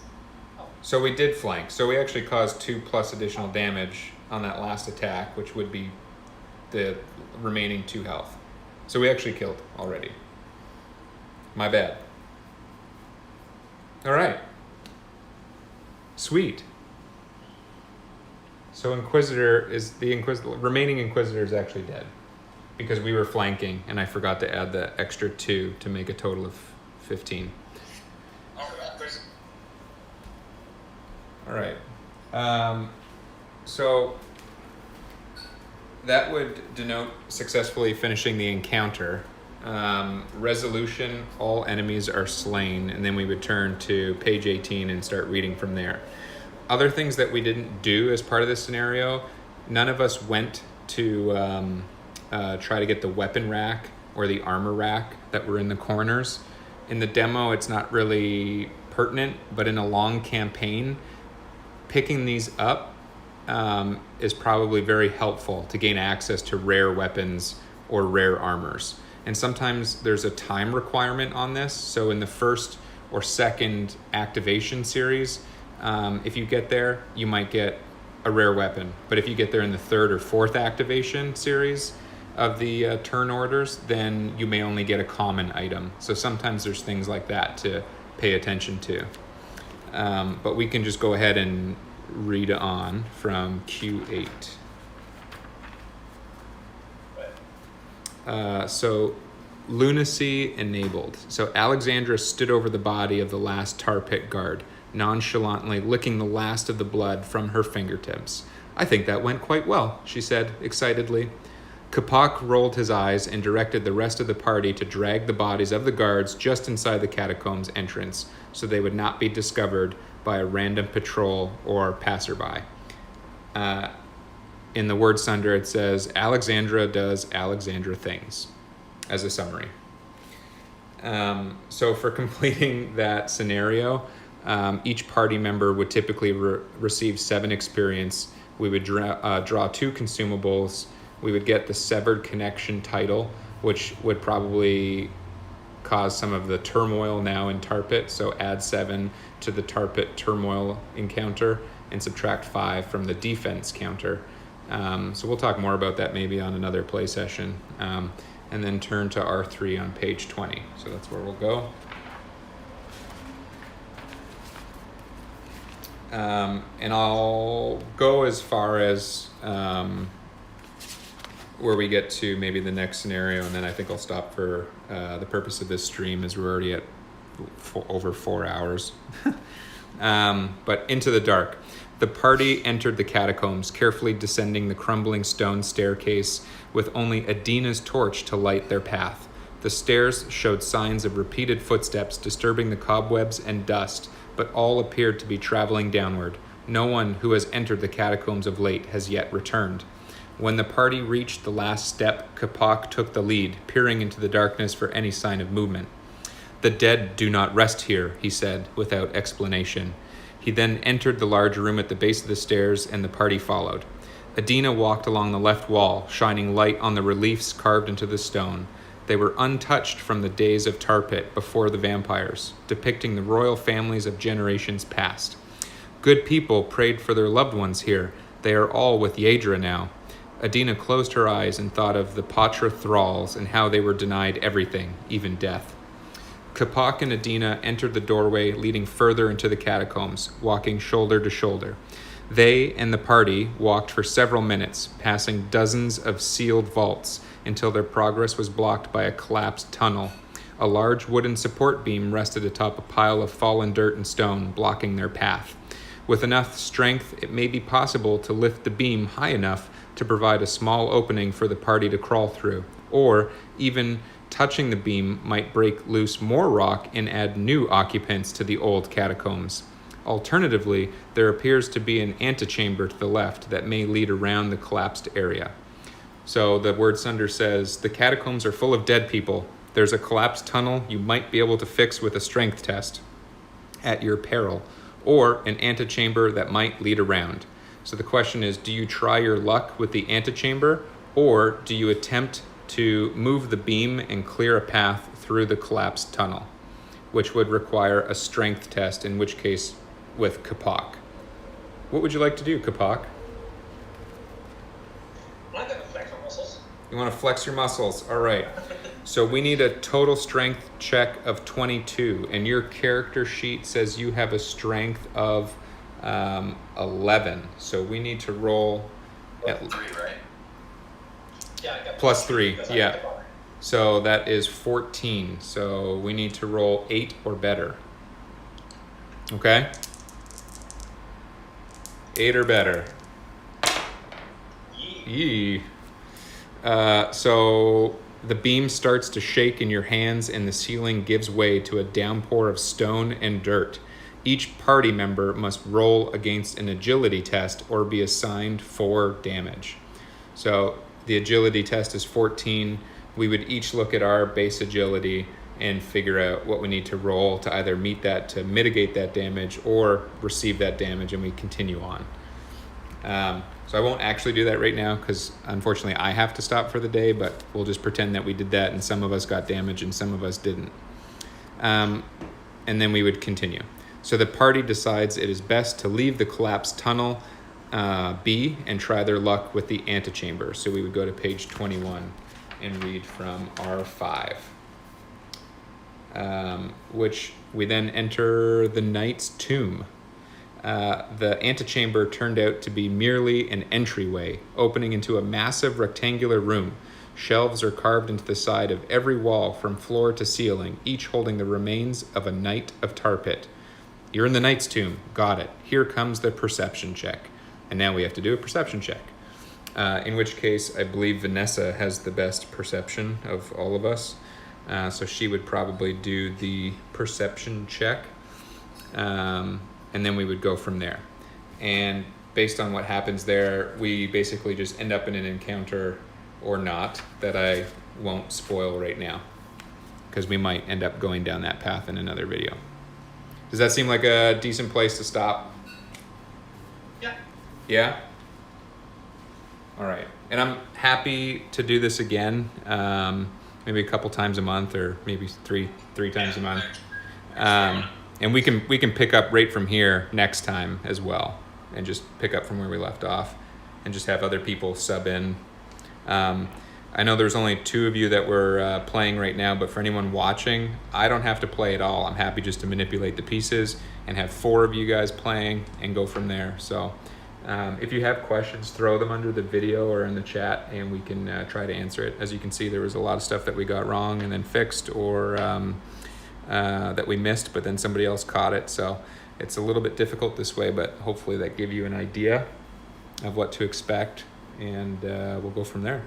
So we did flank. So we actually caused 2+ additional damage on that last attack, which would be the remaining 2 health. So we actually killed already. My bad. All right. Sweet. So remaining Inquisitor is actually dead because we were flanking, and I forgot to add the extra 2 to make a total of 15. All right. So that would denote successfully finishing the encounter. Resolution, all enemies are slain, and then we would turn to page 18 and start reading from there. Other things that we didn't do as part of this scenario, none of us went to try to get the weapon rack or the armor rack that were in the corners. In the demo, it's not really pertinent, but in a long campaign, picking these up is probably very helpful to gain access to rare weapons or rare armors. And sometimes there's a time requirement on this. So in the first or second activation series, if you get there, you might get a rare weapon. But if you get there in the third or fourth activation series of the turn orders, then you may only get a common item. So sometimes there's things like that to pay attention to. But we can just go ahead and read on from Q8. So lunacy enabled. So Alexandra stood over the body of the last tarpitt guard, nonchalantly licking the last of the blood from her fingertips. I think that went quite well, she said excitedly. Capac rolled his eyes and directed the rest of the party to drag the bodies of the guards just inside the catacombs entrance so they would not be discovered by a random patrol or passerby. In the Wordsunder, it says, Alexandra does Alexandra things, as a summary. So for completing that scenario, each party member would typically receive 7 experience. We would draw 2 consumables. We would get the Severed Connection title, which would probably cause some of the turmoil now in Tarpitt. So add 7 to the Tarpitt turmoil encounter and subtract 5 from the defense counter. So we'll talk more about that maybe on another play session. And then turn to R3 on page 20. So that's where we'll go. And I'll go as far as where we get to maybe the next scenario, and then I think I'll stop for the purpose of this stream, as we're already at over 4 hours. But into the dark. The party entered the catacombs, carefully descending the crumbling stone staircase with only Adina's torch to light their path. The stairs showed signs of repeated footsteps disturbing the cobwebs and dust, but all appeared to be traveling downward. No one who has entered the catacombs of late has yet returned. When the party reached the last step, Capac took the lead, peering into the darkness for any sign of movement. The dead do not rest here, he said, without explanation. He then entered the large room at the base of the stairs, and the party followed. Adina walked along the left wall, shining light on the reliefs carved into the stone. They were untouched from the days of Tarpitt before the vampires, depicting the royal families of generations past. Good people prayed for their loved ones here. They are all with Yadra now. Adina closed her eyes and thought of the Patra thralls and how they were denied everything, even death. Capac and Adina entered the doorway leading further into the catacombs, walking shoulder to shoulder. They and the party walked for several minutes, passing dozens of sealed vaults until their progress was blocked by a collapsed tunnel. A large wooden support beam rested atop a pile of fallen dirt and stone, blocking their path. With enough strength, it may be possible to lift the beam high enough to provide a small opening for the party to crawl through, or even touching the beam might break loose more rock and add new occupants to the old catacombs. Alternatively, there appears to be an antechamber to the left that may lead around the collapsed area. So the Wordsunder says, the catacombs are full of dead people. There's a collapsed tunnel you might be able to fix with a strength test. at your peril, or an antechamber that might lead around. So the question is, do you try your luck with the antechamber, or do you attempt to move the beam and clear a path through the collapsed tunnel, which would require a strength test, in which case with Capac. What would you like to do, Capac? I'm gonna flex my muscles. You want to flex your muscles. All right. So we need a total strength check of 22, and your character sheet says you have a strength of 11. So we need to roll at 3, right? Yeah, I got plus 3. because I Yeah. got the bar. So that is 14. So we need to roll 8 or better. Okay? 8 or better. Yeah. Yee. So the beam starts to shake in your hands and the ceiling gives way to a downpour of stone and dirt. Each party member must roll against an agility test or be assigned 4 damage. So the agility test is 14. We would each look at our base agility and figure out what we need to roll to either meet that, to mitigate that damage, or receive that damage, and we continue on. So I won't actually do that right now because unfortunately I have to stop for the day, but we'll just pretend that we did that and some of us got damage and some of us didn't. And then we would continue. So the party decides it is best to leave the collapsed tunnel B and try their luck with the antechamber. So we would go to page 21 and read from R5. Which we then enter the knight's tomb. The antechamber turned out to be merely an entryway, opening into a massive rectangular room. Shelves are carved into the side of every wall from floor to ceiling, each holding the remains of a knight of Tarpitt. You're in the knight's tomb. Got it. Here comes the perception check. And now we have to do a perception check. In which case, I believe Vanessa has the best perception of all of us. So she would probably do the perception check. And then we would go from there. And based on what happens there, we basically just end up in an encounter or not that I won't spoil right now, because we might end up going down that path in another video. Does that seem like a decent place to stop? Yeah. Yeah? All right. And I'm happy to do this again, maybe a couple times a month, or maybe three times a month. And we can pick up right from here next time as well, and just pick up from where we left off, and just have other people sub in. I know there's only 2 of you that were playing right now, but for anyone watching, I don't have to play at all. I'm happy just to manipulate the pieces and have 4 of you guys playing and go from there. So if you have questions, throw them under the video or in the chat, and we can try to answer it. As you can see, there was a lot of stuff that we got wrong and then fixed, or that we missed, but then somebody else caught it. So it's a little bit difficult this way, but hopefully that gave you an idea of what to expect, and we'll go from there.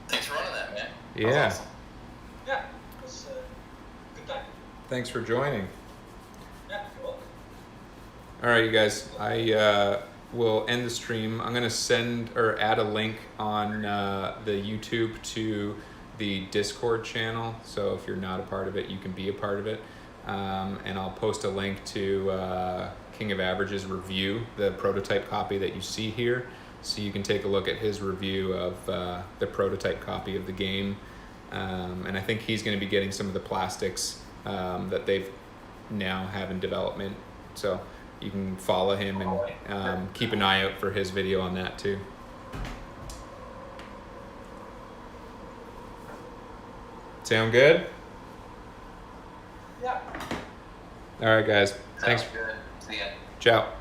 Thanks for running that, man. That was Yeah. awesome. Yeah. It was a good time. Thanks for joining. Yeah, you're welcome. All right, you guys, I will end the stream. I'm going to send or add a link on the YouTube to the Discord channel. So if you're not a part of it, you can be a part of it. And I'll post a link to King of Average's review, the prototype copy that you see here. So you can take a look at his review of the prototype copy of the game. And I think he's going to be getting some of the plastics that they've now have in development. So you can follow him and keep an eye out for his video on that too. Sound good? Yeah. All right, guys. Thanks. Sounds good. See ya. Ciao.